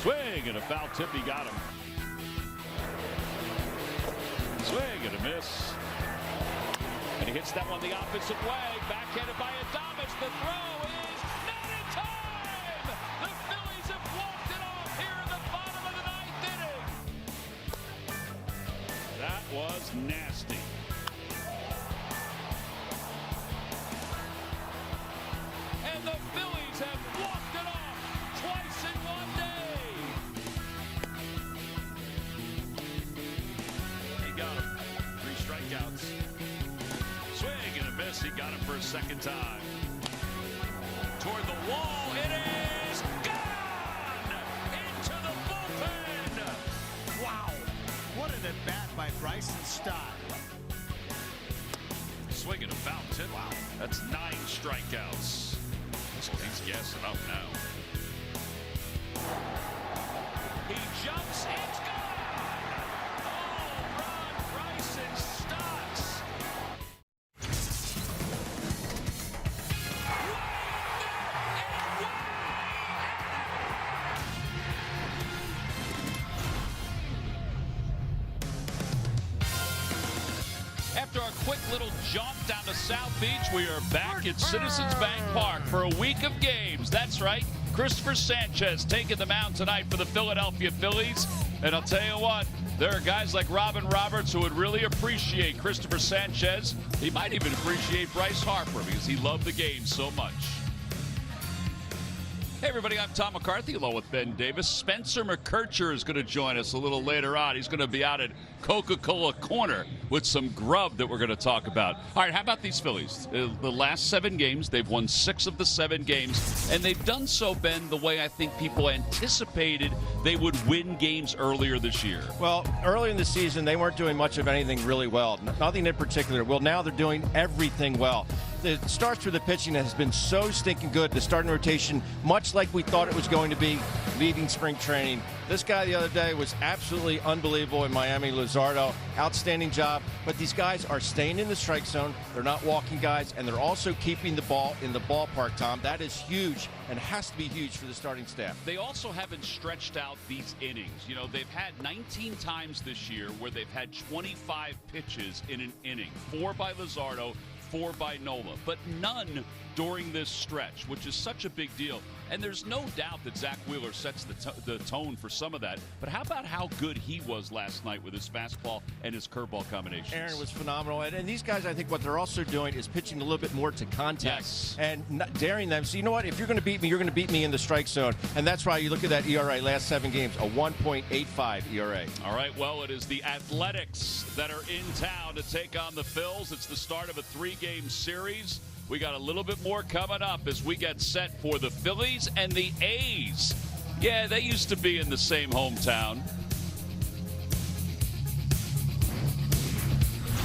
Swing and a foul tip. He got him. Swing and a miss. And he hits that one the opposite way. Backhanded by Adames. The throw is not in time. The Phillies have walked it off here in the bottom of the ninth inning. That was nasty. And the Phillies have walked it off twice in one day. He got him. 3 strikeouts. Swing and a miss. He got him for a second time. Toward the wall. It is gone! Into the bullpen! Wow. What an at-bat by Bryson Stott. Swing and a foul tip. Wow. That's 9 strikeouts. He's gassing up now. He jumps. It's gone! Home run, Bryson Stott. After a quick little jaunt down to South Beach, we are back at Citizens Bank Park for a week of games. That's right, Christopher Sanchez taking the mound tonight for the Philadelphia Phillies. And I'll tell you what, there are guys like Robin Roberts who would really appreciate Christopher Sanchez. He might even appreciate Bryce Harper because he loved the game so much. Hey everybody, I'm Tom McCarthy along with Ben Davis. Spencer McKercher is going to join us a little later on. He's going to be out at Coca-Cola Corner with some grub that we're going to talk about. All right, how about these Phillies? The last 7 games, they've won 6 of the 7 games, and they've done so, Ben, the way I think people anticipated they would win games earlier this year. Well, early in the season, they weren't doing much of anything really well. Nothing in particular. Well, now they're doing everything well. It starts with the pitching that has been so stinking good. The starting rotation, much like we thought it was going to be leaving spring training. This guy the other day was absolutely unbelievable in Miami. Luzardo, outstanding job. But these guys are staying in the strike zone. They're not walking guys, and they're also keeping the ball in the ballpark, Tom. That is huge and has to be huge for the starting staff. They also haven't stretched out these innings. You know, they've had 19 times this year where they've had 25 pitches in an inning. 4 by Luzardo, 4 by Nola, but none during this stretch, which is such a big deal. And there's no doubt that Zach Wheeler sets the tone for some of that. But how about how good he was last night with his fastball and his curveball combinations? Aaron was phenomenal. And these guys, I think what they're also doing is pitching a little bit more to contact and not daring them. So you know what? If you're going to beat me, you're going to beat me in the strike zone. And that's why you look at that ERA last 7 games, a 1.85 ERA. All right, well, it is the Athletics that are in town to take on the Phils. It's the start of a 3-game series. We got a little bit more coming up as we get set for the Phillies and the A's. Yeah, they used to be in the same hometown.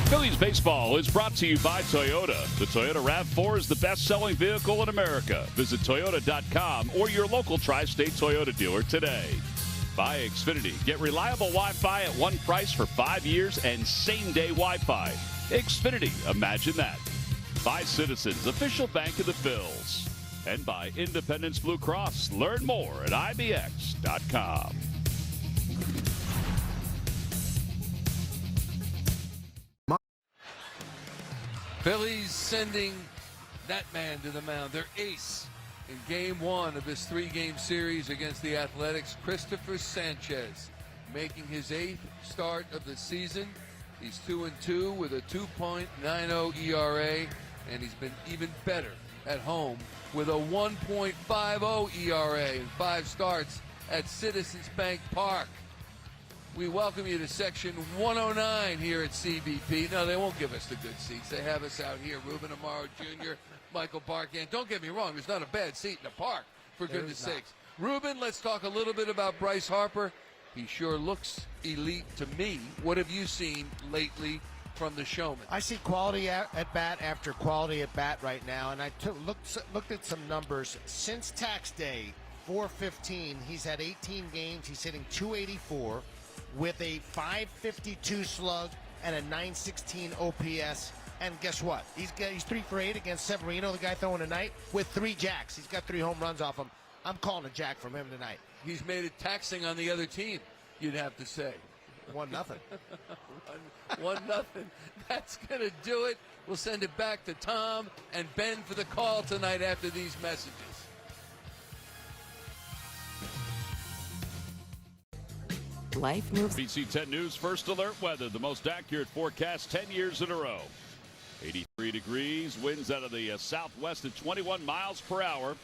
Phillies baseball is brought to you by Toyota. The Toyota RAV4 is the best-selling vehicle in America. Visit Toyota.com or your local tri-state Toyota dealer today. By Xfinity. Get reliable Wi-Fi at one price for 5 years and same-day Wi-Fi. Xfinity. Imagine that. By Citizens, official bank of the Phils. And by Independence Blue Cross. Learn more at IBX.com. Phillies sending that man to the mound, their ace in game 1 of this 3-game series against the Athletics, Christopher Sanchez, making his 8th start of the season. He's 2-2 with a 2.90 ERA, and he's been even better at home with a 1.50 ERA in 5 starts at Citizens Bank Park. We welcome you to section 109 here at CBP. No, they won't give us the good seats. They have us out here. Ruben Amaro Jr., Michael Barkan. Don't get me wrong, there's not a bad seat in the park, for goodness sakes. Ruben, let's talk a little bit about Bryce Harper. He sure looks elite to me. What have you seen lately from the showman? I see quality at bat after quality at bat right now, and I looked at some numbers. Since tax day, 4/15, he's had 18 games. He's hitting .284 with a .552 slug and a .916 OPS. And guess what? He's 3 for 8 against Severino, the guy throwing tonight, with 3 jacks. He's got 3 home runs off him. I'm calling a jack from him tonight. He's made it taxing on the other team, you'd have to say. 1-0. 1-0. That's going to do it. We'll send it back to Tom and Ben for the call tonight after these messages. Life moves. BC 10 News First Alert Weather, the most accurate forecast 10 years in a row. 83 degrees, winds out of the southwest at 21 miles per hour.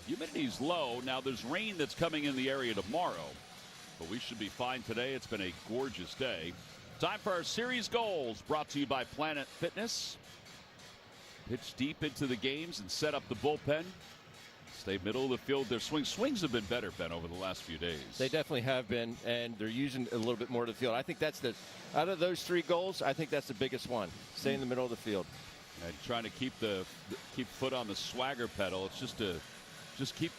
Humidity's low. Now there's rain that's coming in the area tomorrow, but we should be fine today. It's been a gorgeous day. Time for our series goals, brought to you by Planet Fitness. Pitch deep into the games and set up the bullpen. Stay middle of the field. Their swings have been better, Ben, over the last few days. They definitely have been, and they're using a little bit more of the field. I think that's out of those 3 goals, I think that's the biggest one. Stay in the middle of the field. And trying to keep foot on the swagger pedal. It's just keep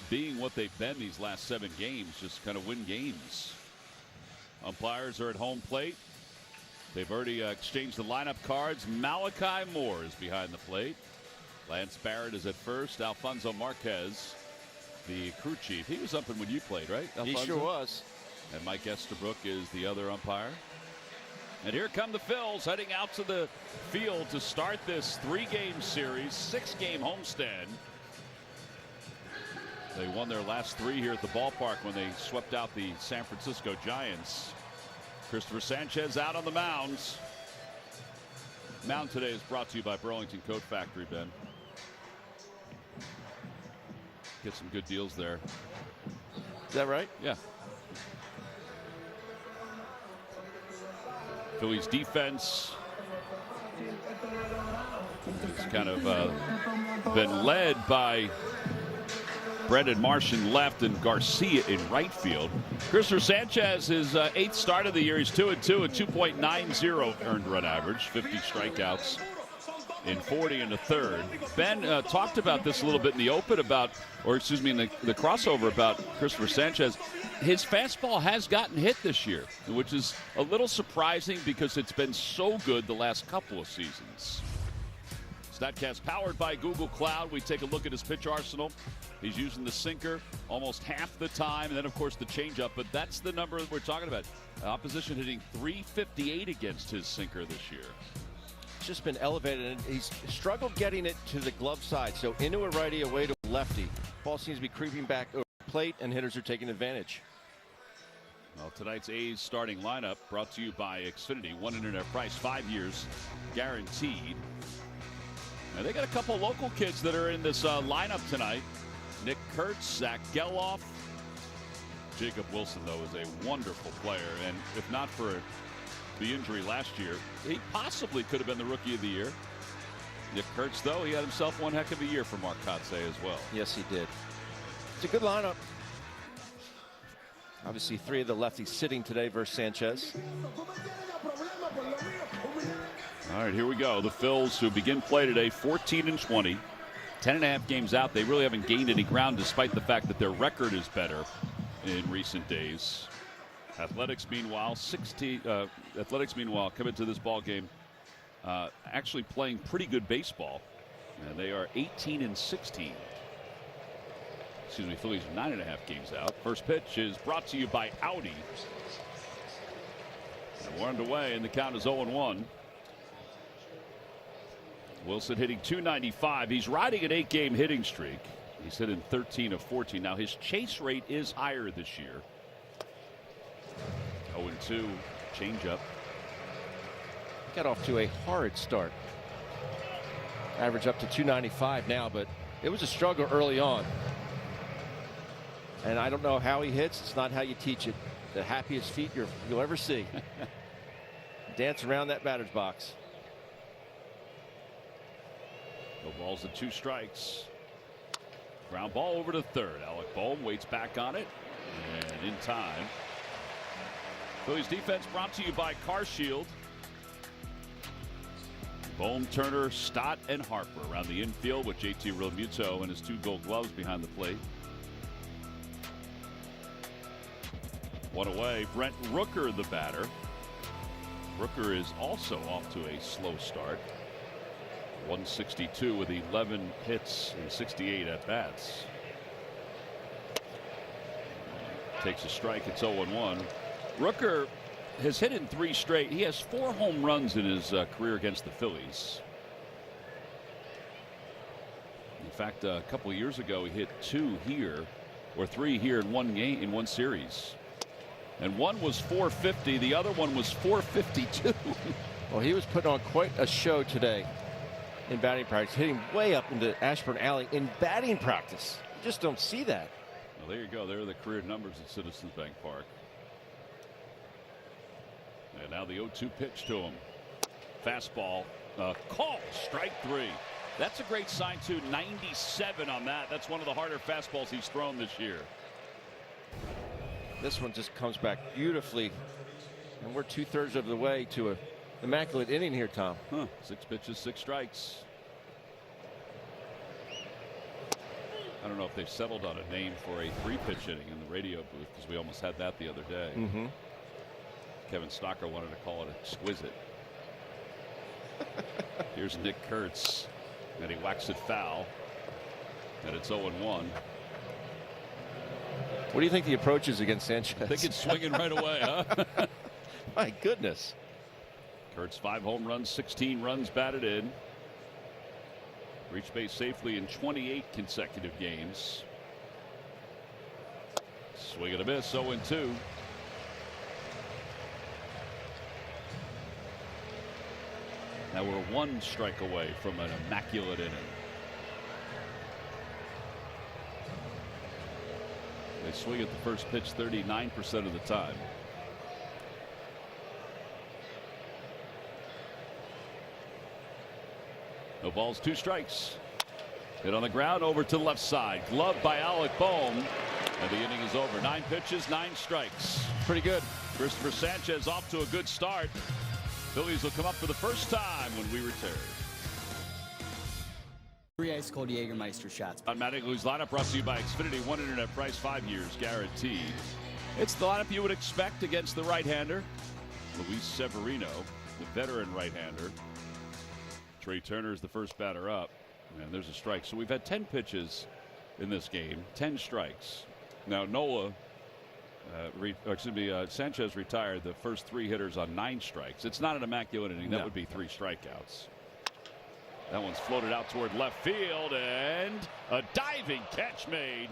being what they've been these last 7 games. Just kind of win games. Umpires are at home plate. They've already exchanged the lineup cards. Malachi Moore is behind the plate. Lance Barrett is at first. Alfonso Marquez, the crew chief. He was umping when you played, right, Alfonso? He sure was. And Mike Estabrook is the other umpire. And here come the Phils heading out to the field to start this 3-game series, 6-game homestand. They won their last 3 here at the ballpark when they swept out the San Francisco Giants. Christopher Sanchez out on the mounds. Mound today is brought to you by Burlington Coat Factory, Ben. Get some good deals there. Is that right? Yeah. Phillies defense has kind of been led by Brendan Marsh in left and Garcia in right field. Christopher Sanchez, his 8th start of the year. He's 2-2, a 2.90 earned run average, 50 strikeouts in 40 and a third. Ben talked about this a little bit in the open in the crossover about Christopher Sanchez. His fastball has gotten hit this year, which is a little surprising because it's been so good the last couple of seasons. StatCast powered by Google Cloud. We take a look at his pitch arsenal. He's using the sinker almost half the time, and then, of course, the changeup. But that's the number that we're talking about. Opposition hitting .358 against his sinker this year. It's just been elevated, and he's struggled getting it to the glove side. So into a righty, away to a lefty. Ball seems to be creeping back over the plate, and hitters are taking advantage. Well, tonight's A's starting lineup brought to you by Xfinity. 1 internet price, 5 years guaranteed. Now, they got a couple local kids that are in this lineup tonight. Nick Kurtz, Zach Geloff. Jacob Wilson, though, is a wonderful player. And if not for the injury last year, he possibly could have been the Rookie of the Year. Nick Kurtz, though, he had himself one heck of a year for Mark Kotze as well. Yes, he did. It's a good lineup. Obviously, 3 of the lefties sitting today versus Sanchez. All right, here we go. The Phils, who begin play today, 14-20. 10.5 games out. They really haven't gained any ground despite the fact that their record is better in recent days. Athletics, meanwhile, come into this ball game actually playing pretty good baseball. And they are 18-16. Excuse me, Phillies are 9.5 games out. First pitch is brought to you by Audi. And we're underway, and the count is 0-1. Wilson hitting .295. He's riding an 8-game hitting streak. He's hitting 13 of 14. Now his chase rate is higher this year. 0-2, changeup. Got off to a horrid start. Average up to .295 now, but it was a struggle early on. And I don't know how he hits. It's not how you teach it. The happiest feet you'll ever see. Dance around that batter's box. No balls and 2 strikes. Ground ball over to third. Alec Bohm waits back on it. And in time. Phillies defense brought to you by Car Shield. Bohm, Turner, Stott, and Harper around the infield with JT Realmuto and his 2 gold gloves behind the plate. 1 away. Brent Rooker, the batter. Rooker is also off to a slow start. 162 with 11 hits and 68 at bats. takes a strike. It's 0-1. Rooker has hit in 3 straight. He has 4 home runs in his career against the Phillies. In fact, a couple of years ago, he hit 2 here, or 3 here in one game, in one series. And one was 450. The other one was 452. Well, he was putting on quite a show today in batting practice, hitting way up into Ashburn Alley in batting practice. You just don't see that. Well, there you go. There are the career numbers at Citizens Bank Park. And now the 0-2 pitch to him. Fastball. Call. Strike 3. That's a great sign, too. 97 on that. That's one of the harder fastballs he's thrown this year. This one just comes back beautifully. And we're 2/3 of the way to an immaculate inning here, Tom. 6 pitches, 6 strikes. I don't know if they've settled on a name for a 3-pitch inning in the radio booth, because we almost had that the other day. Kevin Stocker wanted to call it exquisite. Here's Nick Kurtz, and he whacks it foul, and it's 0-1. What do you think the approach is against Sanchez? I think it's swinging right away, huh? My goodness. Kurtz 5 home runs, 16 runs batted in. Reached base safely in 28 consecutive games. Swing and a miss, 0-2. Now we're 1 strike away from an immaculate inning. They swing at the first pitch 39% of the time. No balls, 2 strikes. Hit on the ground, over to the left side. Gloved by Alec Bohm. And the inning is over. 9 pitches, 9 strikes. Pretty good. Christopher Sanchez off to a good start. Phillies will come up for the first time when we return. 3 ice cold Jägermeister shots. Automatically's lineup brought to you by Xfinity. 1 internet price, 5 years guaranteed. It's the lineup you would expect against the right-hander. Luis Severino, the veteran right-hander. Trey Turner is the first batter up, and there's a strike. So we've had 10 pitches in this game, 10 strikes. Now Nola, Sanchez retired the first 3 hitters on 9 strikes. It's not an immaculate inning. That would be 3 strikeouts. That one's floated out toward left field, and a diving catch made.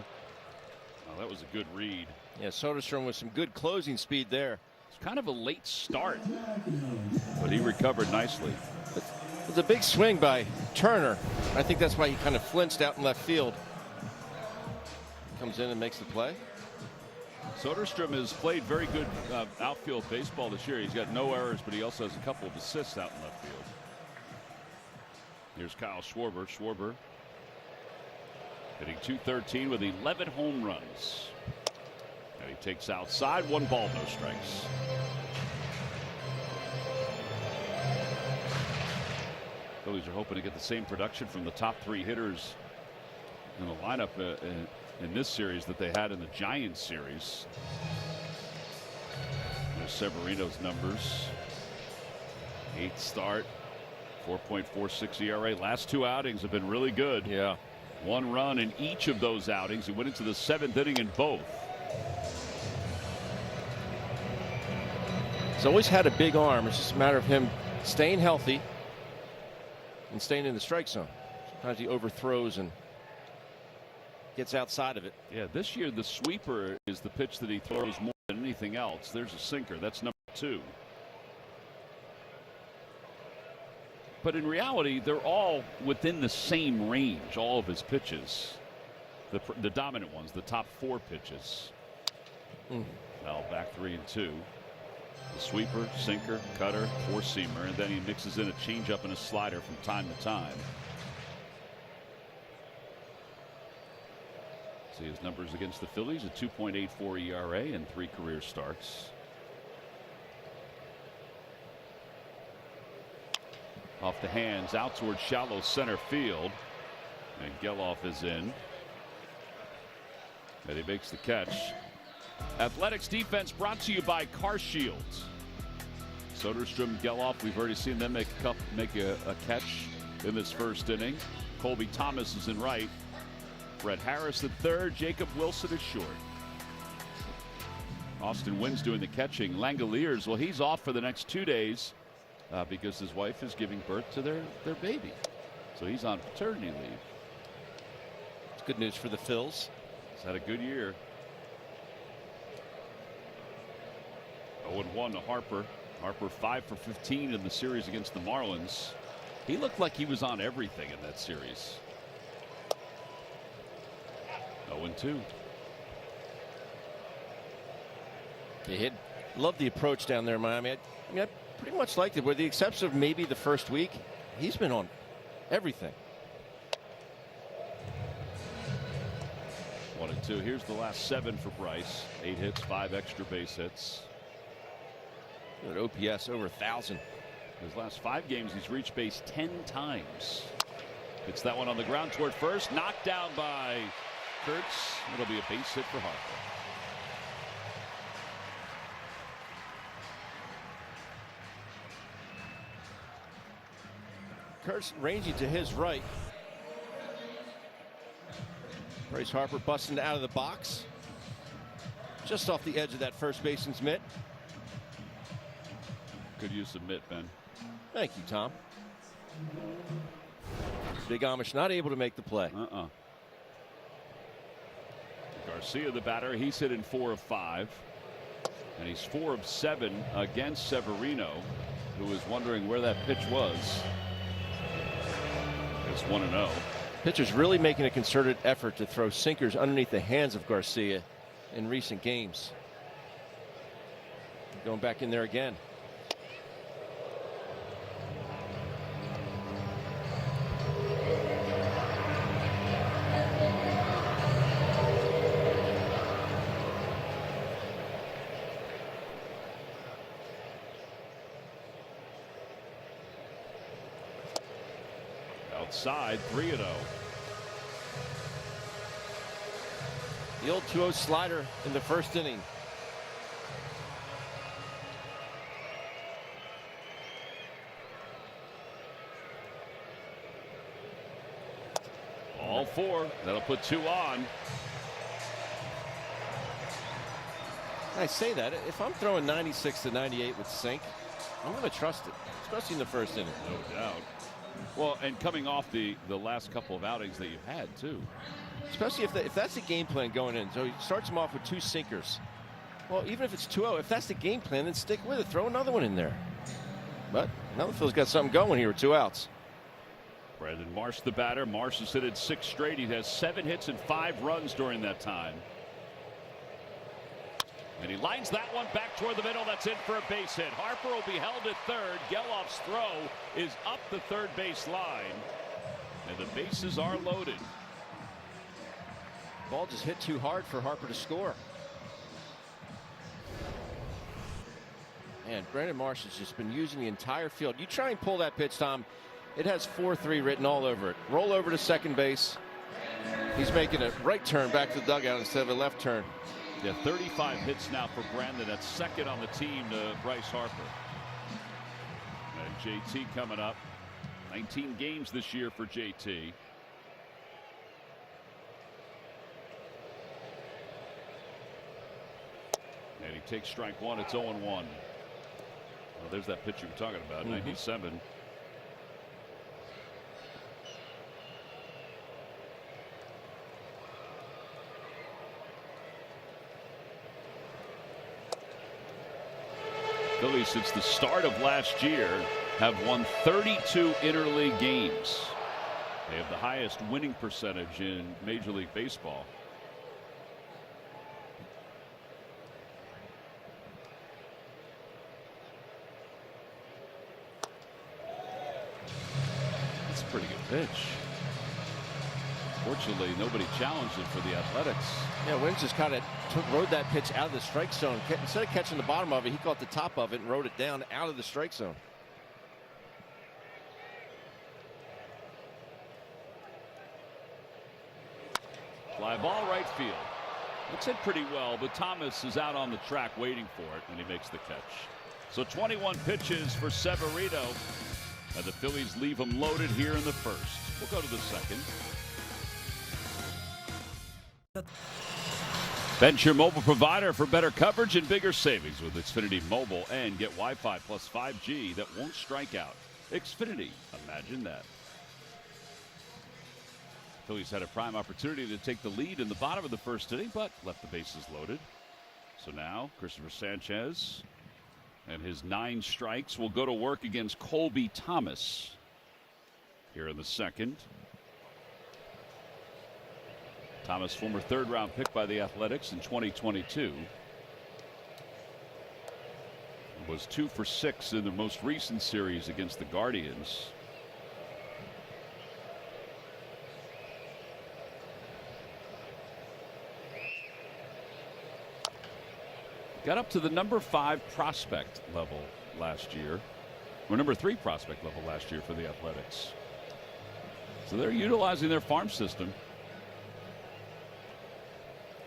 Oh, that was a good read. Yeah, Soderstrom with some good closing speed there. It's kind of a late start, but he recovered nicely. It was a big swing by Turner. I think that's why he kind of flinched out in left field. Comes in and makes the play. Soderstrom has played very good outfield baseball this year. He's got no errors, but he also has a couple of assists out in left field. Here's Kyle Schwarber. Schwarber hitting .213 with 11 home runs. And he takes outside. 1 ball, no strikes. Phillies are hoping to get the same production from the top 3 hitters in the lineup in this series that they had in the Giants series. There's Severino's numbers. 8th start. 4.46 ERA. Last 2 outings have been really good. Yeah. 1 run in each of those outings. He went into the 7th inning in both. He's always had a big arm. It's just a matter of him staying healthy and staying in the strike zone. Sometimes he overthrows and gets outside of it. Yeah, this year the sweeper is the pitch that he throws more than anything else. There's a sinker. That's number 2. But in reality, they're all within the same range, all of his pitches. The dominant ones, the top 4 pitches. Now back 3-2. The sweeper, sinker, cutter, 4-seamer, and then he mixes in a changeup and a slider from time to time. See his numbers against the Phillies: a 2.84 ERA and 3 career starts. Off the hands, out towards shallow center field, and Geloff is in, and he makes the catch. Athletics defense brought to you by Car Shields. Soderstrom, Geloff, we've already seen them make a catch in this first inning. Colby Thomas is in right. Brett Harris at third. Jacob Wilson is short. Austin Wynn's doing the catching. Langoliers, well, he's off for the next 2 days because his wife is giving birth to their baby. So he's on paternity leave. It's good news for the Phillies. He's had a good year. 0-1 to Harper. Harper 5 for 15 in the series against the Marlins. He looked like he was on everything in that series. 0-2. He loved the approach down there in Miami. I pretty much liked it, with the exception of maybe the first week. He's been on everything. 1-2. Here's the last 7 for Bryce. 8 hits, 5 extra base hits. Good OPS over 1,000. His last 5 games, he's reached base 10 times. Hits that one on the ground toward first. Knocked down by Kurtz. It'll be a base hit for Harper. Kurtz ranging to his right. Bryce Harper busting out of the box. Just off the edge of that first baseman's mitt. Good use of mitt, Ben. Thank you, Tom. Big Amish not able to make the play. Garcia, the batter, he's hit in 4 of 5. And he's 4 of 7 against Severino, who was wondering where that pitch was. It's 1-0. Pitcher's really making a concerted effort to throw sinkers underneath the hands of Garcia in recent games. Going back in there again. Outside, 3-0. The old 2-0 slider in the first inning. All 4. That'll put 2 on. I say that if I'm throwing 96 to 98 with sink, I'm going to trust it, especially in the first inning. No doubt. Well, and coming off the last couple of outings that you've had, too. Especially if that's the game plan going in. So he starts him off with 2 sinkers. Well, even if it's 2-0, if that's the game plan, then stick with it. Throw another one in there. But now the Phil's got something going here with 2 outs. Brandon Marsh, the batter. Marsh has hit it 6 straight. He has 7 hits and 5 runs during that time. And he lines that one back toward the middle. That's in for a base hit. Harper will be held at third. Gelof's throw is up the third base line. And the bases are loaded. Ball just hit too hard for Harper to score. And Brandon Marsh has just been using the entire field. You try and pull that pitch, Tom. It has 4-3 written all over it. Roll over to second base. He's making a right turn back to the dugout instead of a left turn. Yeah, 35 hits now for Brandon. That's second on the team to Bryce Harper. And JT coming up. 19 games this year for JT. And he takes strike 1. It's 0-1. Well, there's that pitch you were talking about, 97. Phillies, since the start of last year, have won 32 interleague games. They have the highest winning percentage in Major League Baseball. That's a pretty good pitch. Fortunately, nobody challenged it for the Athletics. Yeah, Wynn just kind of rode that pitch out of the strike zone. Instead of catching the bottom of it, he caught the top of it and rode it down out of the strike zone. Fly ball right field. Looks hit pretty well, but Thomas is out on the track waiting for it, and he makes the catch. So 21 pitches for Severino, and the Phillies leave him loaded here in the first. We'll go to the second. Bench your mobile provider for better coverage and bigger savings with Xfinity Mobile, and get Wi-Fi plus 5G that won't strike out. Xfinity, imagine that. Phillies had a prime opportunity to take the lead in the bottom of the first inning, but left the bases loaded. So now Christopher Sanchez and his 9 strikes will go to work against Colby Thomas here in the second. Thomas, former third-round pick by the Athletics in 2022. Was 2 for 6 in the most recent series against the Guardians. Got up to the number 5 prospect level last year, or number 3 prospect level last year for the Athletics. So they're utilizing their farm system.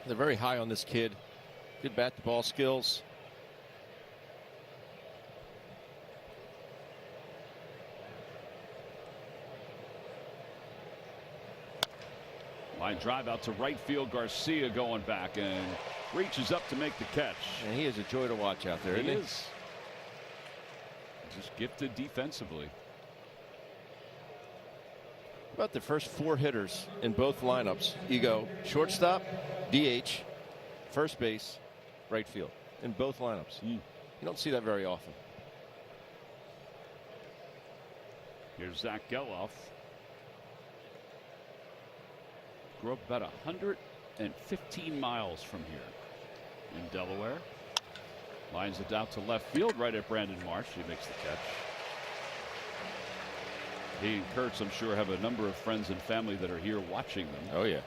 They're very high on this kid. Good bat-to-ball skills. Line drive out to right field. Garcia going back and reaches up to make the catch. And he is a joy to watch out there, isn't he? He is. Just gifted defensively. About the first 4 hitters in both lineups. You go shortstop, DH, first base, right field in both lineups. You don't see that very often. Here's Zach Geloff. Grew up about 115 miles from here in Delaware. Lines it out to left field right at Brandon Marsh. He makes the catch. He and Kurtz, I'm sure, have a number of friends and family that are here watching them. Oh, yeah.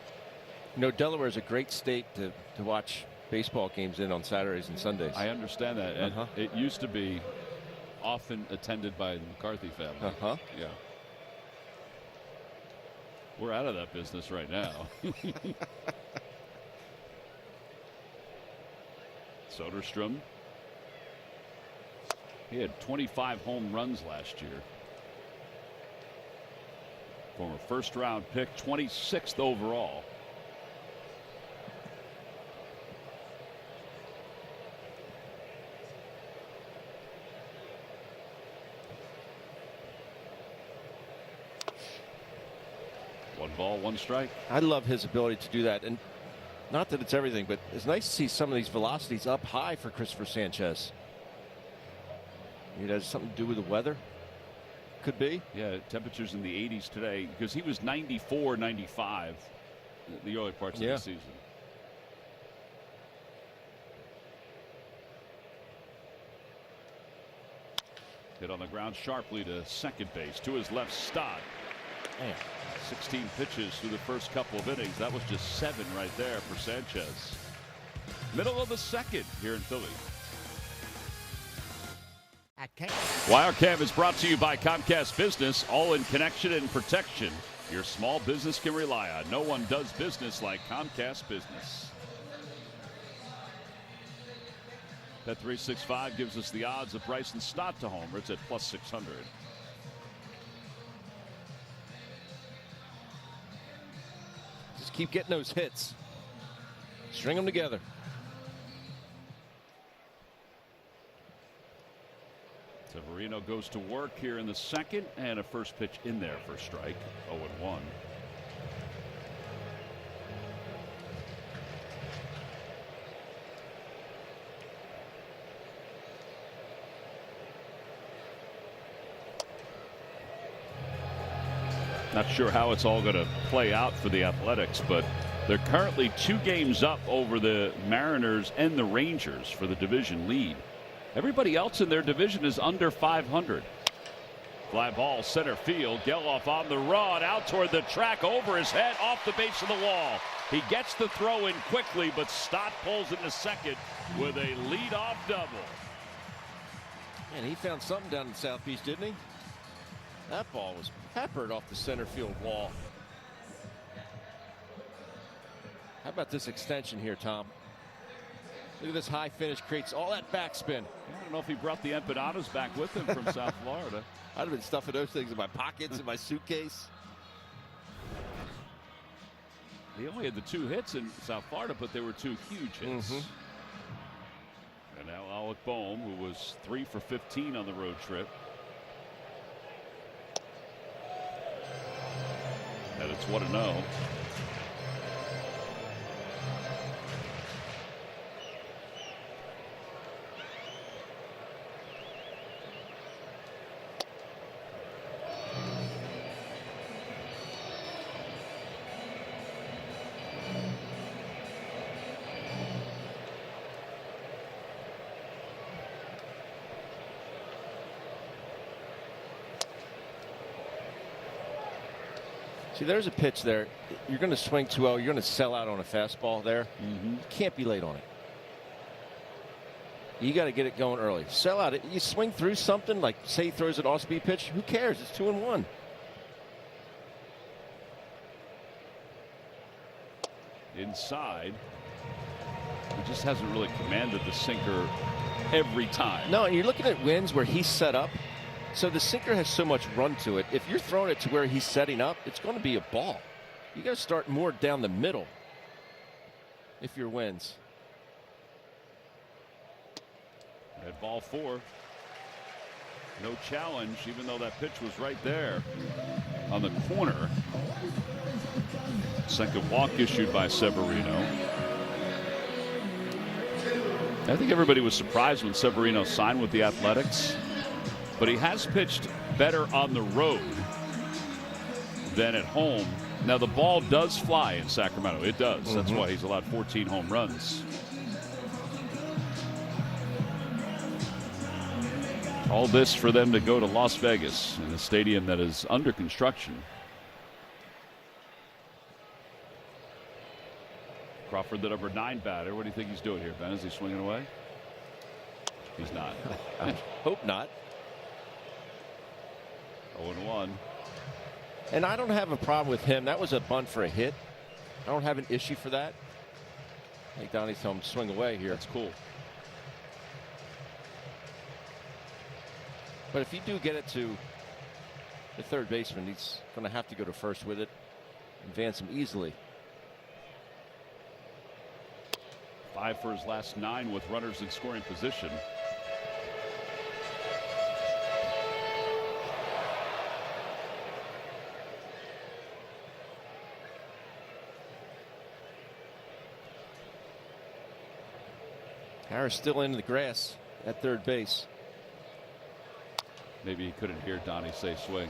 You know, Delaware is a great state to watch baseball games in on Saturdays and Sundays. I understand that. And it used to be often attended by the McCarthy family. Yeah. We're out of that business right now. Soderstrom. He had 25 home runs last year. Former first-round pick, 26th overall. One ball, one strike. I love his ability to do that. And not that it's everything, but it's nice to see some of these velocities up high for Christopher Sanchez. It has something to do with the weather. Could be. Yeah, temperatures in the 80s today, because he was 94, 95 the early parts of the season. Hit on the ground sharply to second base. To his left, Stott. Man. 16 pitches through the first couple of innings. That was just 7 right there for Sanchez. Middle of the second here in Philly. Wirecam is brought to you by Comcast Business, all in connection and protection your small business can rely on. No one does business like Comcast Business. Bet365 gives us the odds of Bryson Stott to homer. It's at plus 600. Just keep getting those hits. String them together. Severino goes to work here in the second, and a first pitch in there for strike. 0-1. Not sure how it's all going to play out for the Athletics, but they're currently 2 games up over the Mariners and the Rangers for the division lead. Everybody else in their division is under 500. Fly ball center field. Geloff on the run out toward the track, over his head, off the base of the wall. He gets the throw in quickly, but Stott pulls into second with a leadoff double. And he found something down in South Beach, didn't he? That ball was peppered off the center field wall. How about this extension here, Tom? Look at this high finish, creates all that backspin. I don't know if he brought the empanadas back with him from South Florida. I'd have been stuffing those things in my pockets, in my suitcase. He only had the 2 hits in South Florida, but they were 2 huge hits. And now Alec Boehm, who was 3 for 15 on the road trip. And it's 1-0. See, there's a pitch there. You're going to swing 2-0. You're going to sell out on a fastball there. You can't be late on it. You got to get it going early. Sell out. You swing through something, like say he throws an off-speed pitch. Who cares? It's 2-1. Inside. He just hasn't really commanded the sinker every time. No, and you're looking at wins where he's set up. So the sinker has so much run to it. If you're throwing it to where he's setting up, it's going to be a ball. You got to start more down the middle if you're wins. At ball 4. No challenge, even though that pitch was right there on the corner. Second walk issued by Severino. I think everybody was surprised when Severino signed with the Athletics. But he has pitched better on the road than at home. Now, the ball does fly in Sacramento. It does. That's why he's allowed 14 home runs. All this for them to go to Las Vegas in a stadium that is under construction. Crawford, the number 9 batter. What do you think he's doing here, Ben? Is he swinging away? He's not. I hope not. 0-1. And I don't have a problem with him. That was a bunt for a hit. I don't have an issue for that. I think Donnie's telling him to swing away here. That's cool. But if you do get it to the third baseman, he's going to have to go to first with it. Advance him easily. 5 for his last 9 with runners in scoring position. Harris still in the grass at third base. Maybe he couldn't hear Donnie say swing.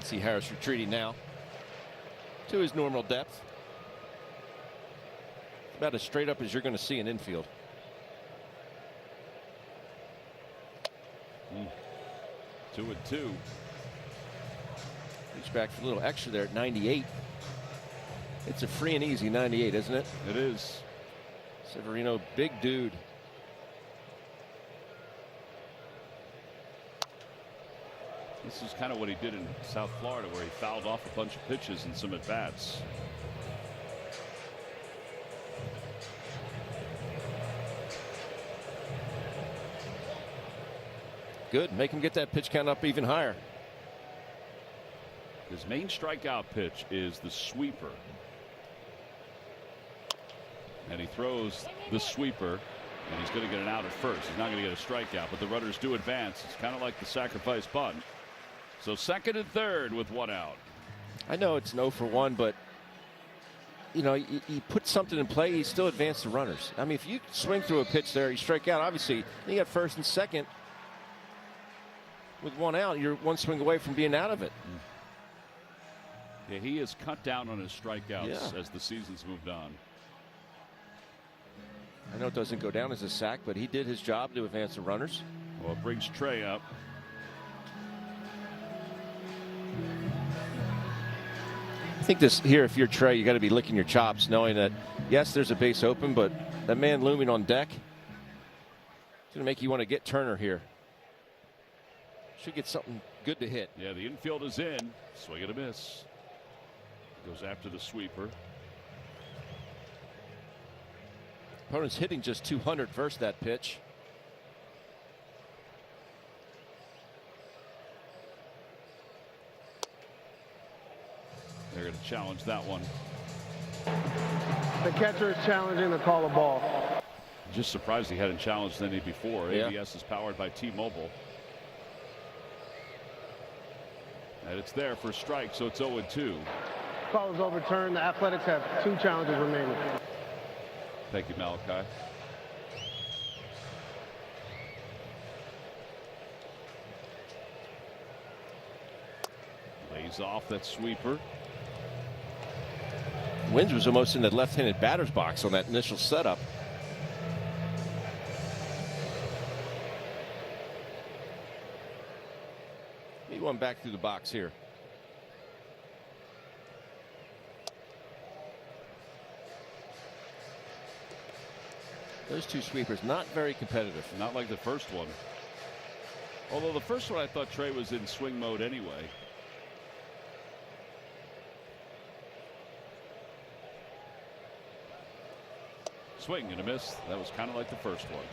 See Harris retreating now to his normal depth. About as straight up as you're going to see in infield. 2-2. Reach back for a little extra there at 98. It's a free and easy 98, isn't it? It is. Severino, big dude. This is kind of what he did in South Florida, where he fouled off a bunch of pitches and some at-bats. Good. Make him get that pitch count up even higher. His main strikeout pitch is the sweeper. And he throws the sweeper, and he's going to get an out at first. He's not going to get a strikeout, but the runners do advance. It's kind of like the sacrifice bunt. So second and third with 1 out. I know it's 0 for 1, but you know, you put something in play, you still advance the runners. I mean, if you swing through a pitch there, you strike out, obviously, you got first and second. With 1 out, you're 1 swing away from being out of it. Yeah, he has cut down on his strikeouts as the season's moved on. I know it doesn't go down as a sack, but he did his job to advance the runners. Well, it brings Trey up. I think this here, if you're Trey, you got to be licking your chops, knowing that, yes, there's a base open, but that man looming on deck, it's going to make you want to get Turner here. Should get something good to hit. Yeah, the infield is in. Swing and a miss. Goes after the sweeper. Opponent's hitting just 200 versus that pitch. They're going to challenge that one. The catcher is challenging the call of ball. Just surprised he hadn't challenged any before. Yeah. ABS is powered by T-Mobile. And it's there for strike, so it's 0-2. Call is overturned. The Athletics have 2 challenges remaining. Thank you, Malachi. Lays off that sweeper. Wins was almost in the left-handed batter's box on that initial setup. He went back through the box here. Those 2 sweepers not very competitive. Not like the first one. Although the first one I thought Trey was in swing mode anyway. Swing and a miss. That was kind of like the first one.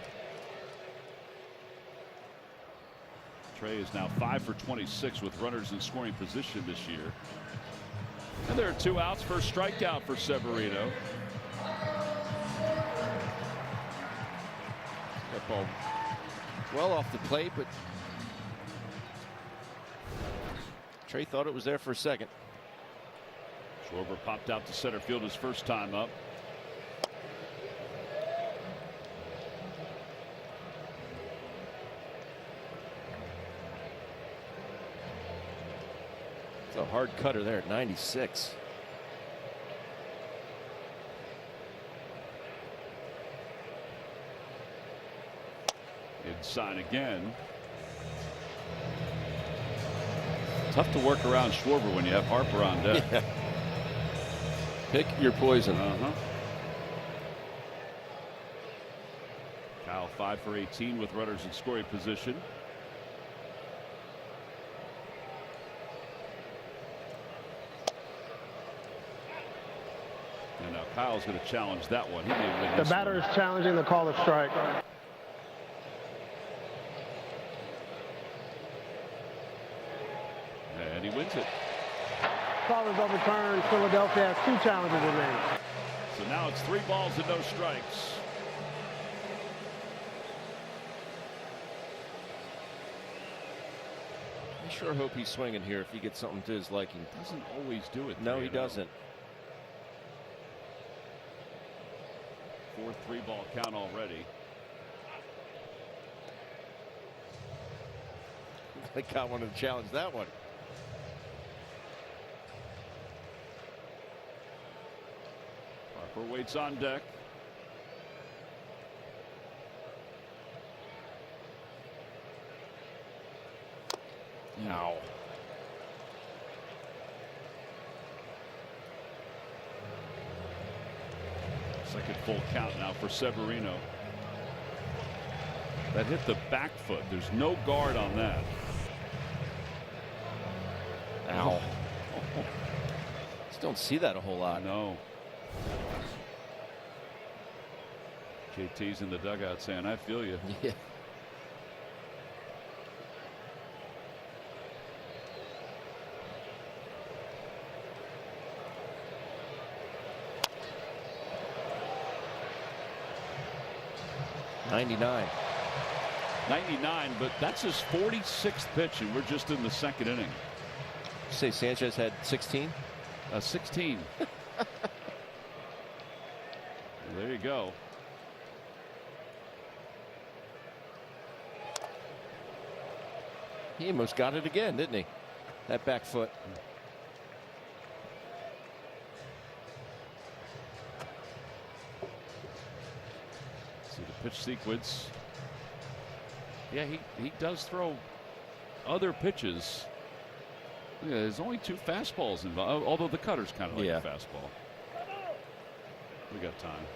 Trey is now 5 for 26 with runners in scoring position this year. And there are 2 outs for a strikeout for Severino. That ball well off the plate, but Trey thought it was there for a second. Schwarber popped out to center field his first time up. It's a hard cutter there at 96. Inside again. Tough to work around Schwarber when you have Harper on deck. Yeah. Pick your poison. Kyle 5 for 18 with runners in scoring position. And now Kyle's going to challenge that one. He may win The this batter one. is challenging the call of strike. And he wins it. Call is overturned. Philadelphia has 2 challenges remaining. So now it's 3 balls and no strikes. I sure hope he's swinging here if he gets something to his liking. Doesn't always do it. No, he doesn't. 4 3-ball count already. I got one to challenge that one. Harper waits on deck. Now. Second full count now for Severino. That hit the back foot. There's no guard on that. Ow. Just don't see that a whole lot. No. JT's in the dugout saying, I feel you. Yeah. '99. 99, but that's his 46th pitch, and we're just in the second inning. You say Sanchez had 16? 16. There you go. He almost got it again, didn't he? That back foot. See the pitch sequence. Yeah, he does throw other pitches. Yeah, there's only 2 fastballs involved, although the cutter's kind of like a fastball. We got time.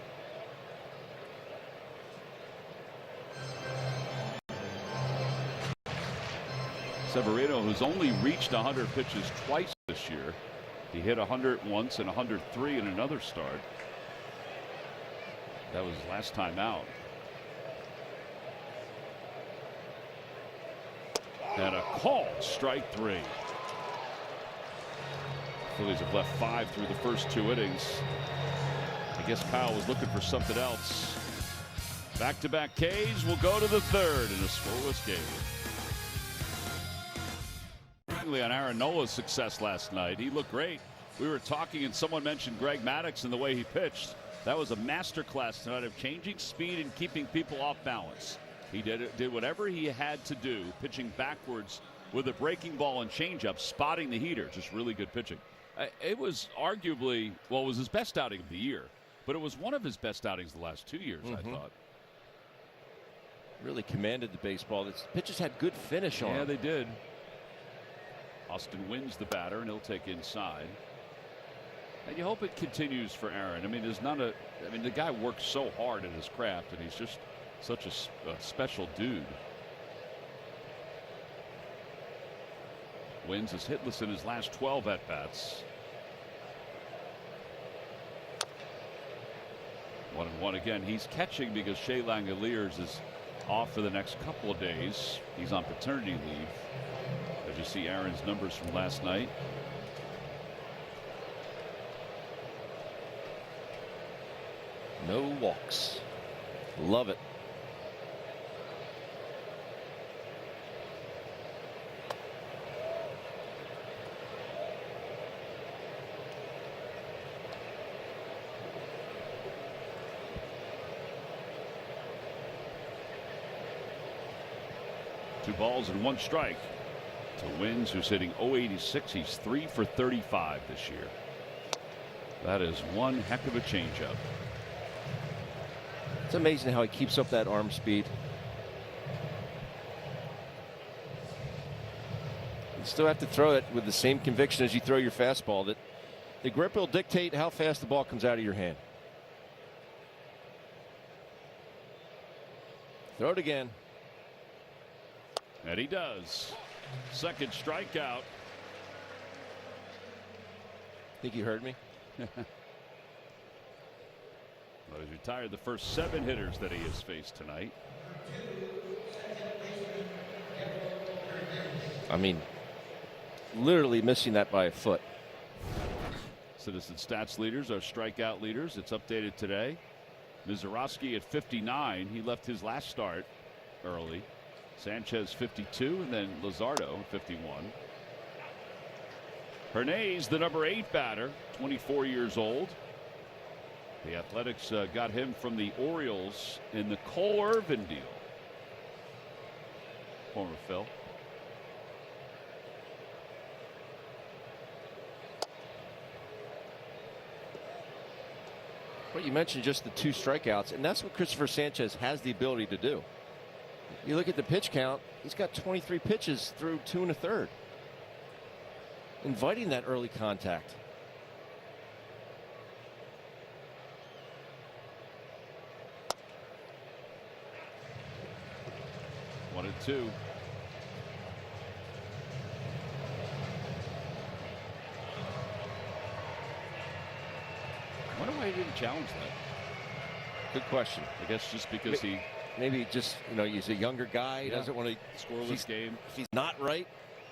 Severino, who's only reached 100 pitches twice this year. He hit 100 once and 103 in another start. That was last time out. And a called strike 3. Phillies have left 5 through the first 2 innings. I guess Kyle was looking for something else. Back-to-back Ks will go to the 3rd in a scoreless game. On Aaron Nola's success last night, he looked great. We were talking and someone mentioned Greg Maddux and the way he pitched. That was a masterclass tonight of changing speed and keeping people off balance. He did whatever he had to do, pitching backwards with a breaking ball and changeup, spotting the heater. Just really good pitching. It was arguably, well, it was his best outing of the year, but it was one of his best outings the last 2 years, I thought. Really commanded the baseball. The pitchers had good finish on. Yeah, they did. Austin wins the batter, and he'll take inside. And you hope it continues for Aaron. I mean, the guy works so hard at his craft, and he's just such a special dude. Wins is hitless in his last 12 at-bats. 1-1 again. He's catching because Shea Langoliers is off for the next couple of days. He's on paternity leave. As you see Aaron's numbers from last night. No walks. Love it. Two balls and 1 strike to Wins, who's hitting .086. He's 3 for 35 this year. That is one heck of a changeup. It's amazing how he keeps up that arm speed. You still have to throw it with the same conviction as you throw your fastball, that the grip will dictate how fast the ball comes out of your hand. Throw it again. And he does. Second strikeout. Think you heard me? Well, he's retired the first 7 hitters that he has faced tonight. I mean, literally missing that by a foot. Citizen Stats leaders are strikeout leaders. It's updated today. Mizorowski at 59. He left his last start early. Sanchez 52, and then Luzardo 51. Hernandez, the number 8 batter, 24 years old. The Athletics got him from the Orioles in the Cole Irvin deal. Former Phil. Well, you mentioned just the 2 strikeouts, and that's what Christopher Sanchez has the ability to do. You look at the pitch count, he's got 23 pitches through 2 1/3. Inviting that early contact. One and 2. I wonder why he didn't challenge that. Good question. I guess just because he maybe just, he's a younger guy. He doesn't want to scoreless game. If he's not right,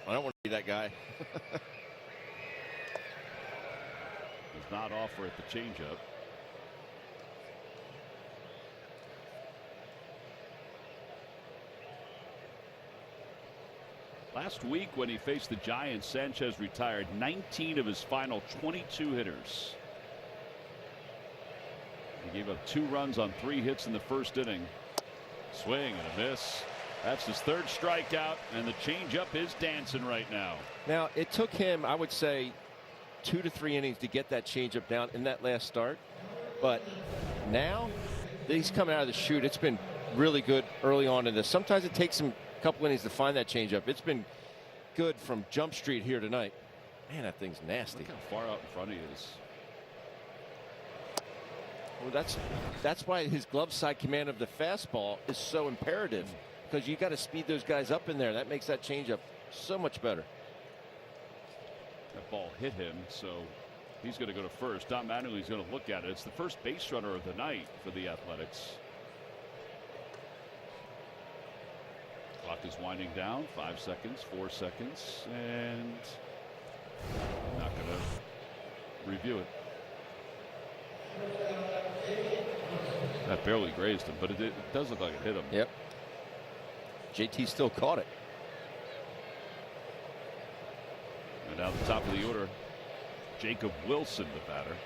I don't want to be that guy. Does not offer at the changeup. Last week when he faced the Giants, Sanchez retired 19 of his final 22 hitters. He gave up 2 runs on 3 hits in the first inning. Swing and a miss. That's his 3rd strikeout, and the changeup is dancing right now. Now, it took him, I would say, 2 to 3 innings to get that changeup down in that last start. But now that he's coming out of the chute, it's been really good early on in this. Sometimes it takes him a couple innings to find that changeup. It's been good from Jump Street here tonight. Man, that thing's nasty. Look how far out in front he is. Well, that's why his glove side command of the fastball is so imperative, because you got to speed those guys up in there. That makes that changeup so much better. That ball hit him, so he's going to go to first. Don Mattingly's going to look at it. It's the first base runner of the night for the Athletics. Clock is winding down. 5 seconds, 4 seconds, and not going to review it. That barely grazed him, but it does look like it hit him. Yep. JT still caught it. And now the top of the order, Jacob Wilson, the batter.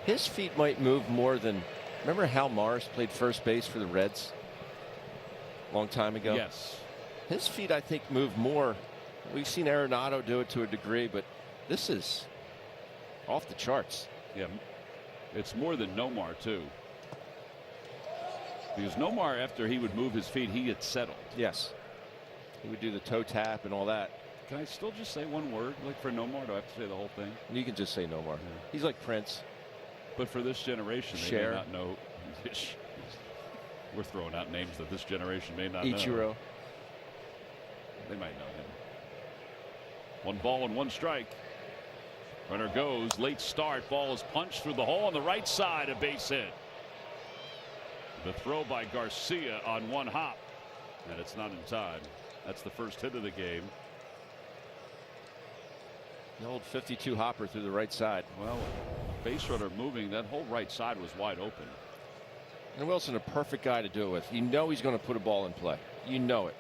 His feet might move more than. Remember Hal Morris played first base for the Reds a long time ago? Yes. His feet, I think, move more. We've seen Arenado do it to a degree, but this is off the charts. Yeah, it's more than Nomar, too. Because Nomar, after he would move his feet, he gets settled. Yes. He would do the toe tap and all that. Can I still just say one word? Like for Nomar, do I have to say the whole thing? You can just say Nomar. Yeah. He's like Prince. But for this generation, they may not know. We're throwing out names that this generation may not know. Ichiro. They might know him. 1 ball and 1 strike. Runner goes. Late start. Ball is punched through the hole on the right side. A base hit. The throw by Garcia on 1 hop. And it's not in time. That's the first hit of the game. The old 52 hopper through the right side. Well, base runner moving. That whole right side was wide open. And Wilson, a perfect guy to do it with. You know he's going to put a ball in play. You know it.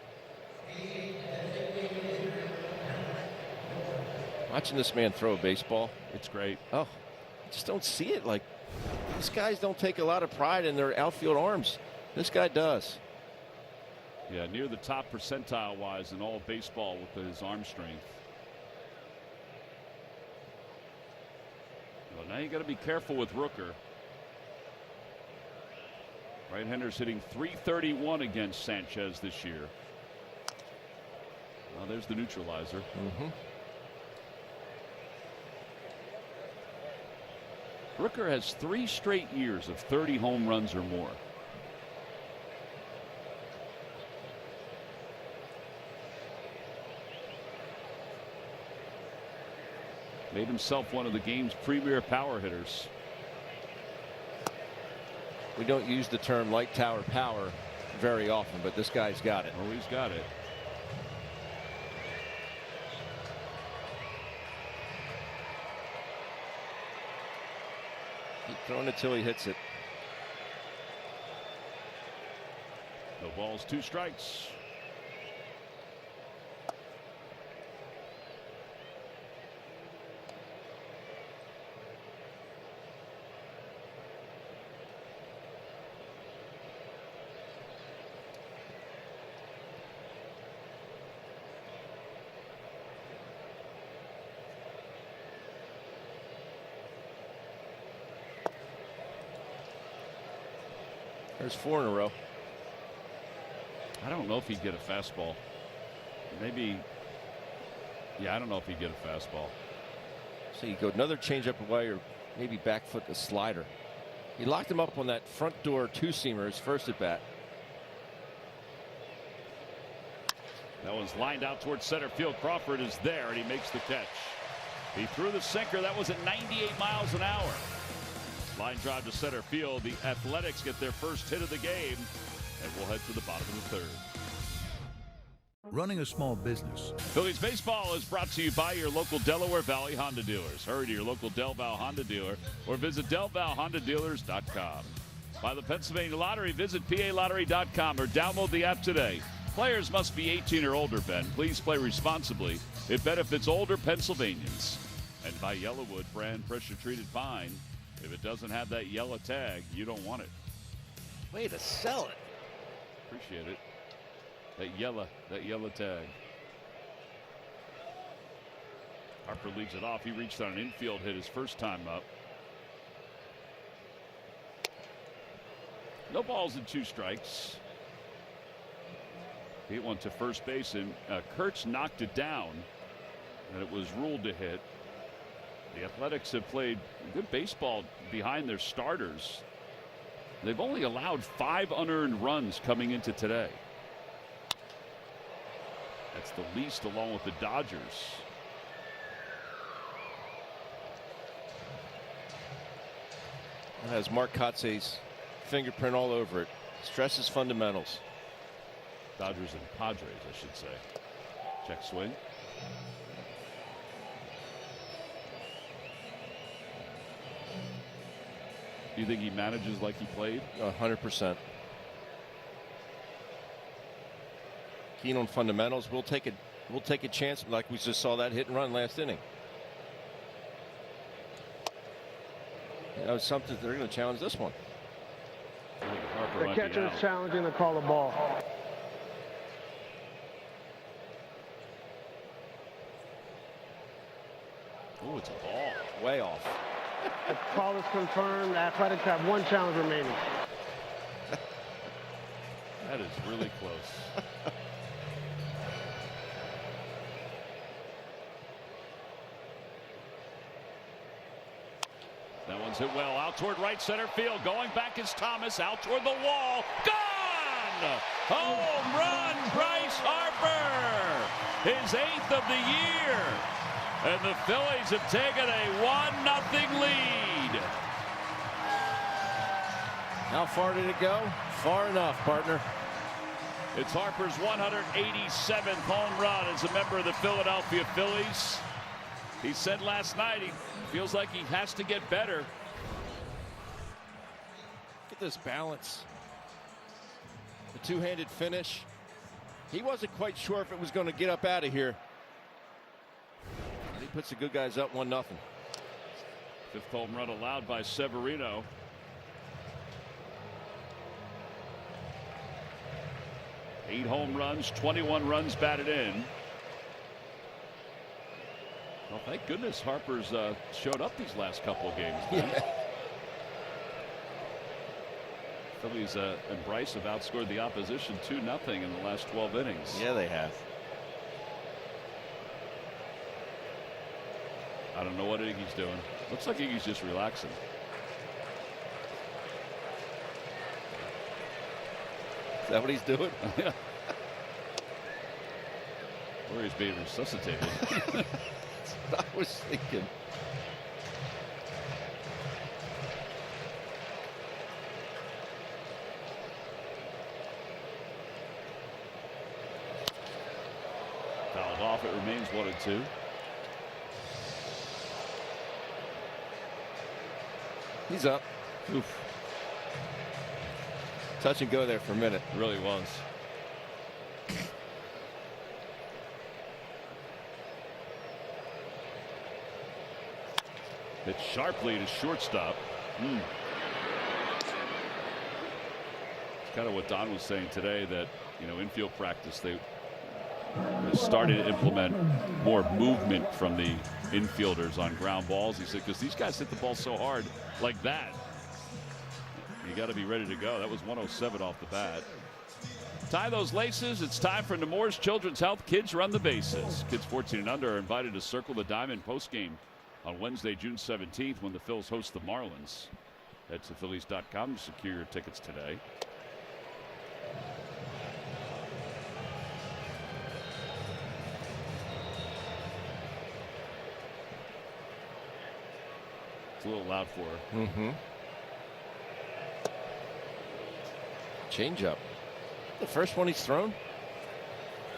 Watching this man throw a baseball. It's great. Oh, I just don't see it. Like, these guys don't take a lot of pride in their outfield arms. This guy does. Yeah, near the top percentile wise in all of baseball with his arm strength. Well, now you got to be careful with Rooker. Right-handers hitting .331 against Sanchez this year. Well, there's the neutralizer. Rooker has 3 straight years of 30 home runs or more. Made himself one of the game's premier power hitters. We don't use the term light tower power very often, but this guy's got it. Oh, he's got it. Keep throwing it till he hits it. No balls, 2 strikes. There's 4 in a row. I don't know if he'd get a fastball. Maybe. Yeah, I don't know if he'd get a fastball. So you go another changeup away, or maybe back foot a slider. He locked him up on that front door 2-seamer his first at bat. That one's lined out towards center field. Crawford is there, and he makes the catch. He threw the sinker. That was at 98 miles an hour. Line drive to center field. The Athletics get their first hit of the game, and we'll head to the bottom of the 3rd. Running a small business. Phillies baseball is brought to you by your local Delaware Valley Honda dealers. Hurry to your local Del Val Honda dealer or visit DelValHondaDealers.com. By the Pennsylvania Lottery, visit PALottery.com or download the app today. Players must be 18 or older, Ben. Please play responsibly. It benefits older Pennsylvanians. And by Yellowwood brand pressure-treated pine. If it doesn't have that yellow tag, you don't want it. Way to sell it. Appreciate it. That yellow tag. Harper leaves it off. He reached on an infield hit his first time up. No balls and 2 strikes. He hit one to first base, and Kurtz knocked it down, and it was ruled to hit. The Athletics have played good baseball behind their starters. They've only allowed 5 unearned runs coming into today. That's the least, along with the Dodgers. It has Mark Kotze's fingerprint all over it. Stresses fundamentals. Dodgers and Padres, I should say. Check swing. Do you think he manages like he played? 100%. Keen on fundamentals. We'll take a chance, like we just saw that hit and run last inning. You know, something they're going to challenge this one. The catcher is challenging to call a ball. Oh, it's a ball. Way off. The call is confirmed. The Athletics have one challenge remaining. That is really close. That one's hit well out toward right center field. Going back is Thomas out toward the wall. Gone! Home run, Bryce Harper! His 8th of the year. And the Phillies have taken a 1-0 lead. How far did it go? Far enough, partner. It's Harper's 187th home run as a member of the Philadelphia Phillies. He said last night he feels like he has to get better. Look at this balance. The two-handed finish. He wasn't quite sure if it was going to get up out of here. He puts the good guys up 1-0. 5th home run allowed by Severino. Eight home runs, 21 runs batted in. Well, thank goodness Harper's showed up these last couple of games. Yeah. Phillies and Bryce have outscored the opposition 2-0 in the last 12 innings. Yeah, they have. I don't know what Iggy's doing. Looks like Iggy's just relaxing. Is that what he's doing? Or he's being resuscitated. I was thinking. Fouled off. It remains 1-2. He's up. Oof. Touch and go there for a minute. Really was. Hit sharply to shortstop. It's kind of what Don was saying today, that, you know, infield practice, they started to implement more movement from the infielders on ground balls. He said, because these guys hit the ball so hard like that, you got to be ready to go. That was 107 off the bat. Tie those laces. It's time for Nemours Children's Health. Kids run the bases. Kids 14 and under are invited to circle the diamond postgame on Wednesday, June 17th, when the Phils host the Marlins. Head to Phillies.com to secure your tickets today. It's a little loud for her. Mm-hmm. Change up. The first one he's thrown?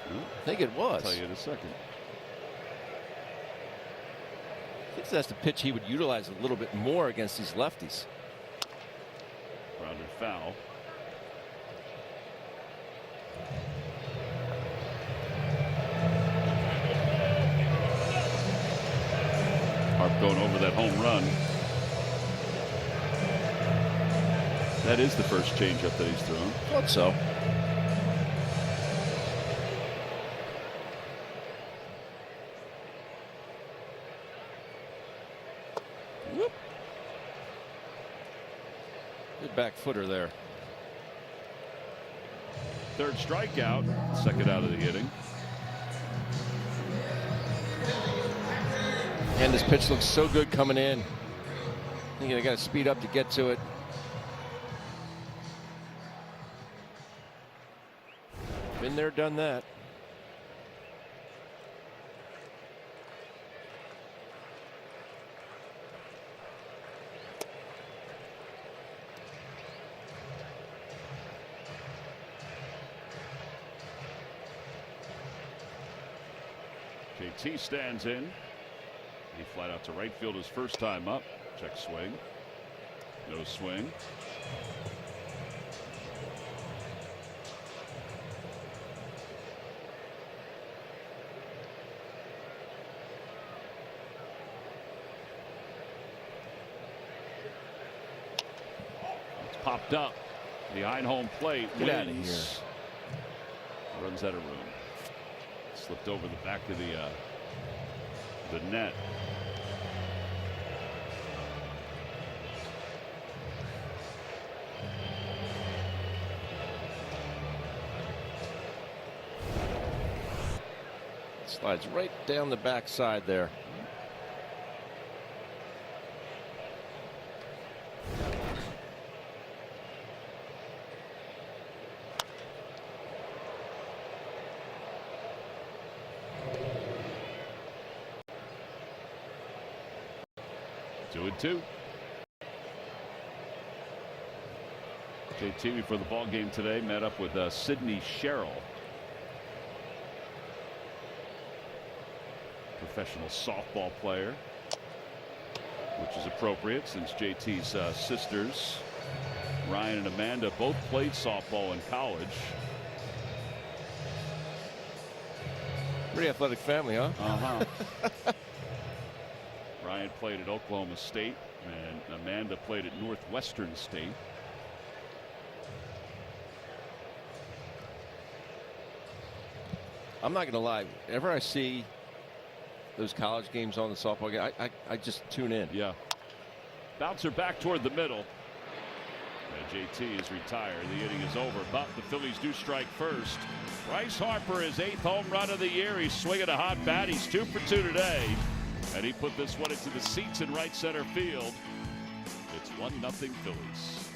I think it was. I'll tell you in a second. I think that's the pitch he would utilize a little bit more against these lefties. Grounded foul. Harp going over that home run. That is the first changeup that he's thrown. Thought so. Whoop. Good back footer there. Third strikeout, second out of the inning. And this pitch looks so good coming in. I think they got to speed up to get to it. Been there, done that. JT stands in. He flat out to right field his first time up. Check swing. No swing. It's popped up. Behind home plate. Get out of here. Runs out of room. Slipped over the back of the net. Slides right down the backside there. Two and two. JT before the ball game today met up with Sidney Sherrill, professional softball player, which is appropriate since JT's sisters Ryan and Amanda both played softball in college. Pretty athletic family, huh? Ryan played at Oklahoma State and Amanda played at Northwestern State. I'm not going to lie. Whenever I see those college games on the softball game, I just tune in. Yeah. Bouncer back toward the middle. JT is retired. The inning is over, but the Phillies do strike first. Bryce Harper, his 8th home run of the year. He's swinging a hot bat. He's 2 for 2 today. And he put this one into the seats in right center field. It's 1-0 Phillies.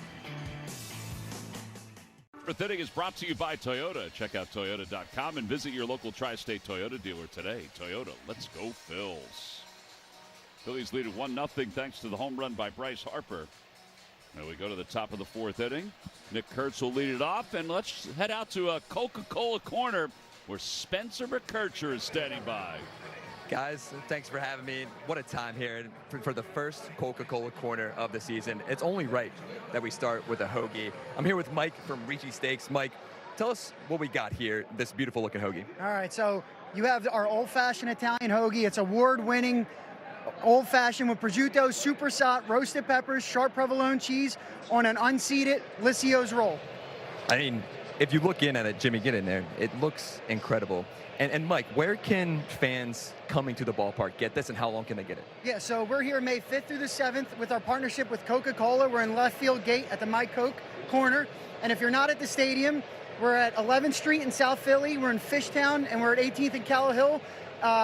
Fourth inning is brought to you by Toyota. Check out Toyota.com and visit your local tri-state Toyota dealer today. Toyota, let's go Phils. Phillies lead at 1-0 thanks to the home run by Bryce Harper. Now we go to the top of the 4th inning. Nick Kurtz will lead it off, and let's head out to a Coca-Cola corner where Spencer McKercher is standing by. Guys, thanks for having me. What a time here for the first Coca-Cola corner of the season. It's only right that we start with a hoagie. I'm here with Mike from Ricci Steaks. Mike, tell us what we got here, this beautiful looking hoagie. All right, so you have our old-fashioned Italian hoagie. It's award-winning old-fashioned with prosciutto, super salt, roasted peppers, sharp provolone cheese on an unseeded Lissio's roll. I mean, if you look in at it, Jimmy, get in there. It looks incredible. And Mike, where can fans coming to the ballpark get this, and how long can they get it? Yeah, so we're here May 5th through the 7th with our partnership with Coca-Cola. We're in left field gate at the My Coke corner. And if you're not at the stadium, we're at 11th Street in South Philly. We're in Fishtown, and we're at 18th and Callow Hill.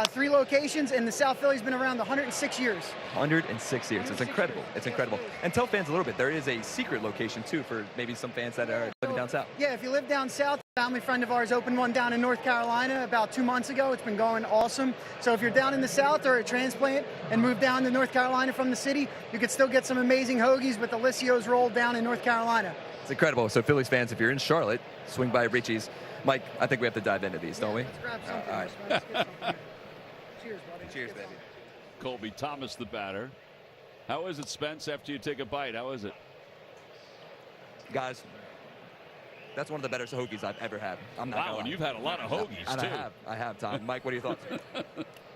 3 locations, and the South Philly's been around 106 years. 106 years. It's incredible. It's incredible. And tell fans a little bit, there is a secret location, too, for maybe some fans that are living down south. Yeah, if you live down south, a family friend of ours opened one down in North Carolina about 2 months ago. It's been going awesome. So if you're down in the south or a transplant and move down to North Carolina from the city, you could still get some amazing hoagies with the Lissio's roll down in North Carolina. It's incredible. So Phillies fans, if you're in Charlotte, swing by Ricci's. Mike, I think we have to dive into these, don't we? Let's grab something. All right. Let's get something. Cheers, buddy. Cheers, baby. Colby Thomas, the batter. How is it, Spence, after you take a bite? How is it? Guys, that's one of the better hoagies I've ever had. I'm not Wow, and you've had a lot of hoagies, and too. I have, Tom. Mike, what are your thoughts?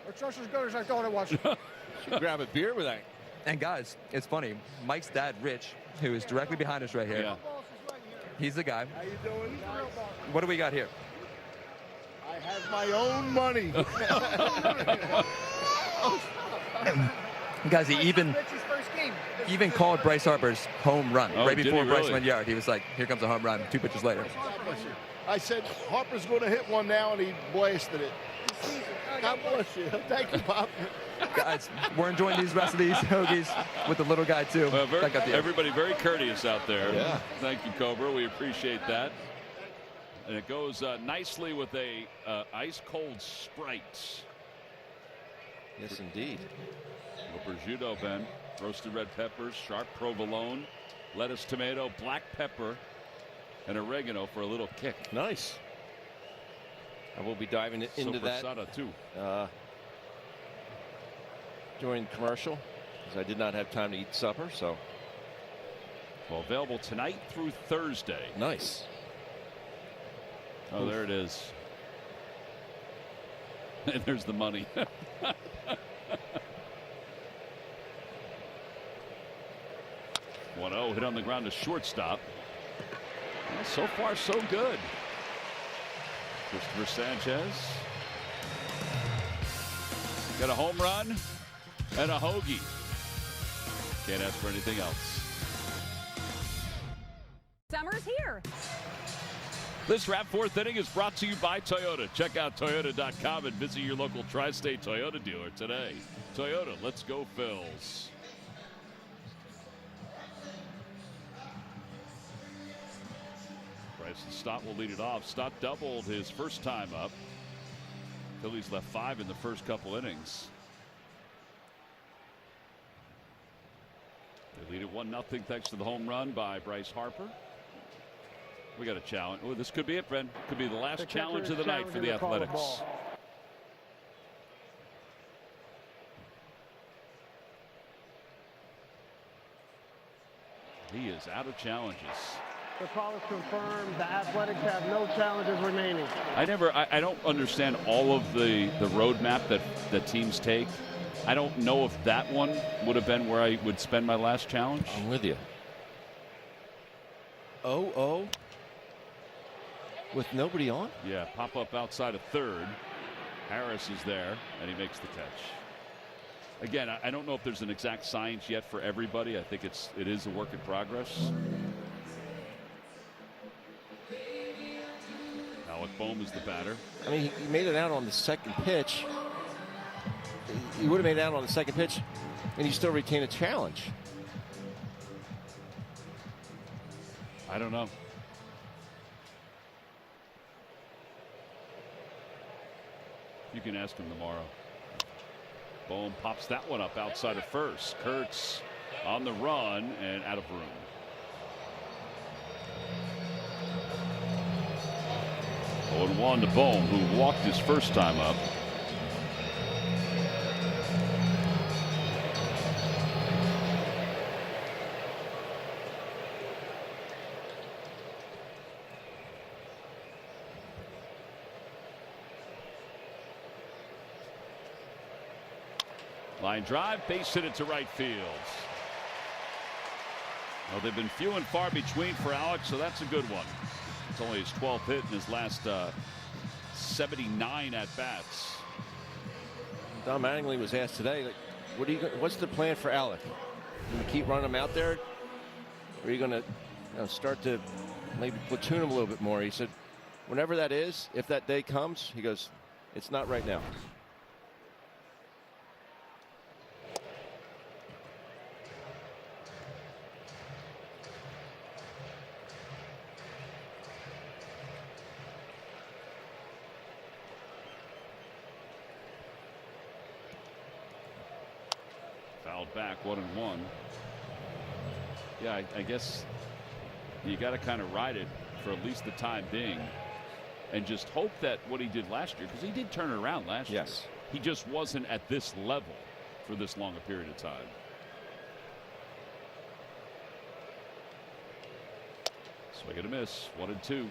It's just as good as I thought it was. Should grab a beer with that. And guys, it's funny. Mike's dad, Rich, who is directly behind us right here. Yeah. He's the guy. How you doing? What do we got here? I have my own money. Guys, he even Richie's first game. called Bryce Harper's home run Oh, right did before he Bryce really? went yard. He was like, "Here comes a home run." 2 pitches later. I said, Harper's going to hit one now, and he blasted it. God bless you. Thank you, Pop. Guys, we're enjoying these rest of these hoagies with the little guy too. Back up to you. Everybody very courteous out there. Yeah. Thank you, Cobra. We appreciate that. And it goes nicely with a ice cold Sprite. Yes, indeed. A prosciutto, Ben. Roasted red peppers, sharp provolone, lettuce, tomato, black pepper, and oregano for a little kick. Nice. I will be diving into that Sopressata, too. during commercial because I did not have time to eat supper. So, well, available tonight through Thursday. Nice. Oh, there it is. There's the money. 1-0 hit on the ground to shortstop. Well, so far, so good. Christopher Sanchez got a home run and a hoagie. Can't ask for anything else. Summer's here. This wrap fourth inning is brought to you by Toyota. Check out Toyota.com and visit your local tri-state Toyota dealer today. Toyota, let's go Phils. Bryson Stott will lead it off. Stott doubled his first time up. Phillies left 5 in the first couple innings. They lead it 1-0 thanks to the home run by Bryce Harper. We got a challenge. Oh, this could be it, Brent. Could be the last challenge of the night for the Athletics. He is out of challenges. The call is confirmed. The Athletics have no challenges remaining. I don't understand all of the roadmap that teams take. I don't know if that one would have been where I would spend my last challenge. I'm with you. 0-0 with nobody on? Yeah, pop up outside of third. Harris is there, and he makes the catch. Again, I don't know if there's an exact science yet for everybody. I think it is a work in progress. Alec Bohm is the batter. I mean, he made it out on the second pitch. He would have made it out on the second pitch, and you still retain a challenge. I don't know. You can ask him tomorrow. Bohm pops that one up outside of first. Kurtz on the run and out of room. Oh, 1 to Bohm, who walked his first time up. Line drive, base hit it to right field. Well, they've been few and far between for Alex, so that's a good one. It's only his 12th hit in his last 79 at bats. Don Mattingly was asked today, like, what's the plan for Alec? You keep running him out there, or are you going to start to maybe platoon him a little bit more? He said, whenever that is, if that day comes, he goes, it's not right now. Fouled back, 1-1. Yeah, I guess you got to kind of ride it for at least the time being and just hope that what he did last year, because he did turn it around last year. He just wasn't at this level for this long a period of time. Swing and a miss, 1-2.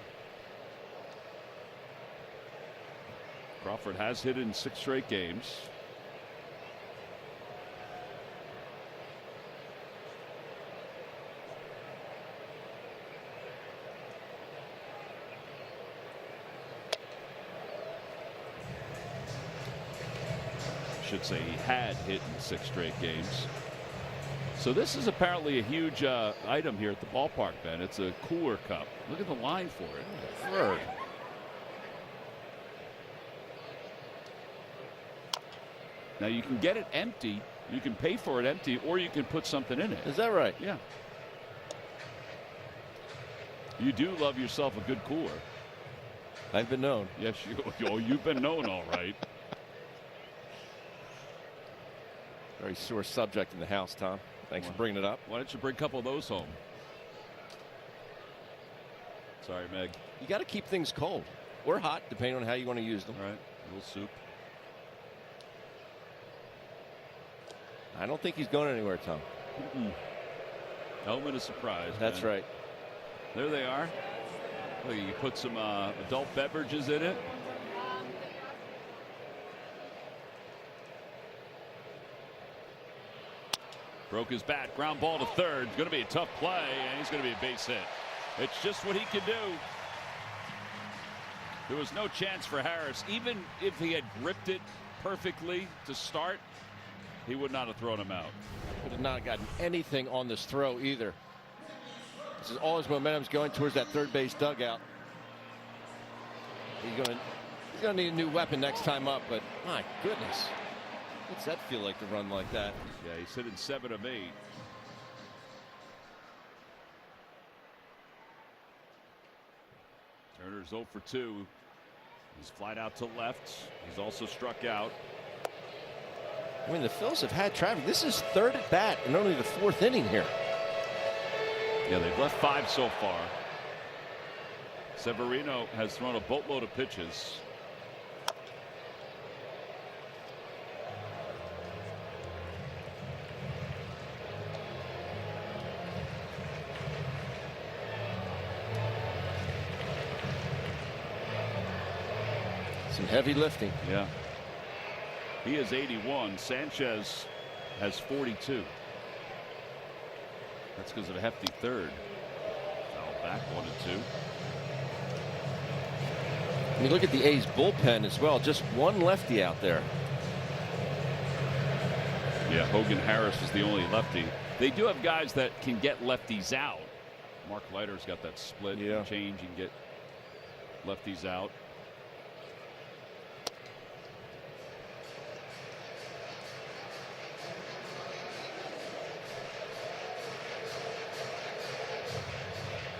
Crawford has hit in 6 straight games. Should say he had hit in 6 straight games. So this is apparently a huge item here at the ballpark, Ben. It's a cooler cup. Look at the line for it. Third. Now you can get it empty. You can pay for it empty, or you can put something in it. Is that right? Yeah. You do love yourself a good cooler. I've been known. Yes, you've been known, all right. Very sore subject in the house, Tom. Thanks for bringing it up. Why don't you bring a couple of those home? Sorry, Meg. You got to keep things cold or hot, depending on how you want to use them. All right, a little soup. I don't think he's going anywhere, Tom. Element of surprise. That's man. right. There they are. Look, you put some adult beverages in it. Broke his bat. Ground ball to third. It's going to be a tough play, and he's going to be a base hit. It's just what he can do. There was no chance for Harris. Even if he had gripped it perfectly to start, he would not have thrown him out. Would have not gotten anything on this throw either. This is all his momentum's going towards that third base dugout. He's gonna need a new weapon next time up, but my goodness. What's that feel like to run like that? Yeah, he's hitting 7 of 8. Turner's 0 for 2. He's flied out to left. He's also struck out. I mean, the Phillies have had traffic. This is third at bat and only the 4th inning here. Yeah, they've left 5 so far. Severino has thrown a boatload of pitches. Some heavy lifting. Yeah. He is 81. Sanchez has 42. That's because of a hefty third. Foul back 1 and 2. I mean, look at the A's bullpen as well. Just one lefty out there. Yeah, Hogan Harris is the only lefty. They do have guys that can get lefties out. Mark Leiter's got that split change and get lefties out.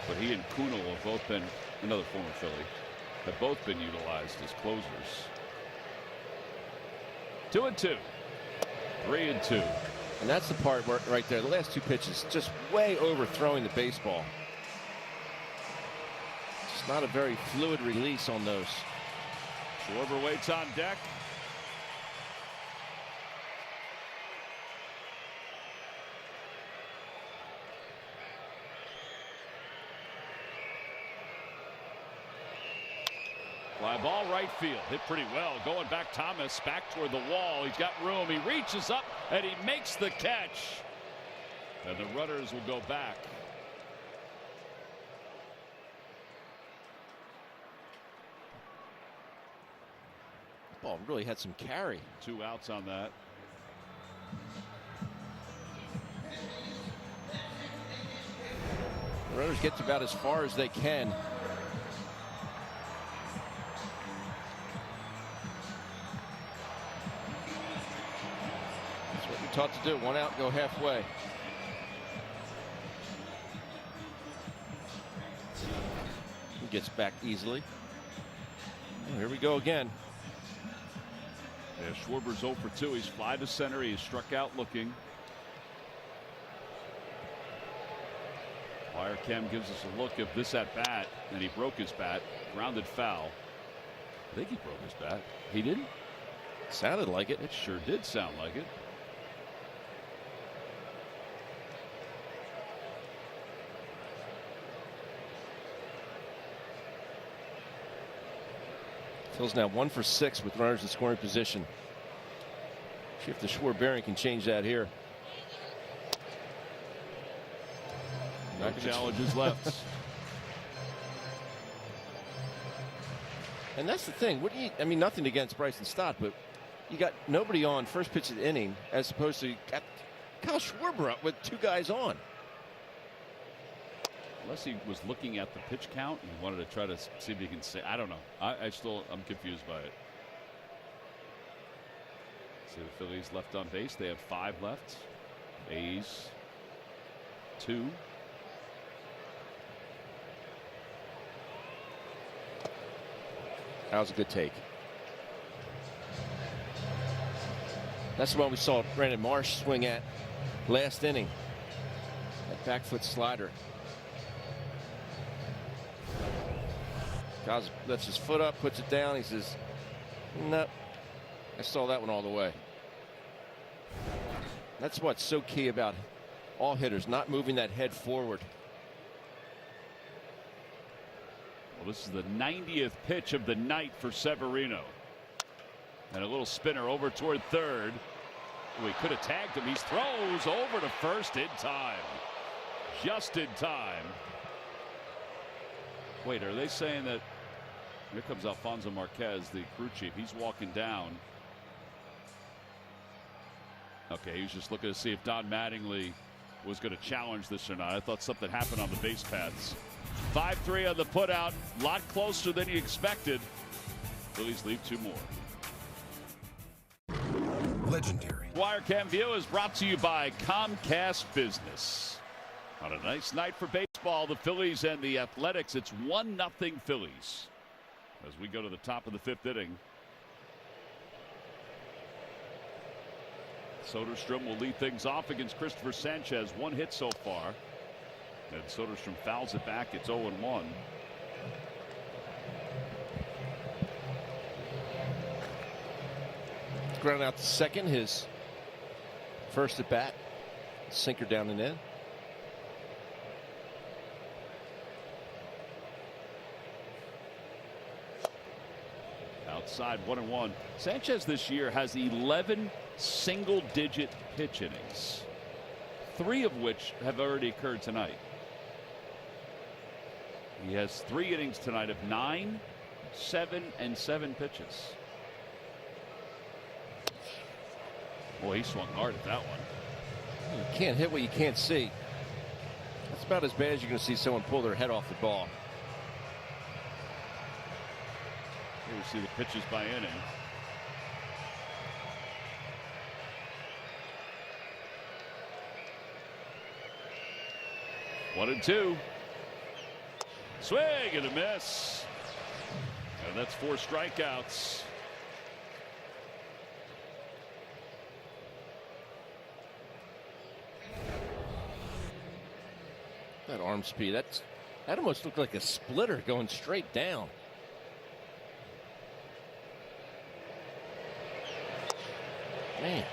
But he and Kuno have both been, another former Philly, have both been utilized as closers. 2 and 2. 3 and 2. And that's the part where, right there, the last 2 pitches, just way overthrowing the baseball. Just not a very fluid release on those. Schwarber waits on deck. Fly ball right field. Hit pretty well. Going back, Thomas back toward the wall. He's got room. He reaches up and he makes the catch. And the runners will go back. Ball really had some carry. 2 outs on that. The runners get about as far as they can. That's what you're taught to do. 1 out, go halfway. He gets back easily. Oh, here we go again. Yeah, Schwarber's 0 for 2. He's fly to center. He's struck out looking. Wire cam gives us a look of this at bat, and he broke his bat. Grounded foul. I think he broke his bat. He didn't? Sounded like it. It sure did sound like it. Phil's now 1 for 6 with runners in scoring position. See if the Schwarber can change that here. No challenges left. And that's the thing. What do you? I mean, nothing against Bryson Stott, but you got nobody on first pitch of the inning, as opposed to got Kyle Schwarber up with 2 guys on. Unless he was looking at the pitch count and wanted to try to see if he can say, I don't know. I'm confused by it. See the Phillies left on base. They have 5 left. A's 2. That was a good take. That's the one we saw Brandon Marsh swing at last inning. That back foot slider. Gaz lifts his foot up, puts it down. He says, "No, I saw that one all the way." That's what's so key about all hitters, not moving that head forward. Well, this is the 90th pitch of the night for Severino. And a little spinner over toward third. We could have tagged him. He throws over to first in time. Just in time. Wait, are they saying that? Here comes Alfonso Marquez, the crew chief. He's walking down. Okay, he was just looking to see if Don Mattingly was going to challenge this or not. I thought something happened on the base paths. 5-3 on the putout. A lot closer than he expected. Phillies leave 2 more. Legendary. Wirecam View is brought to you by Comcast Business. On a nice night for baseball, the Phillies and the Athletics. It's 1-0 Phillies. As we go to the top of the 5th inning. Soderstrom will lead things off against Christopher Sanchez. 1 hit so far. And Soderstrom fouls it back. It's 0-1. Ground out to second, his first at bat. Sinker down and in. Outside 1-1. Sanchez this year has 11 single-digit pitch innings, 3 of which have already occurred tonight. He has 3 innings tonight of 9, 7, and 7 pitches. Boy, he swung hard at that one. You can't hit what you can't see. That's about as bad as you're going to see someone pull their head off the ball. Here we see the pitches by inning. One and 2. Swing and a miss. And that's 4 strikeouts. That arm speed, that almost looked like a splitter going straight down. Man,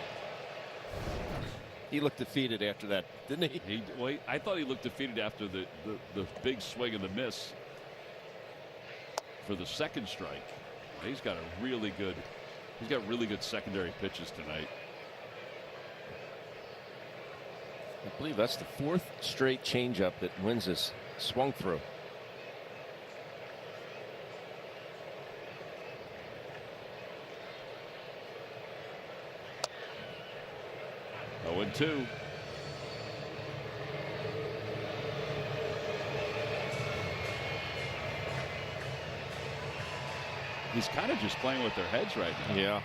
he looked defeated after that, didn't he? Well, I thought he looked defeated after the big swing and the miss for the second strike. He's got really good secondary pitches tonight. I believe that's the 4th straight changeup that Wins has swung through. Oh, and 2. He's kind of just playing with their heads right now. Yeah.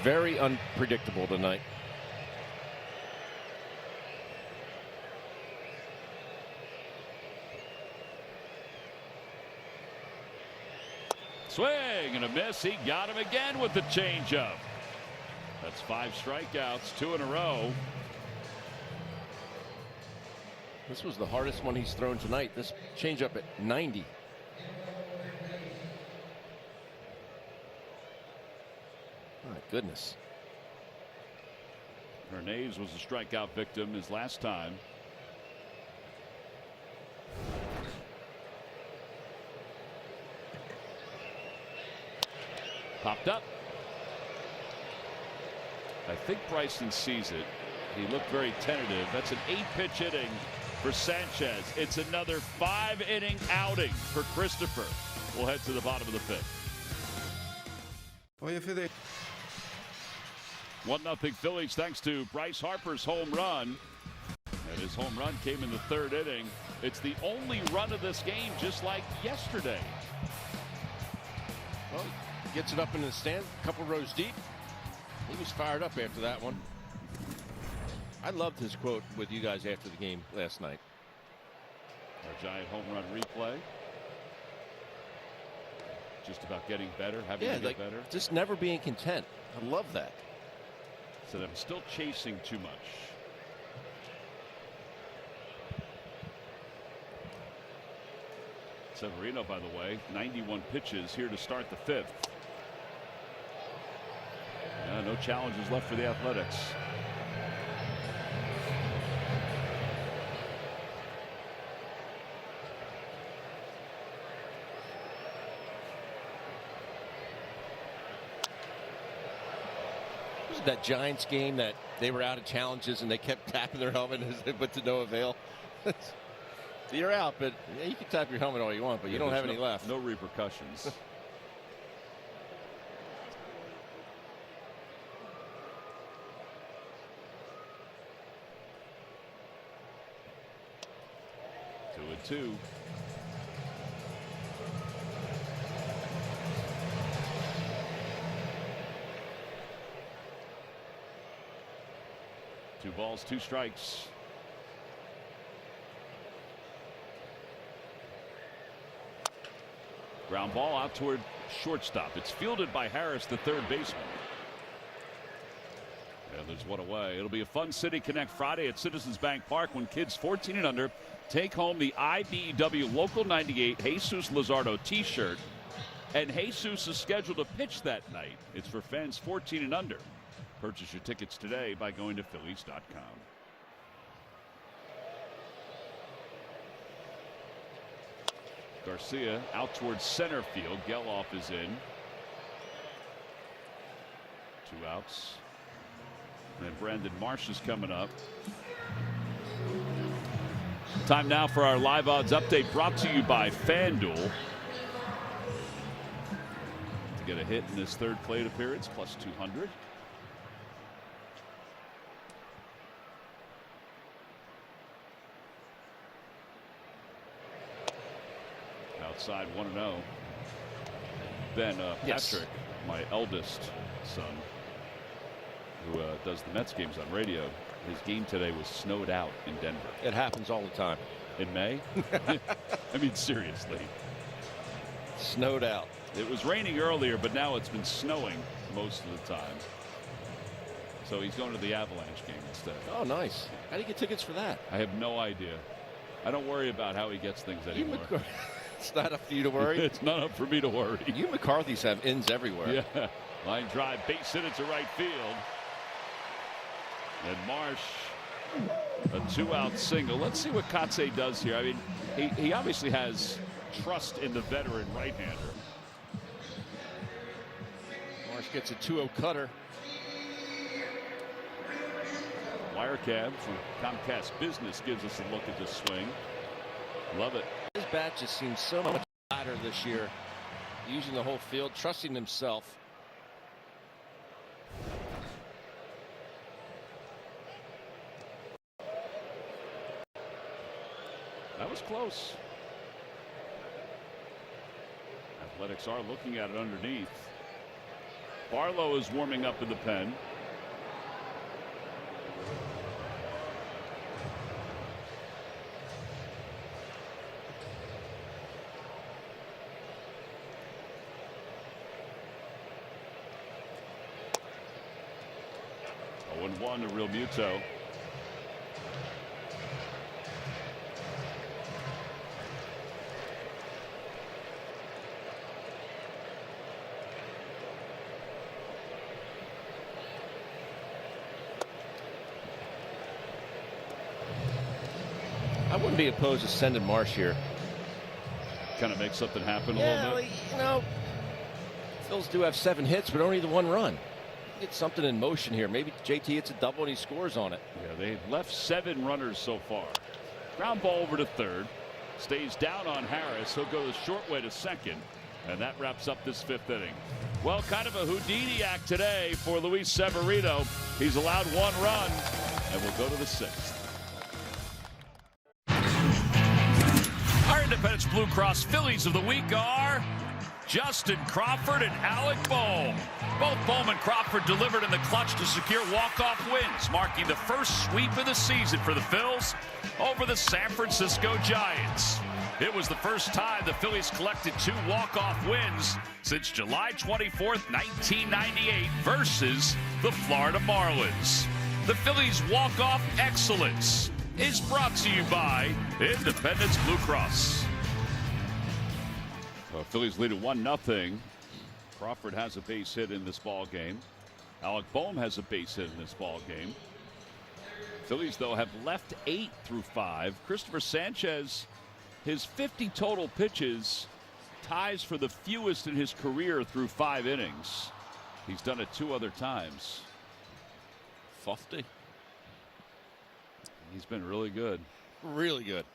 Very unpredictable tonight. Swing and a miss. He got him again with the changeup. That's 5 strikeouts, 2 in a row. This was the hardest one he's thrown tonight. This changeup at 90. My goodness. Hernandez was a strikeout victim his last time. Popped up. I think Bryson sees it. He looked very tentative. That's an 8-pitch inning for Sanchez. It's another 5-inning outing for Christopher. We'll head to the bottom of the 5th. 1-0 Phillies thanks to Bryce Harper's home run. And his home run came in the 3rd inning. It's the only run of this game, just like yesterday. Well, gets it up in the stand, a couple rows deep. He was fired up after that one. I loved his quote with you guys after the game last night. Our giant home run replay. Just about getting better, having to get better. Just never being content. I love that. Said I'm still chasing too much. Severino, by the way, 91 pitches here to start the 5th. No challenges left for the Athletics. that Giants game that they were out of challenges and they kept tapping their helmet, but to no avail? You're out, but yeah, you can tap your helmet all you want, but you don't have any left. No repercussions. Two and 2. Two balls, two strikes. Ground ball out toward shortstop. It's fielded by Harris, the third baseman. And there's one away. It'll be a Fun City Connect Friday at Citizens Bank Park when kids 14 and under take home the IBEW Local 98 Jesus Luzardo t-shirt. And Jesus is scheduled to pitch that night. It's for fans 14 and under. Purchase your tickets today by going to Phillies.com. Garcia out towards center field. Geloff is in. 2 outs. And Brandon Marsh is coming up. Time now for our live odds update, brought to you by FanDuel. To get a hit in this third plate appearance, plus 200. Outside 1-0. Ben Patrick, my eldest son, who does the Mets games on radio, his game today was snowed out in Denver. It happens all the time. In May? I mean, seriously. Snowed out. It was raining earlier, but now it's been snowing most of the time. So he's going to the Avalanche game instead. Oh, nice. How do you get tickets for that? I have no idea. I don't worry about how he gets things anymore. It's not up for you to worry. It's not up for me to worry. You McCarthys have ins everywhere. Yeah. Line drive, base hit into right field. And Marsh, a 2-out single. Let's see what Kotsay does here. I mean, he obviously has trust in the veteran right-hander. Marsh gets a 2-0 cutter. Wirecab from Comcast Business gives us a look at this swing. Love it. His bat just seems so much flatter this year. Using the whole field, trusting himself. That was close. Athletics are looking at it underneath. Barlow is warming up in the pen. Oh, 1-1 to Real Muto. I wouldn't be opposed to sending Marsh here. Kind of make something happen a little bit. You know, Phils do have 7 hits, but only the 1 run. Get something in motion here. Maybe JT hits a double and he scores on it. Yeah, they've left 7 runners so far. Ground ball over to third. Stays down on Harris. He'll go the short way to second. And that wraps up this 5th inning. Well, kind of a Houdini act today for Luis Severino. He's allowed 1 run. And we'll go to the 6th. Our Independence Blue Cross Phillies of the week are Justin Crawford and Alec Bohm. Both Bohm and Crawford delivered in the clutch to secure walk-off wins, marking the first sweep of the season for the Phils over the San Francisco Giants. It was the first time the Phillies collected 2 walk-off wins since July 24th, 1998 versus the Florida Marlins. The Phillies' walk-off excellence is brought to you by Independence Blue Cross. Phillies lead at 1-0. Crawford has a base hit in this ball game. Alec Bohm has a base hit in this ball game. Phillies, though, have left 8 through 5. Christopher Sanchez, his 50 total pitches, ties for the fewest in his career through 5 innings. He's done it 2 other times. 50. He's been really good. Really good.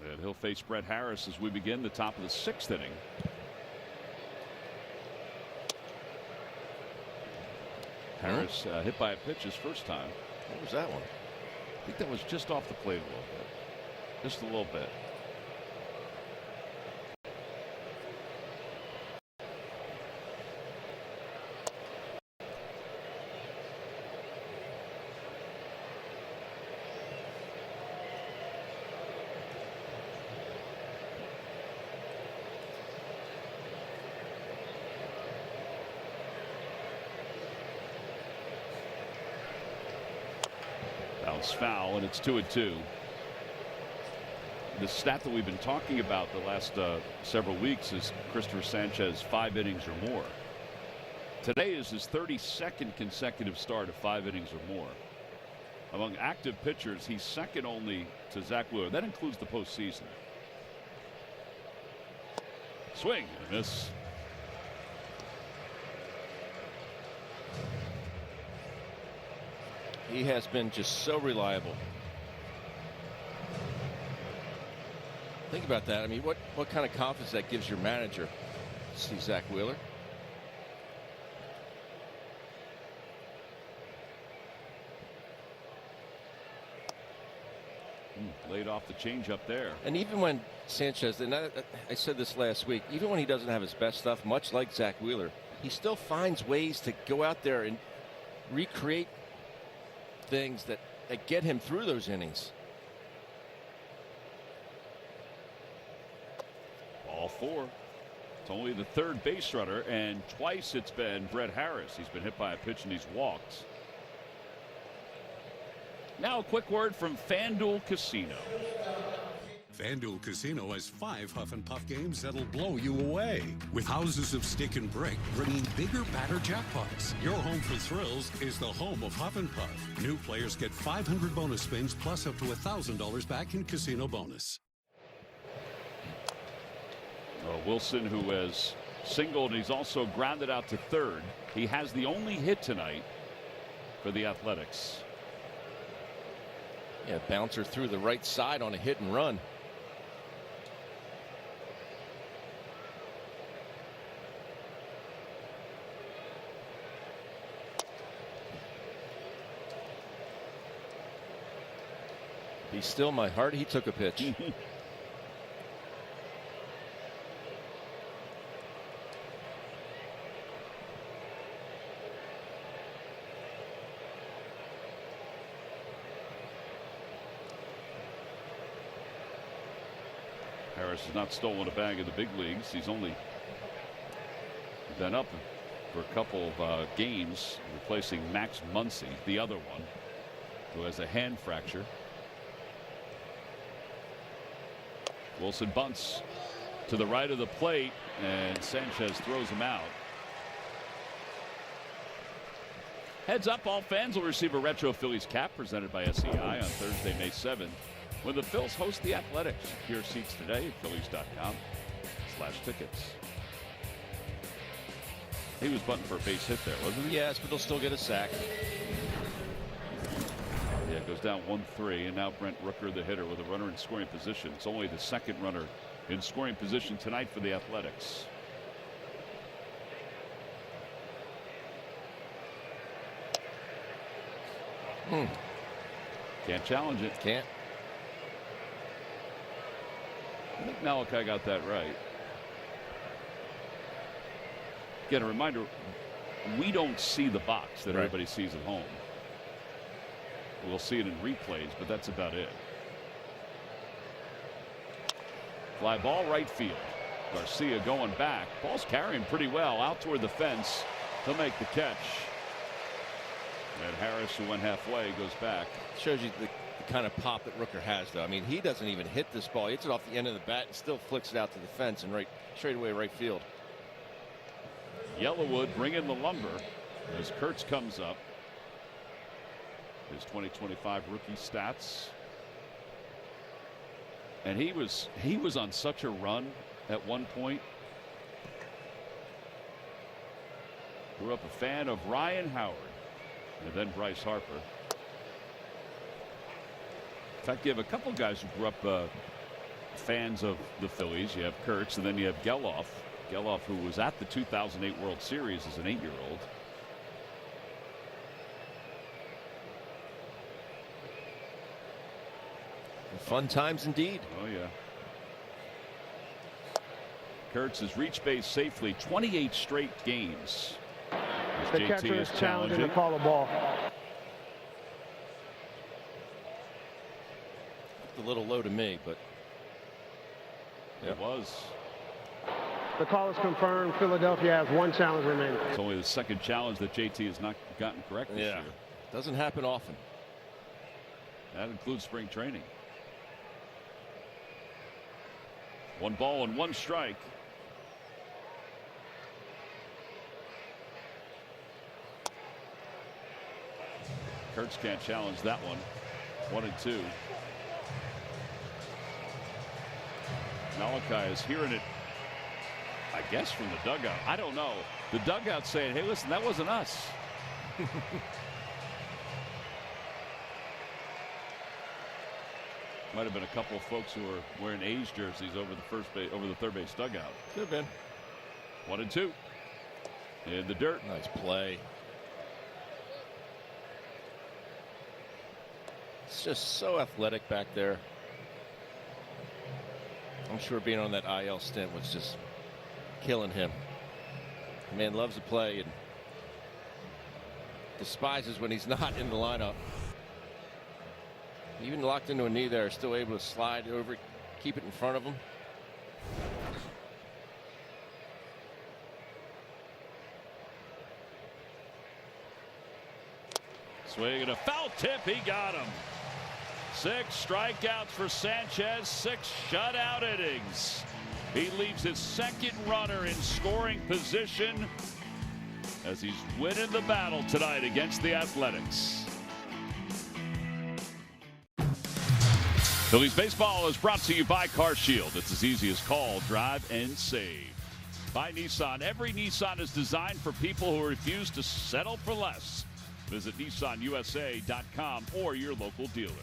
And he'll face Brett Harris as we begin the top of the 6th inning. Harris hit by a pitch his first time. What was that one? I think that was just off the plate a little bit. Just a little bit. Foul, and it's 2-2. The stat that we've been talking about the last several weeks is Christopher Sanchez 5 innings or more. Today is his 32nd consecutive start of 5 innings or more. Among active pitchers, he's second only to Zach Wheeler. That includes the postseason. Swing and a miss. He has been just so reliable. Think about that. I mean, what kind of confidence that gives your manager? See Zach Wheeler. Laid off the changeup there. And even when Sanchez, and I said this last week, even when he doesn't have his best stuff, much like Zach Wheeler, he still finds ways to go out there and recreate things that get him through those innings. Ball 4. It's only the 3rd base runner, and twice it's been Brett Harris. He's been hit by a pitch and he's walked. Now a quick word from FanDuel Casino. FanDuel Casino has 5 Huff and Puff games that'll blow you away. With houses of stick and brick bringing bigger, badder jackpots. Your home for thrills is the home of Huff and Puff. New players get 500 bonus spins plus up to $1,000 back in casino bonus. Wilson, who has singled, and he's also grounded out to 3rd. He has the only hit tonight for the Athletics. Yeah, bouncer through the right side on a hit and run. Be still my heart. He took a pitch. Harris has not stolen a bag in the big leagues. He's only been up for a couple of games, replacing Max Muncy, the other one, who has a hand fracture. Wilson bunts to the right of the plate, and Sanchez throws him out. Heads up, all fans will receive a retro Phillies cap presented by SEI on Thursday, May 7th. When the Phils host the Athletics. Secure seats today at Phillies.com/tickets. He was butting for a base hit there, wasn't he? Yes, but he'll still get a sack. Yeah, it goes down 1-3, and now Brent Rooker, the hitter, with a runner in scoring position. It's only the 2nd runner in scoring position tonight for the Athletics. Can't challenge it. Can't. I think Malachi got that right. Again, a reminder, we don't see the box that everybody sees at home. We'll see it in replays, but that's about it. Fly ball right field. Garcia going back. Ball's carrying pretty well out toward the fence. He'll make the catch. And Harris, who went halfway, goes back. Shows you the kind of pop that Rooker has, though. I mean, he doesn't even hit this ball. He hits it off the end of the bat and still flicks it out to the fence and straight away right field. Yellowwood bringing the lumber as Kurtz comes up. His 2025 rookie stats. And he was on such a run at one point. Grew up a fan of Ryan Howard. And then Bryce Harper. In fact, you have a couple guys who grew up fans of the Phillies. You have Kurtz, and then you have Geloff. Geloff, who was at the 2008 World Series as an 8-year-old. Fun times indeed. Oh, yeah. Kurtz has reached base safely 28 straight games. The catcher is challenging to call a ball. A little low to me, but it was. The call is confirmed. Philadelphia has 1 challenge remaining. It's only the second challenge that JT has not gotten correct this year. Doesn't happen often. That includes spring training. 1 ball and 1 strike. Kurtz can't challenge that one. 1-2. Malachi is hearing it, I guess, from the dugout. I don't know. The dugout saying, hey, listen, that wasn't us. Might have been a couple of folks who were wearing A's jerseys over the third base dugout. Could have been. 1-2. In the dirt. Nice play. It's just so athletic back there. I'm sure being on that IL stint was just killing him. The man loves to play and despises when he's not in the lineup. Even locked into a knee there, still able to slide over, keep it in front of him. Swing and a foul tip. He got him. 6 strikeouts for Sanchez, 6 shutout innings. He leaves his second runner in scoring position as he's winning the battle tonight against the Athletics. Phillies baseball is brought to you by CarShield. It's as easy as call, drive, and save. By Nissan. Every Nissan is designed for people who refuse to settle for less. Visit NissanUSA.com or your local dealer.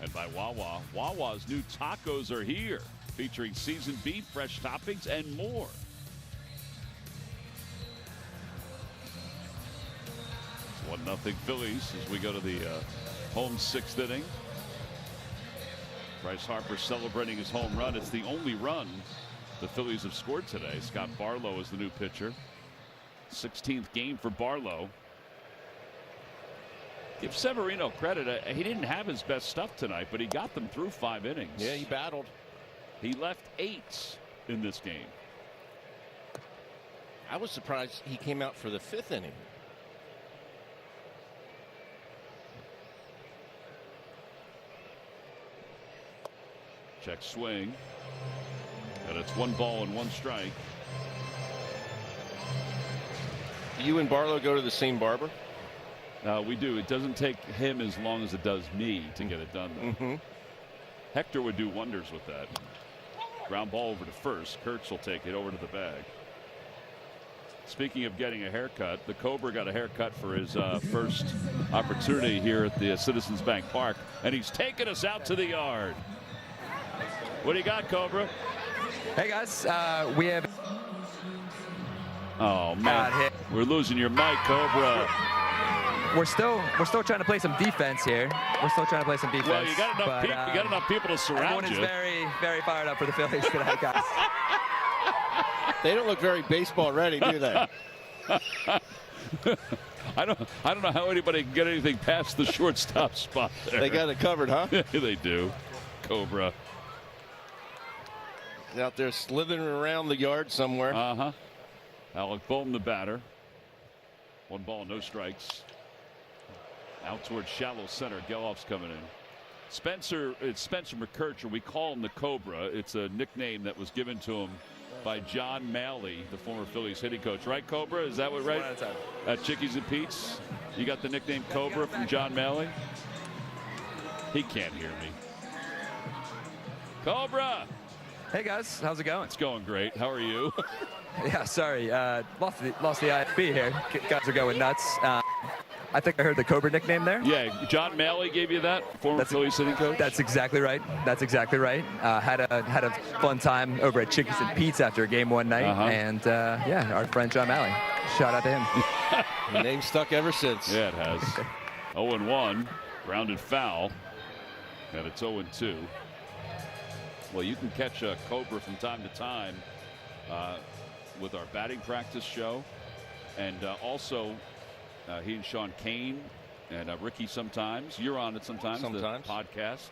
And by Wawa. Wawa's new tacos are here, featuring seasoned beef, fresh toppings, and more. It's 1-0 Phillies as we go to the home 6th inning. Bryce Harper celebrating his home run. It's the only run the Phillies have scored today. Scott Barlow is the new pitcher. 16th game for Barlow. Give Severino credit. He didn't have his best stuff tonight, but he got them through 5 innings. Yeah, he battled. He left 8 in this game. I was surprised he came out for the 5th inning. Check swing. And it's 1 ball and 1 strike. Do you and Barlow go to the same barber? We do. It doesn't take him as long as it does me to get it done, though. Hector would do wonders with that. Ground ball over to first. Kurtz will take it over to the bag. Speaking of getting a haircut, the Cobra got a haircut for his first opportunity here at the Citizens Bank Park, and he's taking us out to the yard. What do you got, Cobra? Hey, guys. We have... Oh, man. We're losing your mic, Cobra. We're still trying to play some defense here. We're still trying to play some defense. Well, you got enough people to surround everyone you. Everyone is very, very fired up for the Phillies tonight, guys. They don't look very baseball ready, do they? I don't know how anybody can get anything past the shortstop spot there. They got it covered, huh? They do. Cobra. He's out there slithering around the yard somewhere. Alec Bohm, the batter. 1 ball, no strikes. Out towards shallow center. Geloff's coming in. It's Spencer McKercher. We call him the Cobra. It's a nickname that was given to him by John Malley, the former Phillies hitting coach. Right, Cobra? Is that what, right? At Chickies and Pete's? You got the nickname Cobra from John Malley? He can't hear me. Cobra! Hey, guys. How's it going? It's going great. How are you? Yeah, sorry. Lost the IFB here. Guys are going nuts. I think I heard the Cobra nickname there. Yeah, John Maley gave you that, former Phillies hitting coach? That's exactly right. That's exactly right. Had a fun time over at Chickies and Pete's after game one night. And, yeah, our friend John Maley. Shout out to him. The name's stuck ever since. Yeah, it has. 0-1, grounded foul, and it's 0-2. Well, you can catch a Cobra from time to time with our batting practice show, and also he and Sean Kane and Ricky sometimes. You're on it sometimes. The podcast.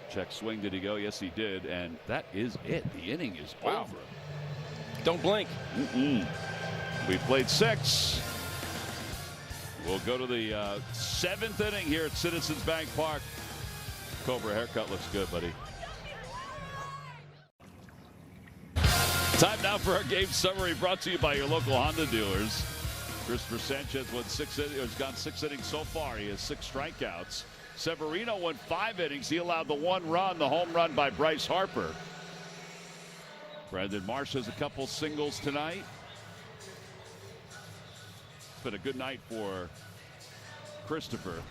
Check swing. Did he go? Yes, he did. And that is it. The inning is over. Don't blink. We played 6. We'll go to the 7th inning here at Citizens Bank Park. Cobra haircut looks good, buddy. Time now for our game summary brought to you by your local Honda dealers. Christopher Sanchez has gone 6 innings so far. He has 6 strikeouts. Severino went 5 innings. He allowed the 1 run, the home run by Bryce Harper. Brandon Marsh has a couple singles tonight. It's been a good night for Christopher.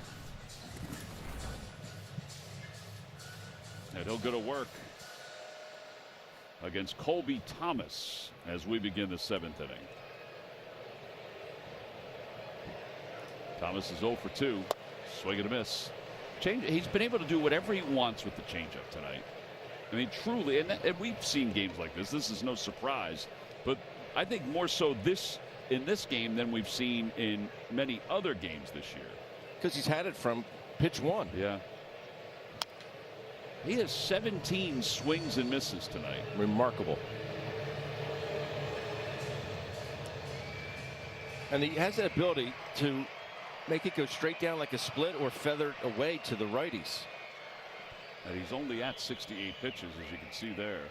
And he'll go to work against Colby Thomas as we begin the 7th inning. Thomas is 0 for 2. Swing and a miss. He's been able to do whatever he wants with the changeup tonight. I mean, truly, and we've seen games like this. This is no surprise. But I think more so in this game than we've seen in many other games this year. Because he's had it from pitch 1. Yeah. He has 17 swings and misses tonight. Remarkable. And he has that ability to make it go straight down like a split or feather away to the righties. And he's only at 68 pitches, as you can see there.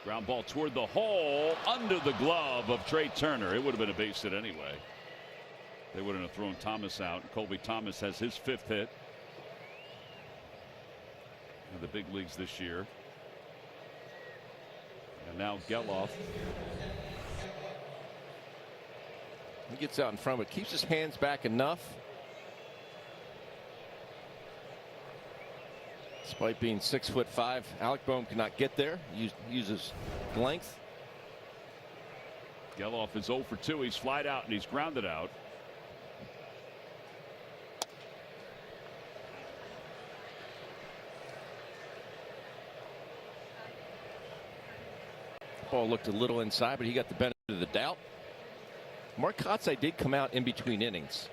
Ground ball toward the hole, under the glove of Trey Turner. It would have been a base hit anyway. They wouldn't have thrown Thomas out. Colby Thomas has his 5th hit in the big leagues this year. And now Geloff. He gets out in front, but keeps his hands back enough. Despite being 6'5", Alec Boehm cannot get there. Uses length. Geloff is 0 for 2. He's flied out and he's grounded out. Ball looked a little inside, but he got the benefit of the doubt. Mark Kotsay did come out in between innings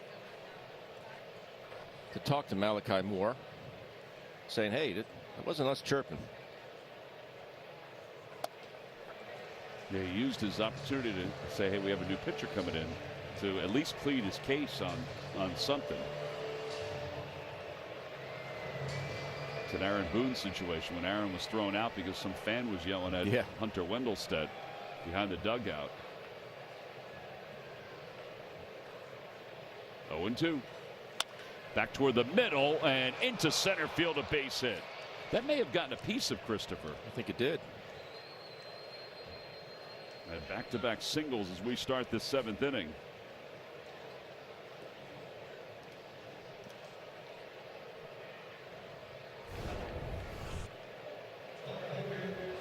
to talk to Malachi Moore, saying, hey, that wasn't us chirping. Yeah, he used his opportunity to say, hey, we have a new pitcher coming in, to at least plead his case on something. It's an Aaron Boone situation when Aaron was thrown out because some fan was yelling at Hunter Wendelstedt behind the dugout. 0-2. Back toward the middle and into center field, a base hit. That may have gotten a piece of Christopher. I think it did. And back-to-back singles as we start this 7th inning.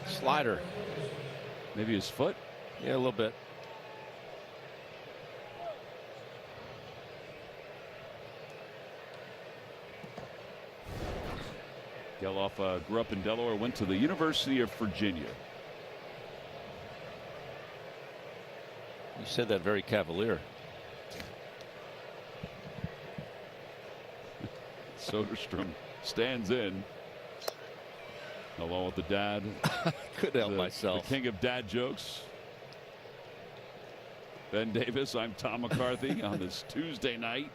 Slider. Maybe his foot? Yeah, a little bit. Geloff grew up in Delaware, went to the University of Virginia. You said that very cavalier. Soderstrom stands in along with the dad. Couldn't help myself. The king of dad jokes. Ben Davis, I'm Tom McCarthy on this Tuesday night.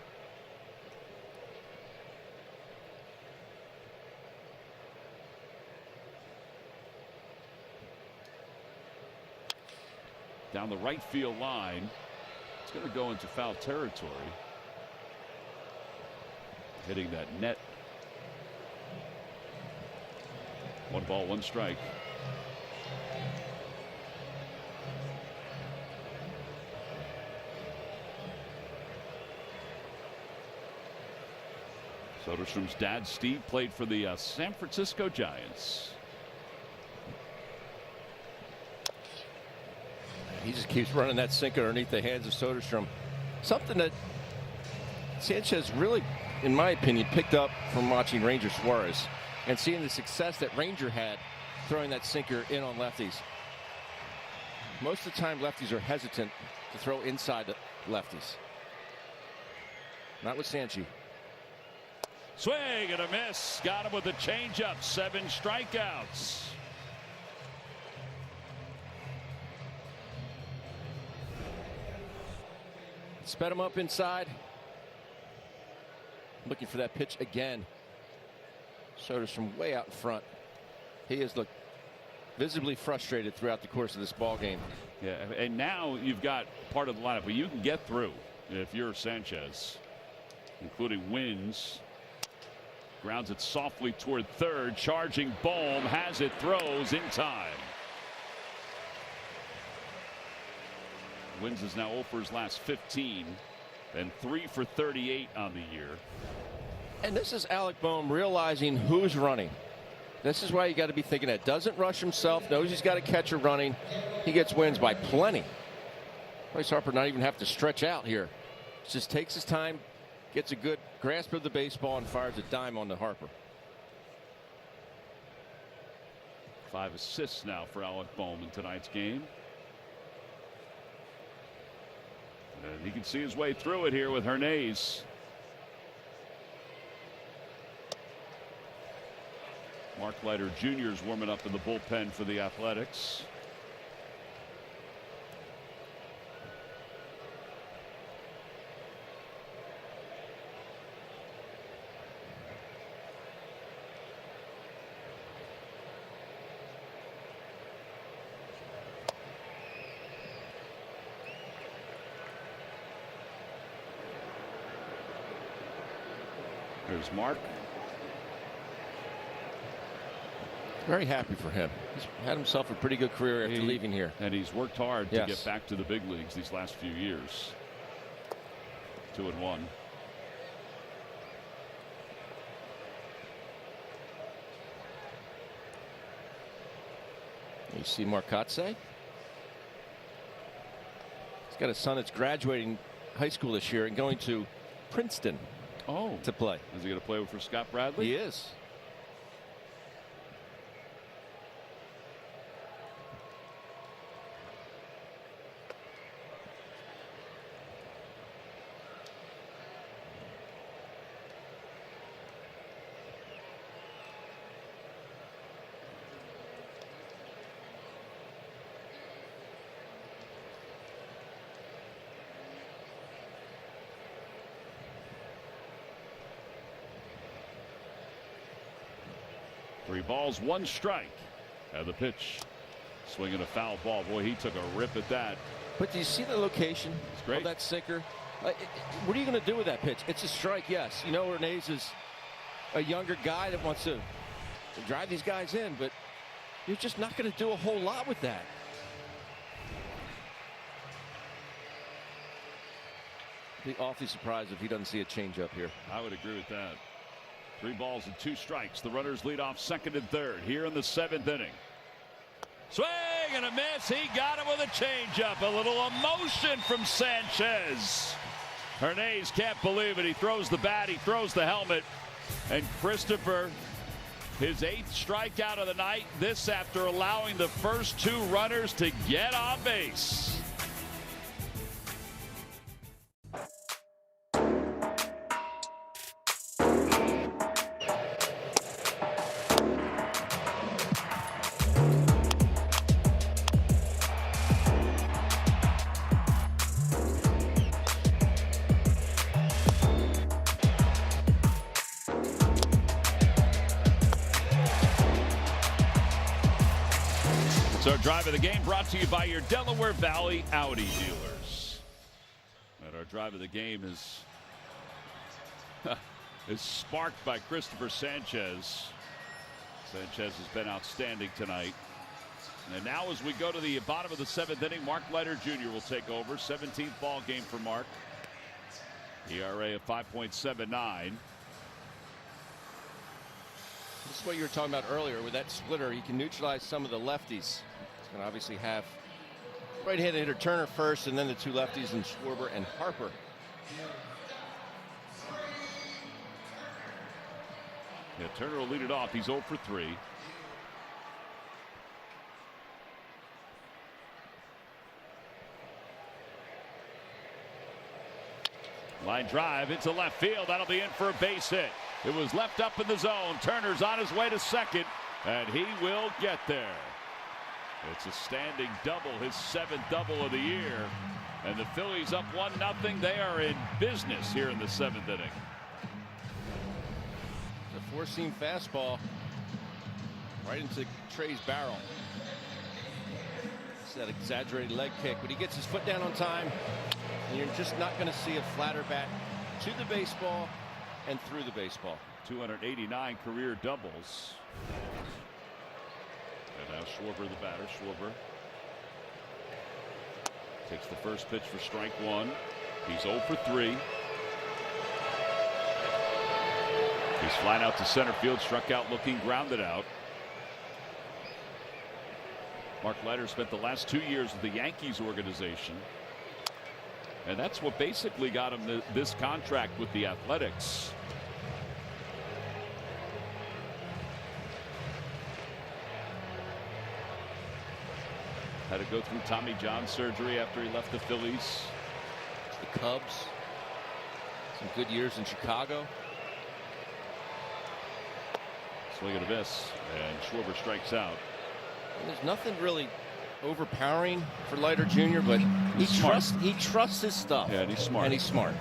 Down the right field line. It's going to go into foul territory. Hitting that net. 1 ball, 1 strike. Soderstrom's dad, Steve, played for the San Francisco Giants. He just keeps running that sinker underneath the hands of Soderstrom. Something that Sanchez really, in my opinion, picked up from watching Ranger Suarez and seeing the success that Ranger had throwing that sinker in on lefties. Most of the time, lefties are hesitant to throw inside the lefties. Not with Sanchez. Swing and a miss. Got him with a changeup. 7 strikeouts. Sped him up inside. Looking for that pitch again. Soderstrom way out in front. He has looked visibly frustrated throughout the course of this ball game. Yeah, and now you've got part of the lineup, but you can get through if you're Sanchez, including Wins. Grounds it softly toward third. Charging Bohm has it, throws in time. Wins is now 0 for his last 15 and 3 for 38 on the year. And this is Alec Bohm realizing who's running. This is why you got to be thinking that. Doesn't rush himself, knows he's got a catcher running. He gets Wins by plenty. Bryce Harper not even have to stretch out here. Just takes his time, gets a good grasp of the baseball, and fires a dime on the Harper. 5 assists now for Alec Bohm in tonight's game. And he can see his way through it here with Hernandez. Mark Leiter Jr. is warming up in the bullpen for the Athletics. There's Mark. Very happy for him. He's had himself a pretty good career after leaving here. And he's worked hard to get back to the big leagues these last few years. 2-1. You see Marcotte. He's got a son that's graduating high school this year and going to Princeton to play. Is he going to play for Scott Bradley? He is. Three balls, 1 strike. And the pitch. Swinging a foul ball. Boy, he took a rip at that. But do you see the location of that sinker? What are you going to do with that pitch? It's a strike, yes. You know, Hernandez is a younger guy that wants to drive these guys in, but you're just not going to do a whole lot with that. Be awfully surprised if he doesn't see a changeup here. I would agree with that. 3 balls and 2 strikes. The runners lead off second and third here in the 7th inning. Swing and a miss. He got him with a changeup. A little emotion from Sanchez. Hernandez can't believe it. He throws the bat. He throws the helmet. And Christopher, his 8th strikeout of the night. This after allowing the first 2 runners to get on base. It's our drive of the game brought to you by your Delaware Valley Audi dealers. And our drive of the game is sparked by Christopher Sanchez. Sanchez has been outstanding tonight. And now as we go to the bottom of the 7th inning, Mark Leiter Jr. will take over. 17th ball game for Mark. ERA of 5.79. That's what you were talking about earlier with that splitter. He can neutralize some of the lefties. He's going to obviously have right-handed hitter Turner first, and then the two lefties in Schwarber and Harper. Yeah, Turner will lead it off. He's 0 for 3. Line drive into left field. That'll be in for a base hit. It was left up in the zone. Turner's on his way to second, and he will get there. It's a standing double, his 7th double of the year. And the Phillies up 1-0. They are in business here in the 7th inning. The four-seam fastball right into Trey's barrel. It's that exaggerated leg kick, but he gets his foot down on time. And you're just not going to see a flatter bat to the baseball and through the baseball. 289 career doubles. And now Schwarber, the batter. Schwarber takes the first pitch for strike 1. He's 0 for 3. He's flying out to center field, struck out looking, grounded out. Mark Leiter spent the last 2 years with the Yankees organization. And that's what basically got him this contract with the Athletics. Had to go through Tommy John surgery after he left the Phillies. The Cubs. Some good years in Chicago. Swing and a miss, and Schwarber strikes out. And there's nothing really overpowering for Leiter Jr., but he trusts his stuff. Yeah, and he's smart. And he's smart.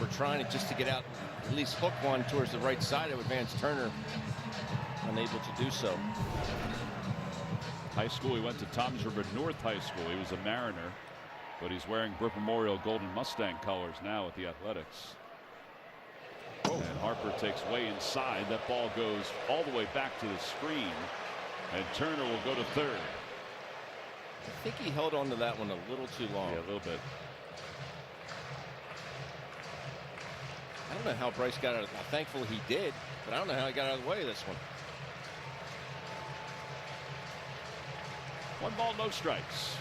We're trying just to get out, at least hook one towards the right side of Advance Turner. Unable to do so. High school, he went to Toms River North High School. He was a Mariner, but he's wearing Brooke Memorial Golden Mustang colors now at the Athletics. And Harper takes way inside. That ball goes all the way back to the screen, and Turner will go to third. I think he held on to that one a little too long. Yeah, a little bit. I don't know how Bryce got out of it. Thankfully he did, but I don't know how he got out of the way of this one. 1 ball, no strikes.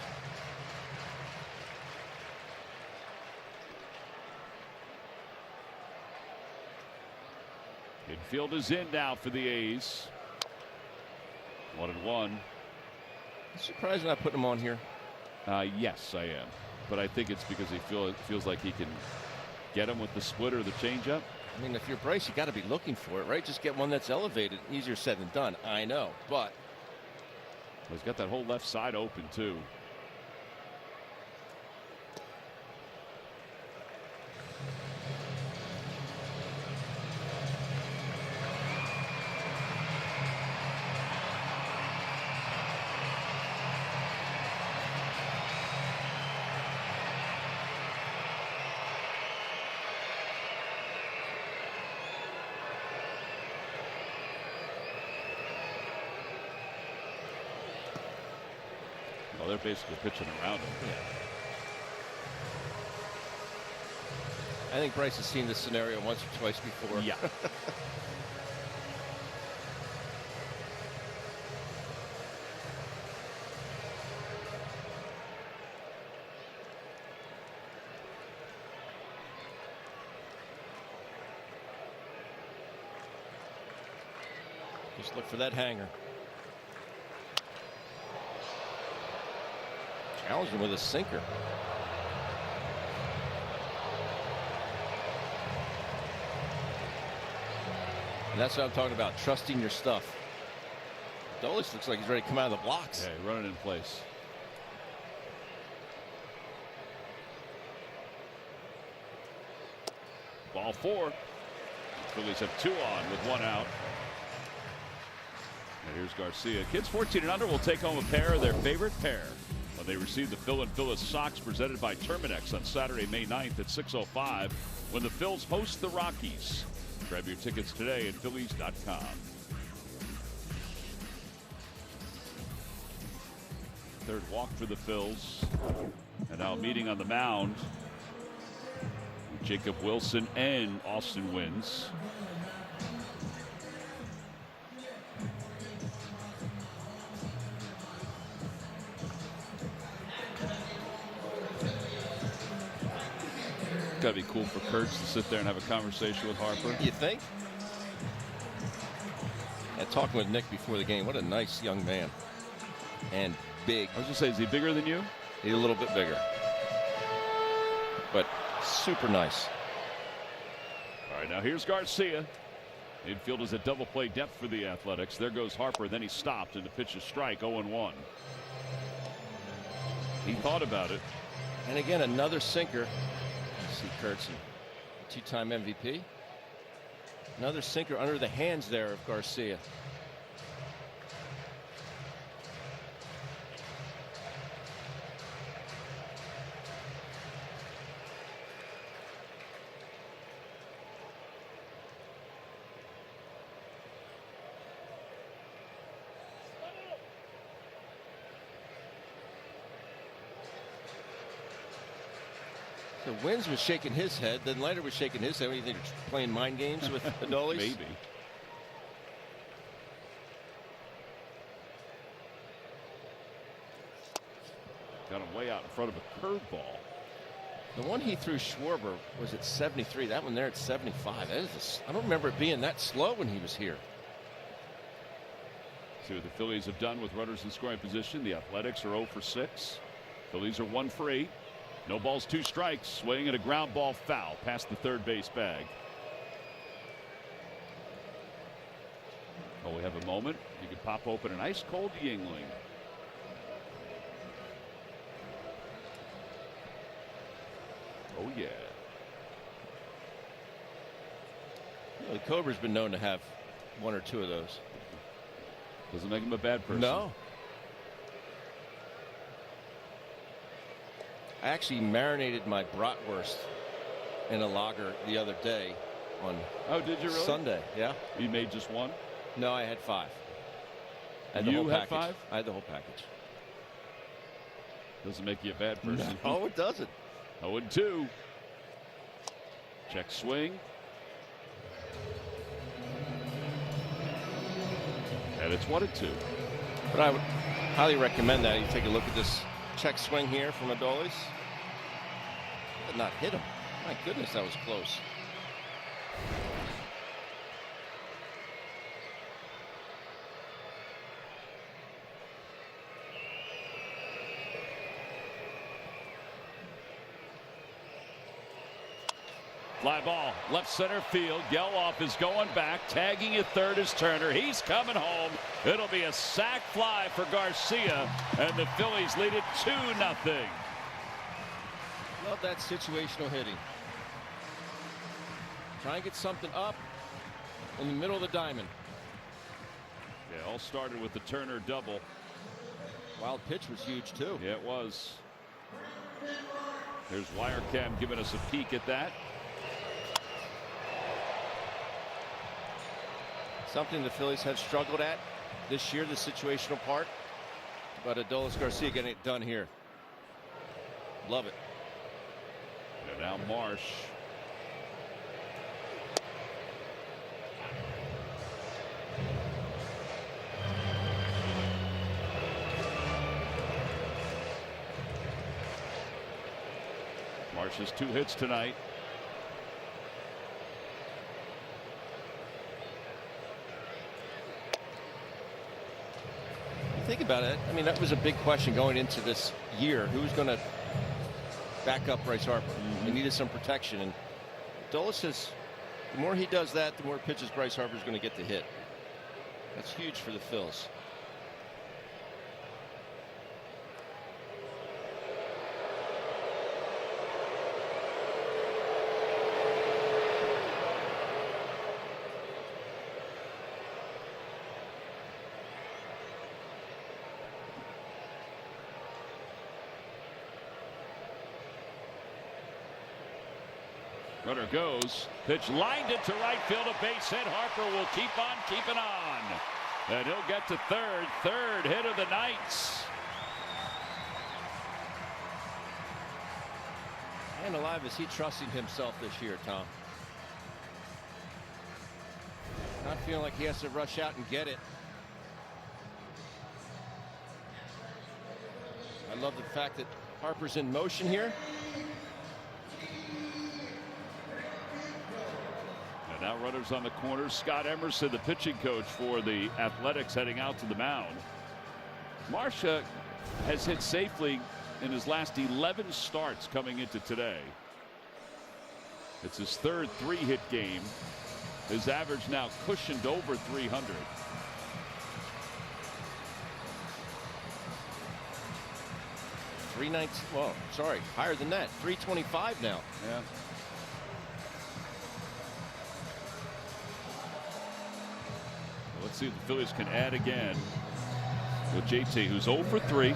Infield is in now for the A's. 1-1. Surprised not putting him on here. Yes, I am. But I think it's because he feels like he can get him with the split or the changeup. I mean, if you're Bryce, you got to be looking for it, right? Just get one that's elevated. Easier said than done. I know, but he's got that whole left side open too. Well, they're basically pitching around him. Yeah. I think Bryce has seen this scenario once or twice before. Yeah. Just look for that hanger. Challenged him with a sinker. And that's what I'm talking about, trusting your stuff. Dolis looks like he's ready to come out of the blocks. Yeah, running in place. Ball 4. Phillies have 2 on with 1 out. And here's Garcia. Kids 14 and under will take home a pair of their favorite pair when they receive the Phil and Phyllis socks presented by Terminex on Saturday, May 9th at 6:05 when the Phils host the Rockies. Grab your tickets today at Phillies.com. Third walk for the Phils. And now meeting on the mound, Jacob Wilson and Austin Wynns. Gotta be cool for Kurtz to sit there and have a conversation with Harper. You think? And talking with Nick before the game, what a nice young man. And big. I was gonna say, is he bigger than you? He's a little bit bigger. But super nice. All right, now here's Garcia. Infield is a double play depth for the Athletics. There goes Harper. Then he stopped and the pitch is strike 0-1. He thought about it. And again, another sinker. See Kurtz, two-time MVP. Another sinker under the hands there of Garcia. So Wynns was shaking his head, then Leiter was shaking his head. What do you think, they're playing mind games with Adolis? Maybe. Got him way out in front of a curveball. The one he threw Schwarber was at 73. That one there at 75. That is I don't remember it being that slow when he was here. See what the Phillies have done with runners in scoring position. The Athletics are 0 for 6. Phillies are 1 for 8. No balls, 2 strikes. Swing and a ground ball foul past the third base bag. Oh, we have a moment. You could pop open an ice cold Yingling. Oh yeah. Well, the Cobra's been known to have 1 or 2 of those. Doesn't make him a bad person. No. I actually marinated my bratwurst in a lager the other day on did you really? Sunday. Yeah. You made just 1? No, I had 5. I had You the whole had package. 5? I had the whole package. Doesn't make you a bad person. No, it doesn't. 0-2. Check swing. And it's 1-2. But I would highly recommend that you take a look at this check swing here from Adolis. Did not hit him. My goodness, that was close. Fly ball, left center field. Geloff is going back. Tagging at third is Turner. He's coming home. It'll be a sac fly for Garcia, and the Phillies lead it 2-0. Love that situational hitting. Try and get something up in the middle of the diamond. Yeah, all started with the Turner double. Wild pitch was huge too. Yeah, it was. There's Wirecam giving us a peek at that. Something the Phillies have struggled at this year, the situational part. But Adolis Garcia getting it done here. Love it. And now Marsh. Marsh has 2 hits tonight. Think about it. I mean, that was a big question going into this year. Who's going to back up Bryce Harper? He needed some protection, and Adolis says the more he does that, the more pitches Bryce Harper is going to get to hit. That's huge for the Phils. Runner goes. Pitch lined it to right field. A base hit. Harper will keep on keeping on. And he'll get to third. Third hit of the night. Man alive, is he trusting himself this year, Tom? Not feeling like he has to rush out and get it. I love the fact that Harper's in motion here. And now runners on the corner. Scott Emerson, the pitching coach for the Athletics, heading out to the mound. Marcia has hit safely in his last 11 starts coming into today. It's his third 3-hit game. His average now cushioned over 300. Well, sorry, higher than that. 325 now. Yeah. Well, let's see if the Phillies can add again with JT, who's 0 for 3.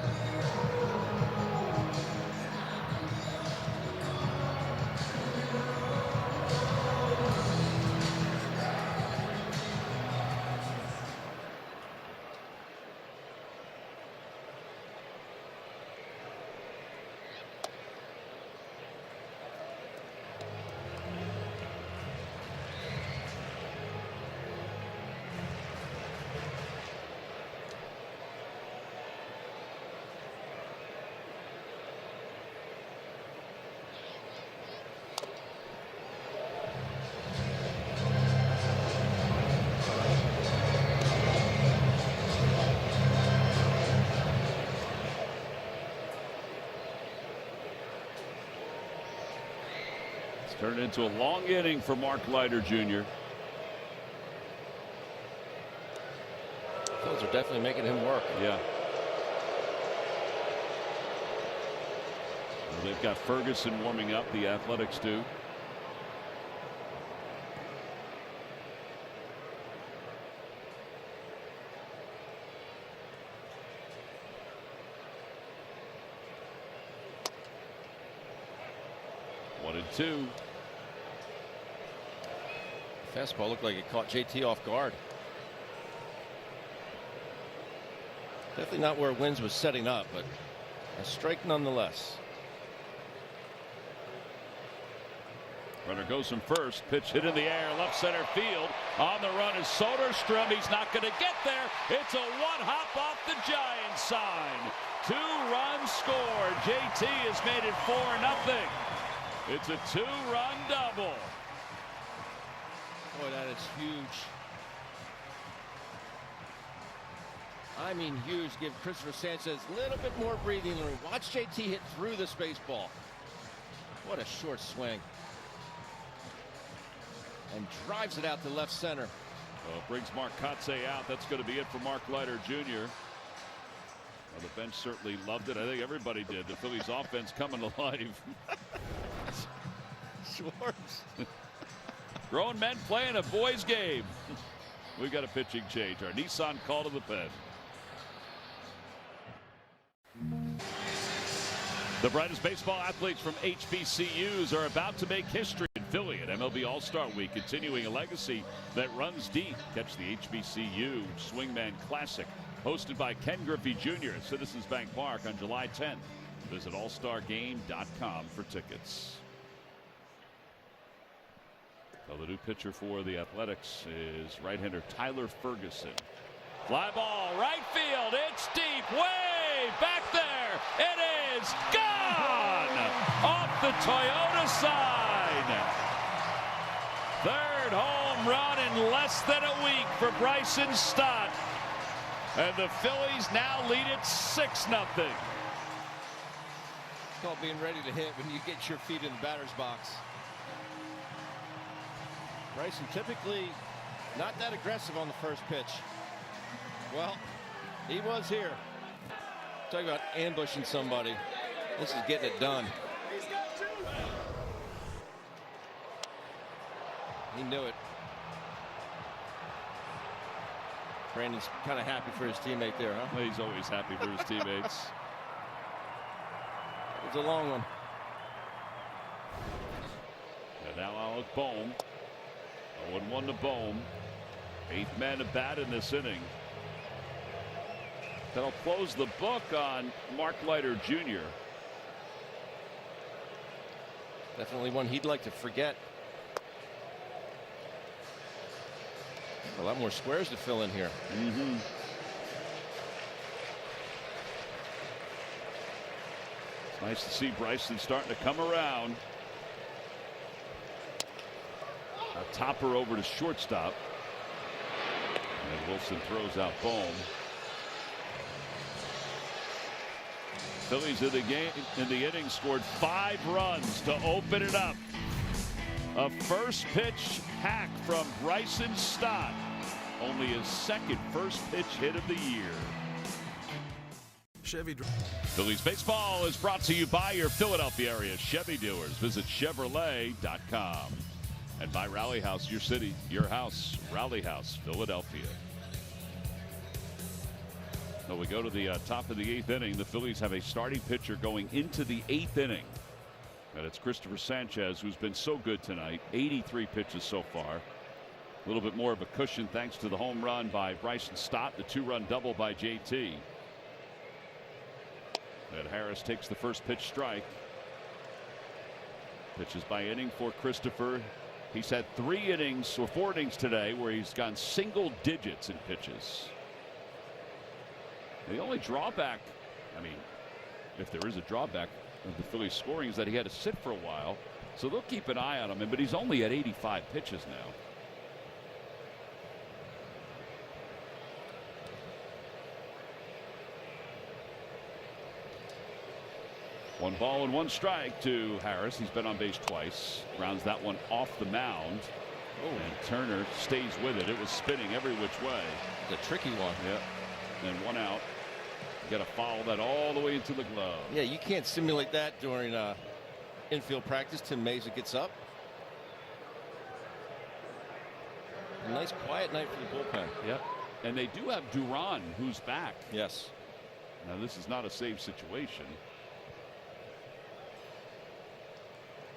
Turned into a long inning for Mark Leiter Jr. Those are definitely making him work. Yeah. Well, they've got Ferguson warming up. The Athletics do. One and two. Fastball looked like it caught JT off guard. Definitely not where Wins was setting up, but a strike nonetheless. Runner goes from first. Pitch hit in the air, left center field. On the run is Soderstrom. He's not going to get there. It's a one-hop off the Giants sign. 2 runs scored. JT has made it 4-0. It's a 2-run double. Boy, that is huge. I mean huge. Give Christopher Sanchez a little bit more breathing room. Watch JT hit through this baseball. What a short swing. And drives it out to left center. Well, it brings Mark Kotsay out. That's going to be it for Mark Leiter Jr. Well, the bench certainly loved it. I think everybody did. The Phillies offense coming alive. Schwartz. Grown men playing a boys game. We got a pitching change. Our Nissan call to the pen. The brightest baseball athletes from HBCUs are about to make history in Philly at MLB All-Star Week, continuing a legacy that runs deep. Catch the HBCU Swingman Classic, hosted by Ken Griffey Jr. at Citizens Bank Park on July 10th. Visit allstargame.com for tickets. Well, the new pitcher for the Athletics is right-hander Tyler Ferguson. Fly ball, right field. It's deep, way back there. It is gone off the Toyota side. Third home run in less than a week for Bryson Stott. And the Phillies now lead it 6-0. It's called being ready to hit when you get your feet in the batter's box. Bryson typically not that aggressive on the first pitch. Well, he was here. Talk about ambushing somebody. This is getting it done. He knew it. Brandon's kind of happy for his teammate there, huh? He's always happy for his teammates. It's a long one. And now Alec Bohm. 0-1 to Bohm. 8th man to bat in this inning. That'll close the book on Mark Leiter Jr. Definitely one he'd like to forget. A lot more squares to fill in here. Mm-hmm. It's nice to see Bryson starting to come around. A topper over to shortstop. And Wilson throws out Bohm. Phillies in the game, in the inning, scored 5 runs to open it up. A first pitch hack from Bryson Stott. Only his second first pitch hit of the year. Phillies baseball is brought to you by your Philadelphia area Chevy dealers. Visit Chevrolet.com. And by Rally House, your city, your house, Rally House, Philadelphia. So we go to the top of the 8th inning. The Phillies have a starting pitcher going into the 8th inning. And it's Christopher Sanchez, who's been so good tonight. 83 pitches so far. A little bit more of a cushion thanks to the home run by Bryson Stott, the 2-run double by JT. And Harris takes the first pitch strike. Pitches by inning for Christopher. He's had 3 innings or 4 innings today where he's gone single digits in pitches. The only drawback, I mean, if there is a drawback of the Phillies scoring, is that he had to sit for a while. So they'll keep an eye on him, but he's only at 85 pitches now. One ball and 1 strike to Harris. He's been on base twice. Grounds that one off the mound. Oh, and Turner stays with it. It was spinning every which way. The tricky one. Yep. And 1 out. Got to follow that all the way into the glove. Yeah, you can't simulate that during infield practice. Tim Mesa gets up. A nice quiet night for the bullpen. Yep. And they do have Duran, who's back. Yes. Now this is not a save situation.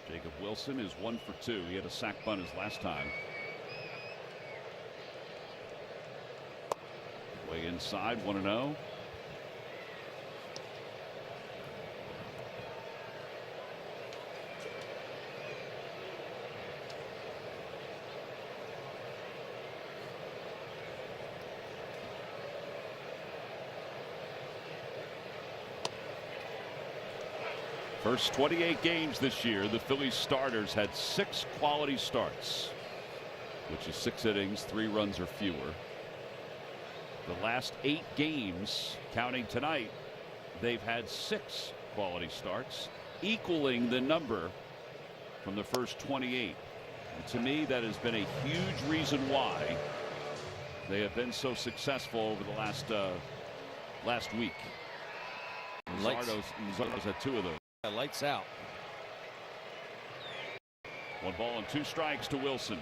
Jacob Wilson is 1 for 2. He had a sac bunt his last time. Way inside, 1-0. First 28 games this year, the Phillies starters had 6 quality starts, which is 6 innings, 3 runs or fewer. The last 8 games, counting tonight, they've had 6 quality starts, equaling the number from the first 28. And to me, that has been a huge reason why they have been so successful over the last week. Luzardo's had 2 of those. Lights out. 1 ball and 2 strikes to Wilson.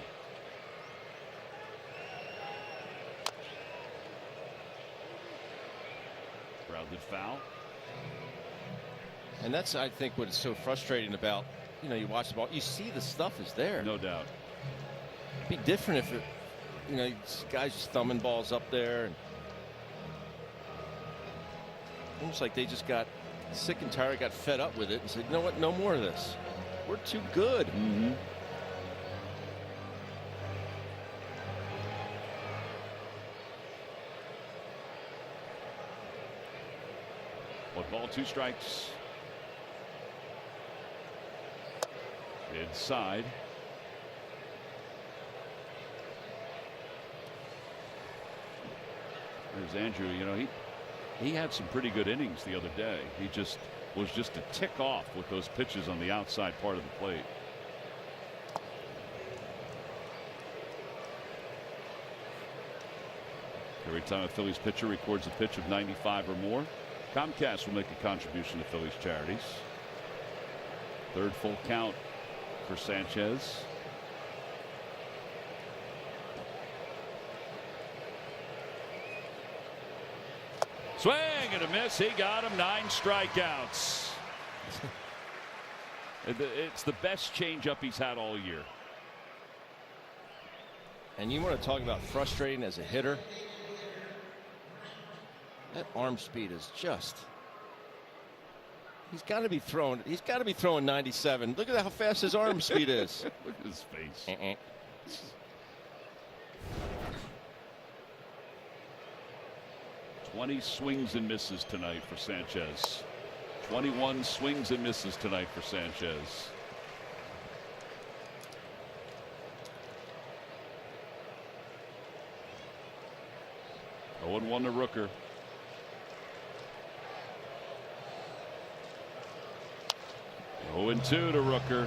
Grounded foul. And that's, I think, what is so frustrating about, you watch the ball, you see the stuff is there. No doubt. It'd be different if guys just thumbing balls up there, and almost like they just got sick and tired, got fed up with it, and said, you know what, no more of this. We're too good. Mm-hmm. One ball, 2 strikes. Inside. There's Andrew. He had some pretty good innings the other day. He was just a tick off with those pitches on the outside part of the plate. Every time a Phillies pitcher records a pitch of 95 or more, Comcast will make a contribution to Phillies charities. 3rd full count for Sanchez. Swing and a miss. He got him. 9 strikeouts. It's the best changeup he's had all year. And you want to talk about frustrating as a hitter? That arm speed is just, He's got to be throwing. He's got to be throwing 97. Look at how fast his arm speed is. Look at his face. 20 swings and misses tonight for Sanchez. 21 swings and misses tonight for Sanchez. Oh, 0-1 to Rooker. Oh, 0-2 to Rooker.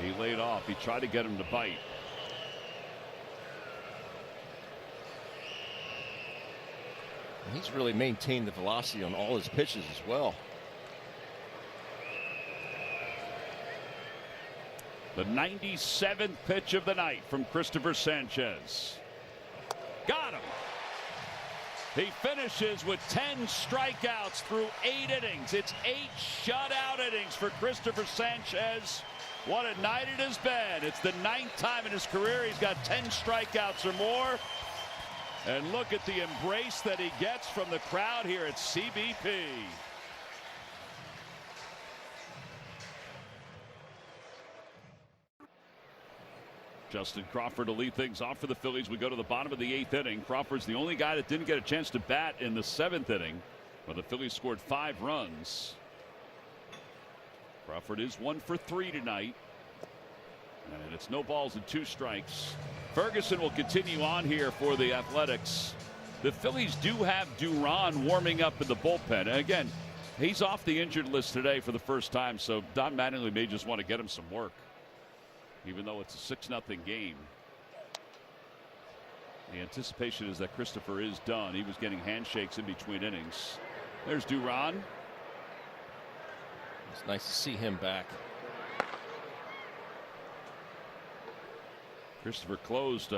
He laid off. He tried to get him to bite. He's really maintained the velocity on all his pitches as well. The 97th pitch of the night from Christopher Sanchez. Got him. He finishes with 10 strikeouts through 8 innings. It's 8 shutout innings for Christopher Sanchez. What a night it has been. It's the 9th time in his career he's got 10 strikeouts or more. And look at the embrace that he gets from the crowd here at CBP. Justin Crawford to lead things off for the Phillies. We go to the bottom of the 8th inning. Crawford's the only guy that didn't get a chance to bat in the 7th inning, but the Phillies scored 5 runs. Crawford is 1 for 3 tonight, and it's no balls and 2 strikes. Ferguson will continue on here for the Athletics. The Phillies do have Duran warming up in the bullpen. And again, he's off the injured list today for the first time, so Don Mattingly may just want to get him some work, even though it's a 6-0 game. The anticipation is that Christopher is done. He was getting handshakes in between innings. There's Duran. It's nice to see him back. Christopher closed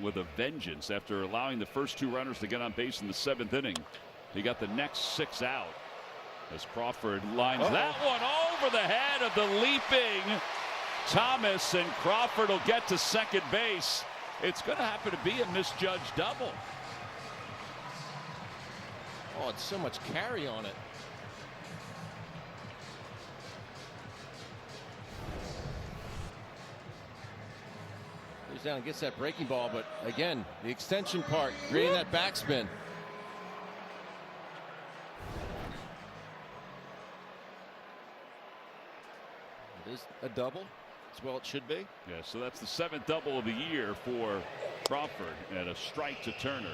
with a vengeance after allowing the first 2 runners to get on base in the 7th inning. He got the next 6 out as Crawford lines that one over the head of the leaping Thomas, and Crawford will get to second base. It's going to happen to be a misjudged double. Oh, it's so much carry on it. Goes down and gets that breaking ball, but again, the extension part, creating that backspin. It is a double. As well it should be. Yeah, so that's the 7th double of the year for Crawford, and a strike to Turner.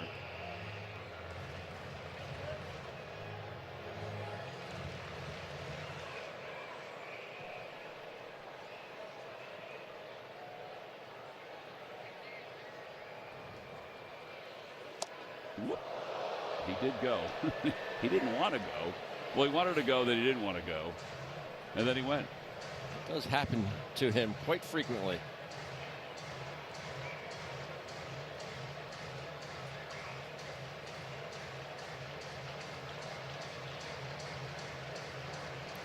He did go. He didn't want to go. Well, he wanted to go, then he didn't want to go, and then he went. It does happen to him quite frequently.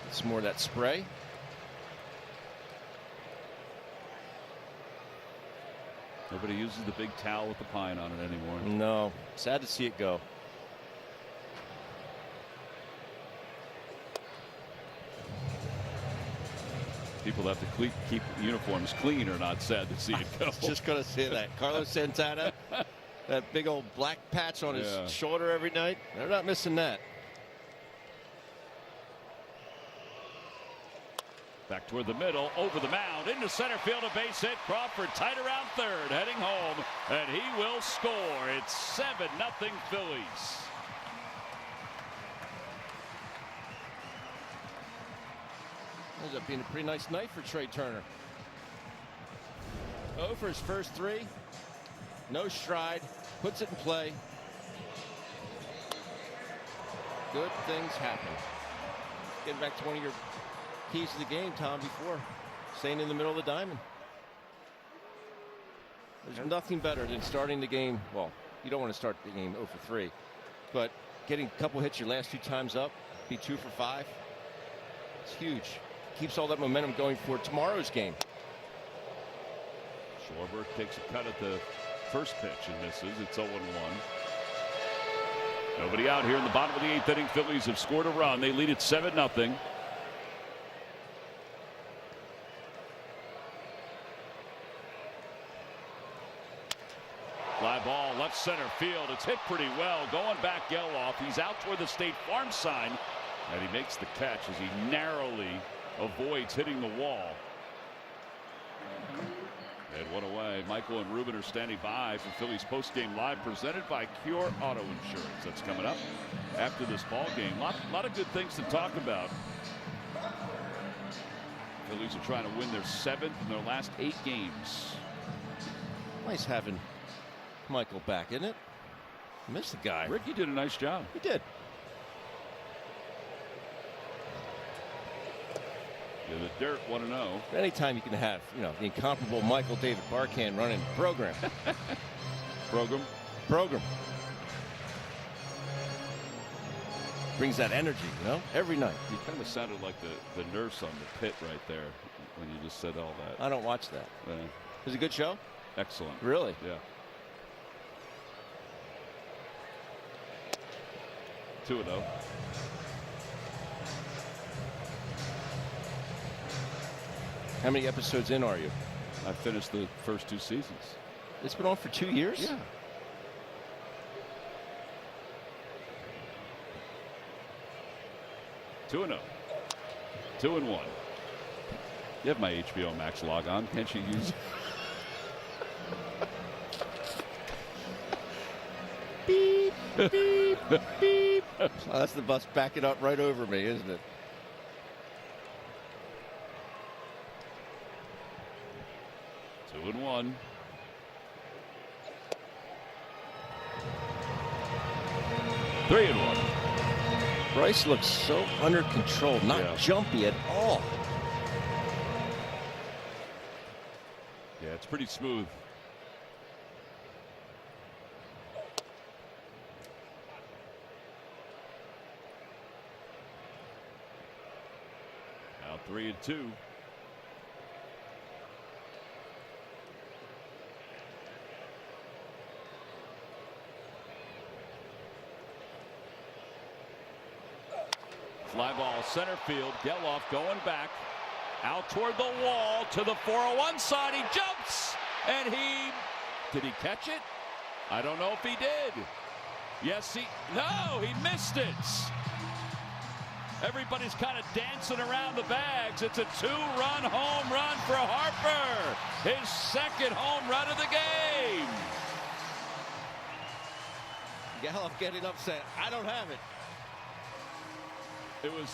It's more of that spray. Nobody uses the big towel with the pine on it anymore. No, sad to see it go. People have to keep uniforms clean or not sad to see it go. Just going to say that. Carlos Santana, that big old black patch on his shoulder every night. They're not missing that. Back toward the middle, over the mound, into center field, a base hit. Crawford tight around third, heading home, and he will score. It's 7-0 Phillies. Ends up being a pretty nice night for Trey Turner. Oh, for his first 3. No stride. Puts it in play. Good things happen. Getting back to one of your keys to the game, Tom, before. Staying in the middle of the diamond. There's nothing better than starting the game. Well, You don't want to start the game 0 for 3. But getting a couple hits your last 2 times up, be 2 for 5, it's huge. Keeps all that momentum going for tomorrow's game. Schwarber takes a cut at the first pitch and misses. It's 0-1. Nobody out here in the bottom of the 8th inning. Phillies have scored a run. They lead it 7-0. Fly ball left center field. It's hit pretty well. Going back Geloff. He's out toward the State Farm sign. And he makes the catch as he narrowly avoids hitting the wall. And one away. Michael and Ruben are standing by for Phillies postgame live, presented by Cure Auto Insurance. That's coming up after this ball game. A lot of good things to talk about. Phillies are trying to win their 7th in their last 8 games. Nice having Michael back, isn't it? Missed the guy. Ricky did a nice job. He did. In the dirt, 1-0. Anytime you can have, the incomparable Michael David Barkan running program. Program. Brings that energy, every night. You kind of sounded like the nurse on the pit right there when you just said all that. I don't watch that. It was a good show? Excellent. Really? Yeah. 2-0. How many episodes in are you? I finished the first 2 seasons. It's been on for 2 years? Yeah. Two 2-0. 2-1. You have my HBO Max log on. Can't you use it? Beep, beep, beep. Oh, that's the bus backing up right over me, isn't it? Two and 1. Three and 1. Bryce looks so under control, not jumpy at all. Yeah, it's pretty smooth. Now 3-2. Fly ball center field. Geloff going back out toward the wall to the 401 side. He jumps and did he catch it? I don't know if he did. Yes, he missed it. Everybody's kind of dancing around the bags. It's a 2-run home run for Harper. His second home run of the game. Geloff getting upset. I don't have it. It was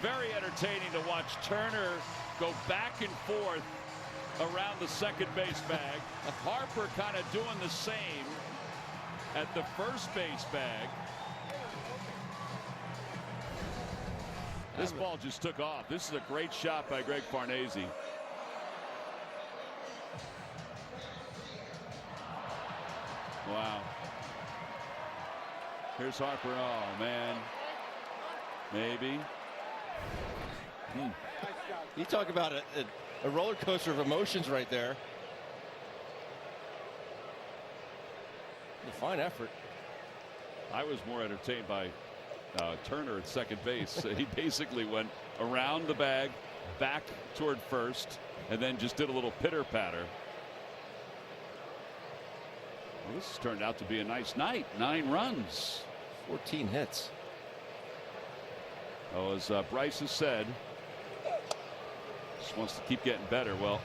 very entertaining to watch Turner go back and forth around the second base bag. Harper kind of doing the same at the first base bag. This ball just took off. This is a great shot by Greg Farnese. Wow. Here's Harper. Oh, man. Maybe. You talk about a roller coaster of emotions right there. A fine effort. I was more entertained by Turner at second base. He basically went around the bag, back toward first, and then just did a little pitter patter. Well, this has turned out to be a nice night. 9 runs, 14 hits. Oh, as Bryce has said, just wants to keep getting better. Well,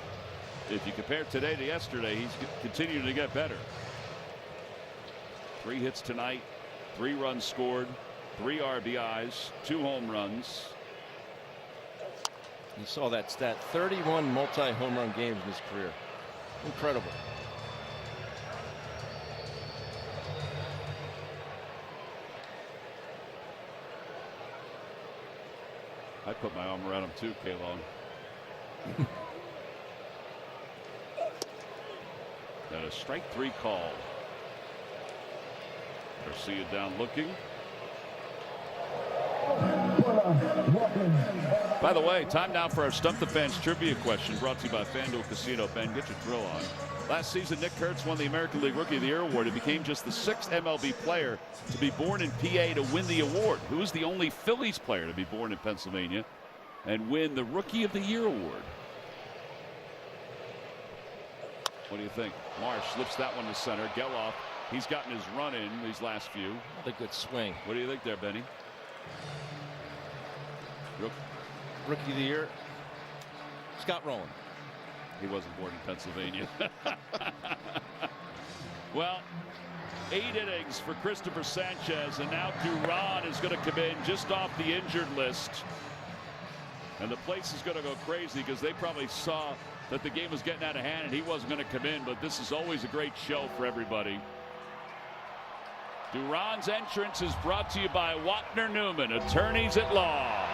if you compare today to yesterday, he's continuing to get better. 3 hits tonight, 3 runs scored, 3 RBIs, 2 home runs. You saw that stat, 31 multi-home run games in his career. Incredible. I put my arm around him too, K-Long. And a strike 3 call. Garcia down looking. By the way, time now for our Stump the Fans trivia question, brought to you by FanDuel Casino. Ben, get your drill on. Last season, Nick Kurtz won the American League Rookie of the Year award. He became just the 6th MLB player to be born in PA to win the award. Who is the only Phillies player to be born in Pennsylvania and win the Rookie of the Year award? What do you think? Marsh slips that one to center. Geloff, he's gotten his run in these last few. A good swing. What do you think there, Benny? Rookie of the Year, Scott Rowland. He wasn't born in Pennsylvania. Well, 8 innings for Christopher Sanchez, and now Duran is going to come in just off the injured list. And the place is going to go crazy because they probably saw that the game was getting out of hand and he wasn't going to come in, but this is always a great show for everybody. Duran's entrance is brought to you by Wapner Newman, attorneys at law.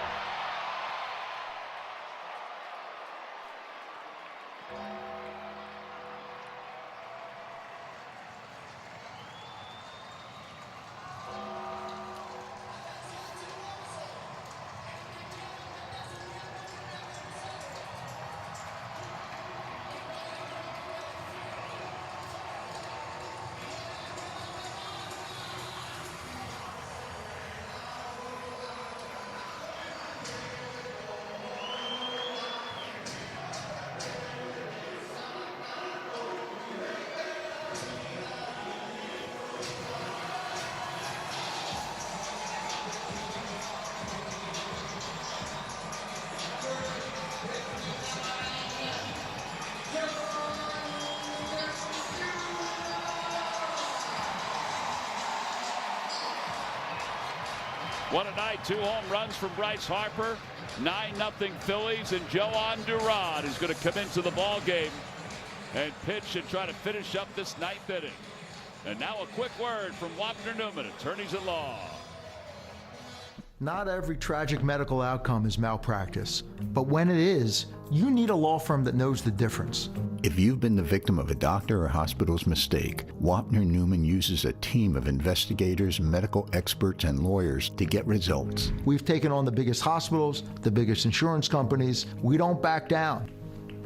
What a night. 2 home runs from Bryce Harper. 9-0 Phillies, and Joan Duran is going to come into the ball game and pitch and try to finish up this 9th inning. And now a quick word from Wapner Newman, attorneys at law. Not every tragic medical outcome is malpractice, but when it is, you need a law firm that knows the difference. If you've been the victim of a doctor or hospital's mistake, Wapner Newman uses a team of investigators, medical experts, and lawyers to get results. We've taken on the biggest hospitals, the biggest insurance companies. We don't back down.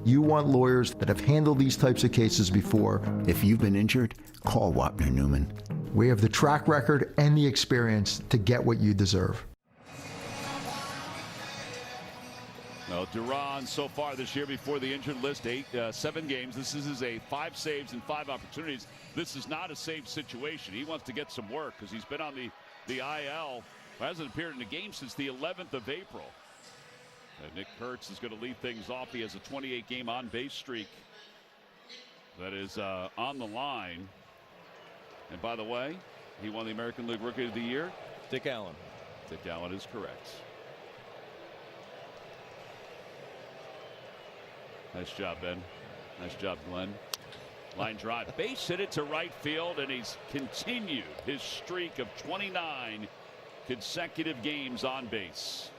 You want lawyers that have handled these types of cases before. If you've been injured, call Wapner Newman. We have the track record and the experience to get what you deserve. Well, Duran so far this year before the injured list, 7 games. This is a 5 saves and 5 opportunities. This is not a save situation. He wants to get some work because he's been on the IL. Hasn't appeared in a game since the 11th of April. And Nick Kurtz is going to lead things off. He has a 28-game on-base streak that is on the line. And by the way, he won the American League Rookie of the Year. Dick Allen. Dick Allen is correct. Nice job, Ben. Nice job, Glenn. Line drive. Base hit it to right field, and he's continued his streak of 29 consecutive games on base.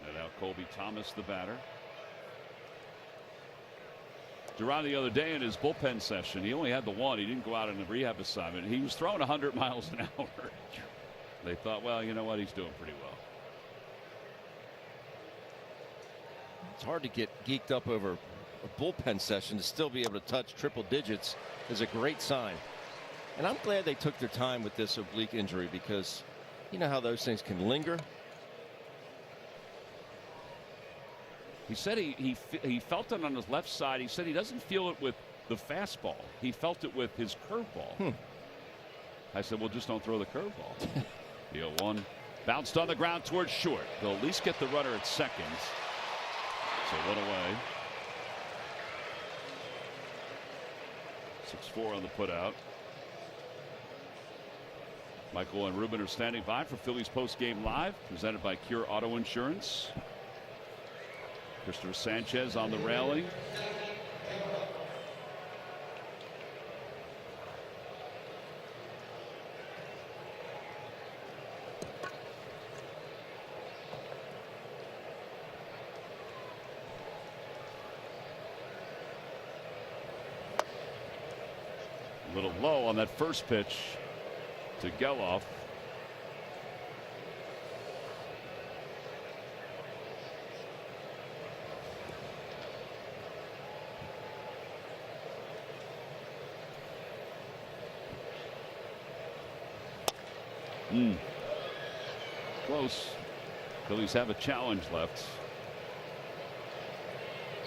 And now Colby Thomas, the batter. Duran the other day in his bullpen session, he only had the one. He didn't go out on a rehab assignment. He was throwing 100 miles an hour. They thought, well, you know what? He's doing pretty well. It's hard to get geeked up over a bullpen session. To still be able to touch triple digits is a great sign. And I'm glad they took their time with this oblique injury, because you know how those things can linger. He said he felt it on his left side. He said he doesn't feel it with the fastball. He felt it with his curveball. I said, well, just don't throw the curveball. The 0-1 bounced on the ground towards short. They'll at least get the runner at second. So 1 away. 6-4 on the putout. Michael and Ruben are standing by for Phillies post-game live, presented by Cure Auto Insurance. Christopher Sanchez on the railing. A little low on that first pitch to Geloff. Close. Phillies have a challenge left.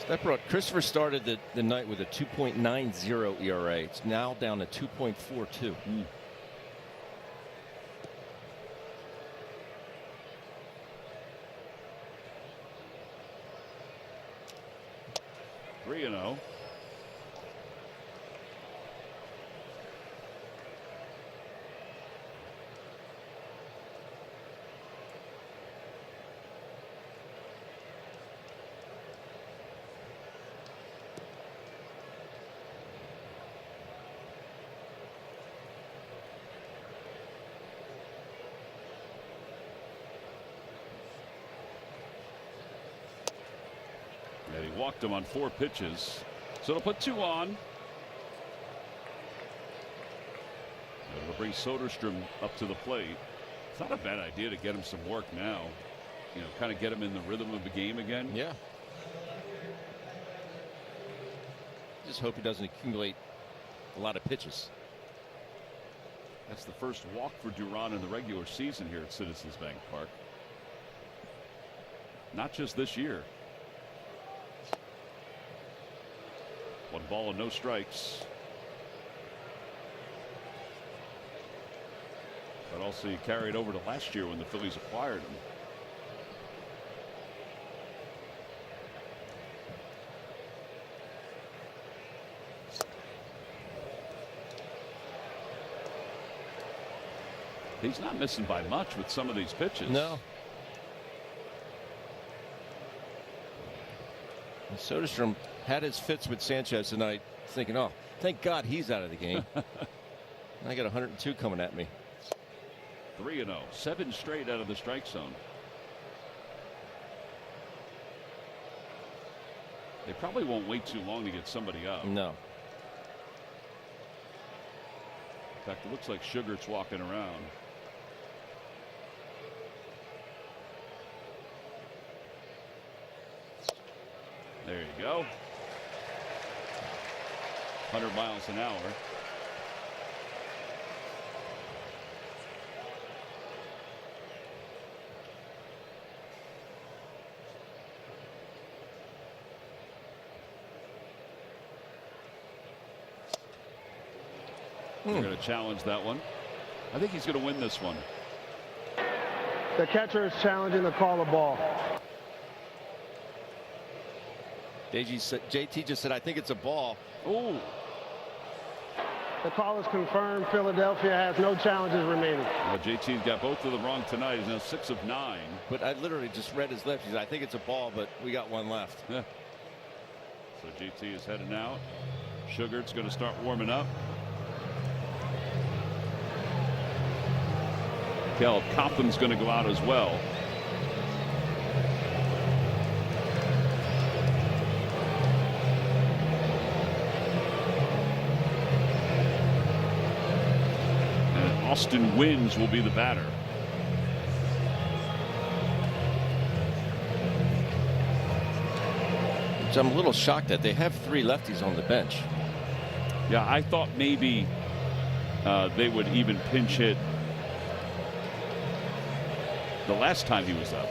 That brought Christopher started the night with a 2.90 ERA. It's now down to 2.42. 3-0. And he walked him on 4 pitches. So it'll put 2 on. It'll bring Soderstrom up to the plate. It's not a bad idea to get him some work now. You know, kind of get him in the rhythm of the game again. Yeah. Just hope he doesn't accumulate a lot of pitches. That's the first walk for Duran in the regular season here at Citizens Bank Park. Not just this year. 1 ball and no strikes. But also he carried over to last year when the Phillies acquired him. He's not missing by much with some of these pitches. No. And Soderstrom had his fits with Sanchez tonight, thinking, oh, thank God he's out of the game. I got 102 coming at me. 3-0. 7 straight out of the strike zone. They probably won't wait too long to get somebody up. No. In fact, it looks like Sugar's walking around. There you go. 100 miles an hour. They're going to challenge that one. I think he's going to win this one. The catcher is challenging the call of ball. JT just said, I think it's a ball. Oh. The call is confirmed. Philadelphia has no challenges remaining. Well, JT's got both of them wrong tonight. He's now 6 of 9. But I literally just read his lips. He said, I think it's a ball, but we got 1 left. Yeah. So JT is heading out. Sugar's going to start warming up. Kel Copham's going to go out as well. And Austin Wynns will be the batter. Which I'm a little shocked at. They have 3 lefties on the bench. Yeah, I thought maybe they would even pinch hit the last time he was up.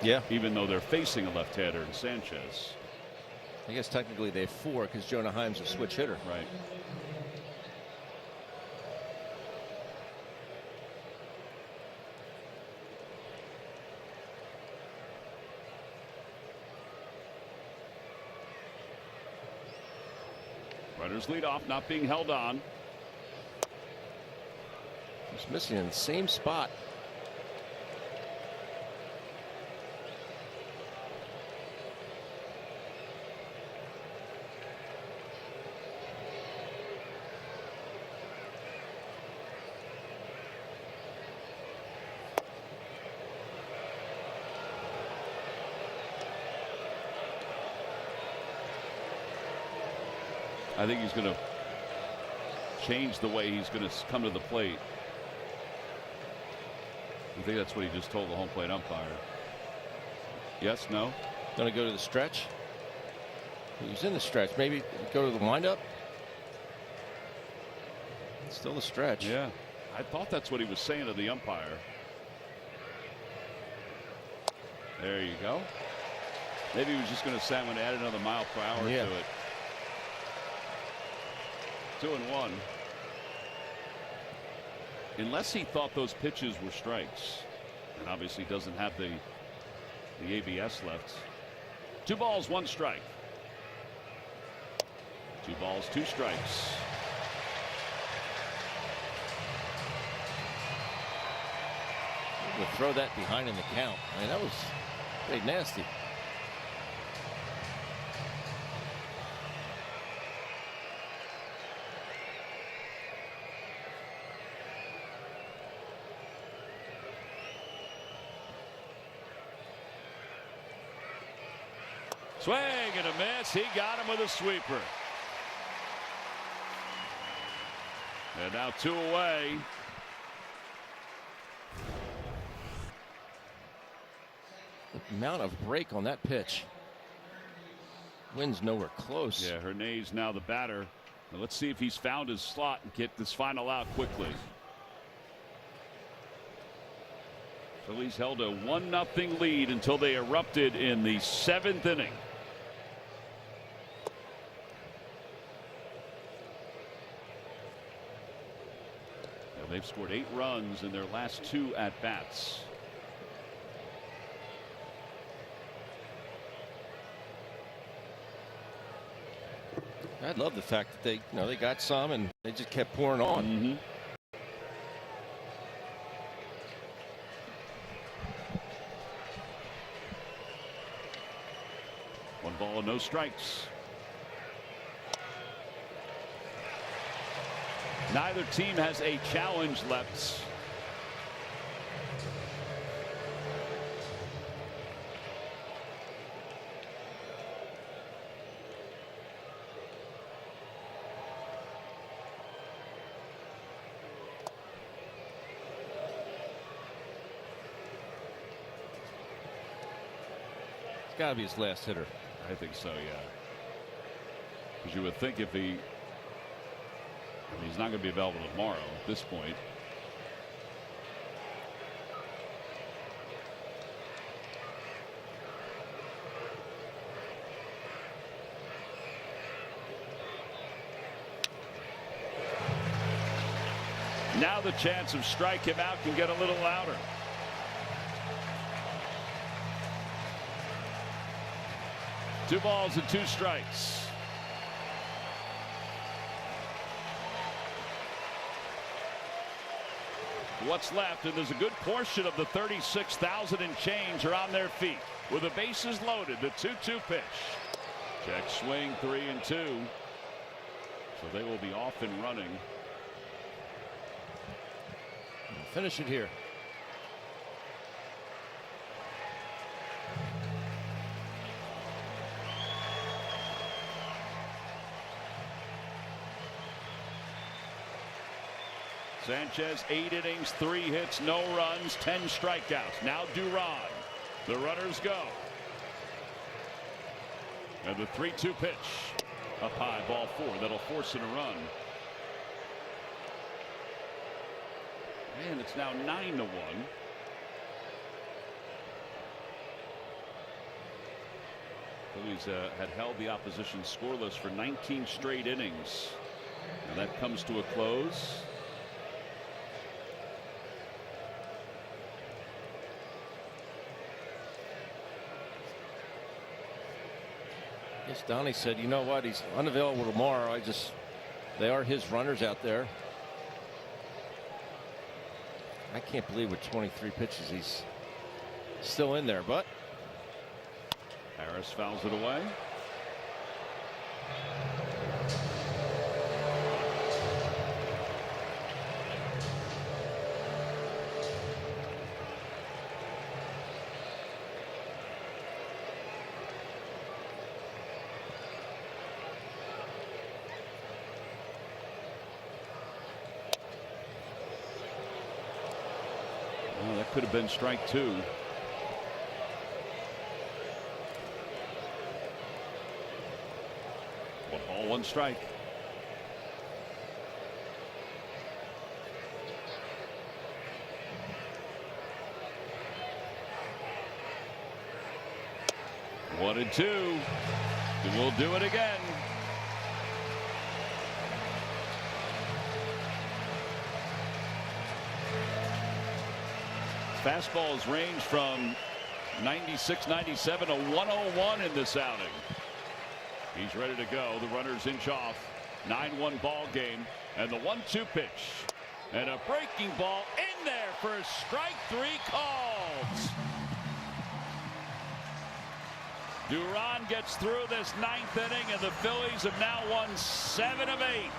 Yeah. Even though they're facing a left-hander in Sanchez. I guess technically they have 4 because Jonah Heim's a switch hitter. Right. Runners lead off, not being held on. He's missing in the same spot. I think he's going to change the way he's going to come to the plate. I think that's what he just told the home plate umpire. Yes, no? Going to go to the stretch. He's in the stretch. Maybe go to the windup. Still the stretch. Yeah, I thought that's what he was saying to the umpire. There you go. Maybe he was just going to say I'm going to add another mile per hour to it. 2-1. Unless he thought those pitches were strikes, and obviously doesn't have the ABS left. 2 balls, 1 strike. 2 balls, 2 strikes. To throw that behind in the count. I mean, that was pretty nasty. Swing and a miss. He got him with a sweeper. And now 2 away. The amount of break on that pitch. Wind's nowhere close. Yeah, Hernandez now the batter. Now let's see if he's found his slot and get this final out quickly. Phillies held a 1-0 lead until they erupted in the 7th inning. Now they've scored 8 runs in their last 2 at-bats. I love the fact that they got some and they just kept pouring on. Mm-hmm. One ball and no strikes. Neither team has a challenge left. It's got to be his last hitter. I think so, yeah. Because you would think if he's not going to be available tomorrow at this point. Now the chance of strike him out can get a little louder. Two balls and 2 strikes. What's left, and there's a good portion of the 36,000 and change are on their feet with the bases loaded. The 2-2 pitch. Check swing, 3-2. So they will be off and running. Finish it here. Sanchez, 8 innings, 3 hits, no runs, 10 strikeouts. Now Duran. The runners go. And the 3-2 pitch. Up high, ball 4. That'll force in a run. And it's now 9-1. Phillies had held the opposition scoreless for 19 straight innings. Now that comes to a close. Yes, Donnie said, you know what, he's unavailable tomorrow. They are his runners out there. I can't believe with 23 pitches he's still in there, but Harris fouls it away. could have been strike 2. One ball, one strike. One and two. And we'll do it again. Fastballs range from 96, 97 to 101 in this outing. He's ready to go. The runners inch off. 9-1 ball game. And the 1-2 pitch. And a breaking ball in there for strike 3 called. Duran gets through this 9th inning, and the Phillies have now won 7 of 8.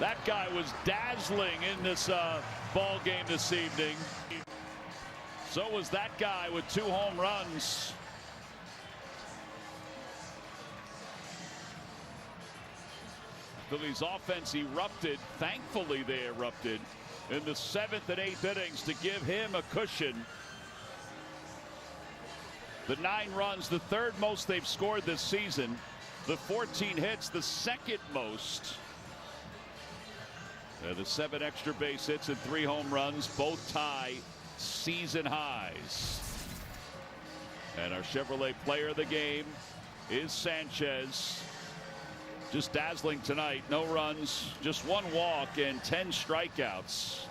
That guy was dazzling in this ball game this evening. So was that guy with 2 home runs. Phillies offense erupted. Thankfully, they erupted in the 7th and 8th innings to give him a cushion. The 9 runs, the 3rd most they've scored this season. The 14 hits, the 2nd most. The 7 extra base hits and 3 home runs, both tie season highs. And our Chevrolet player of the game is Sanchez. Just dazzling tonight. No runs, just 1 walk and 10 strikeouts.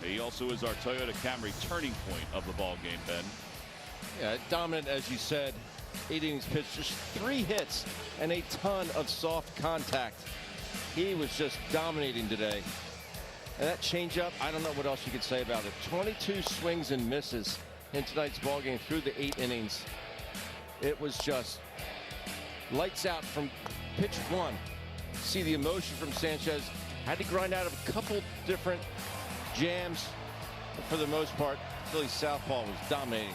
He also is our Toyota Camry turning point of the ball game, Ben. Yeah, dominant, as you said. 8 innings pitched, just 3 hits and a ton of soft contact. He was just dominating today. And that changeup, I don't know what else you could say about it. 22 swings and misses in tonight's ball game through the 8 innings. It was just lights out from pitch 1. See the emotion from Sanchez. Had to grind out of a couple different jams. But for the most part, Philly southpaw was dominating.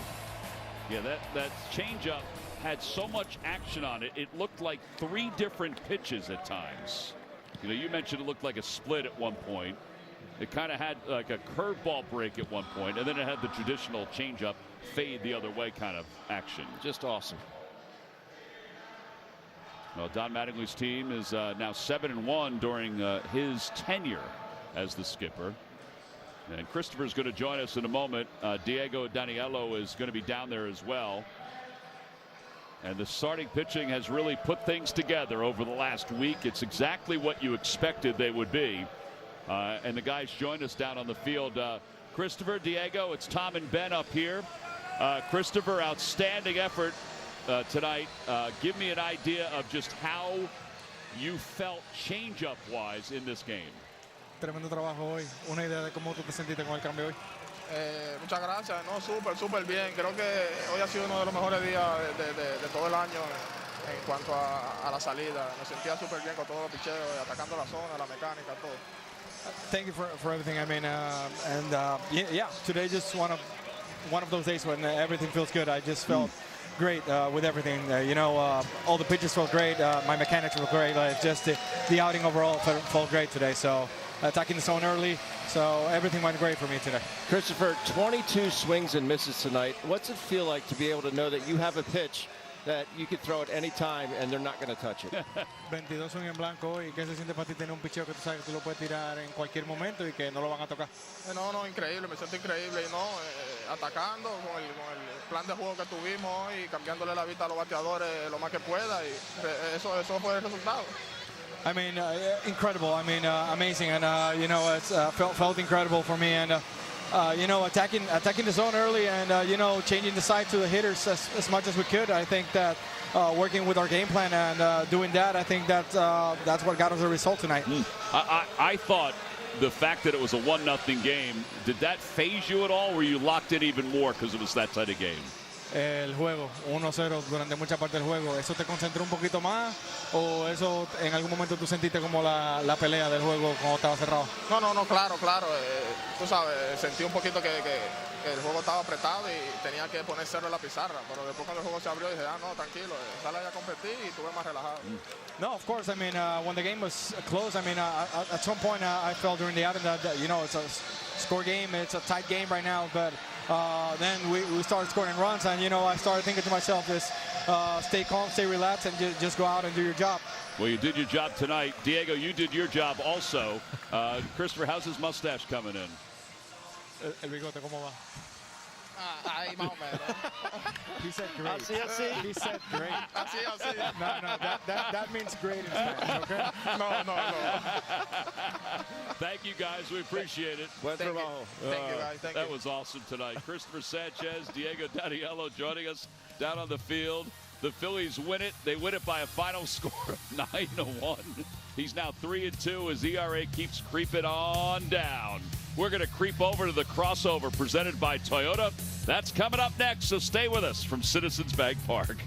Yeah, that changeup had so much action on it. It looked like 3 different pitches at times. You know, you mentioned it looked like a split at one point. It kind of had like a curveball break at one point, and then it had the traditional changeup fade the other way kind of action. Just awesome. Well, Don Mattingly's team is now 7-1 during his tenure as the skipper. And Christopher's going to join us in a moment. Diego Daniello is going to be down there as well. And the starting pitching has really put things together over the last week. It's exactly what you expected they would be. And the guys joined us down on the field. Christopher, Diego, it's Tom and Ben up here. Christopher, outstanding effort tonight. Give me an idea of just how you felt changeup-wise in this game. Tremendo trabajo hoy. Una idea de cómo tú te sentiste con el cambio hoy. Muchas gracias, no, súper bien. Creo que hoy ha sido uno de los mejores días de todo el año en cuanto a la salida. Me sentía súper bien con todos los picheos, atacando la zona, la mecánica, todo. Thank you for everything. I mean, yeah, today just one of those days when everything feels good. I just felt great with everything. You know, all the pitches felt great. My mechanics were great. Just the outing overall felt great today. So attacking the zone early. So everything went great for me today. Christopher, 22 swings and misses tonight. What's it feel like to be able to know that you have a pitch that you could throw at any time and they're not going to touch it? 22 swing en blanco y ¿qué se siente para ti tener un picheo que tú sabes que tú lo puedes tirar en cualquier momento y que no lo van a tocar? No, increíble, me siento increíble, ¿no? Atacando con el plan de juego que tuvimos hoy, cambiándole la vista a los bateadores lo más que pueda y eso fue el resultado. I mean, incredible. I mean, amazing, and you know, it's felt incredible for me, and you know, attacking the zone early, and you know, changing the side to the hitters as much as we could. I think that working with our game plan and doing that, I think that's what got us the result tonight. I thought the fact that it was a 1-0 game, did that phase you at all? Were you locked in even more because it was that type of game? el juego, 1-0 durante mucha parte del juego. ¿Eso te concentró un poquito más o eso en algún momento tú sentiste como la pelea del juego cuando estaba cerrado? No, claro. Tú sabes, sentí un poquito que el juego estaba apretado y tenía que poner 0 en la pizarra, pero después cuando el juego se abrió dije, no, tranquilo, sale a competir y estuve más relajado. No, of course. I mean, when the game was close, I mean, at some point I felt during the outing that, you know, it's a score game, it's a tight game right now, but then we started scoring runs, and, you know, I started thinking to myself, stay calm, stay relaxed, and just go out and do your job. Well, you did your job tonight. Diego, you did your job also. Christopher, how's his mustache coming in? El bigote, ¿cómo va? Ahí más o menos. He said great. Así. He said great. Así. No, that means great in Spanish, okay? No. Thank you, guys. We appreciate it. Thank you, guys. Thank that you. was awesome tonight. Christopher Sanchez, Diego Daniello joining us down on the field. The Phillies win it. They win it by a final score of 9-1. He's now 3-2. His ERA keeps creeping on down. We're going to creep over to the crossover presented by Toyota. That's coming up next, so stay with us from Citizens Bank Park.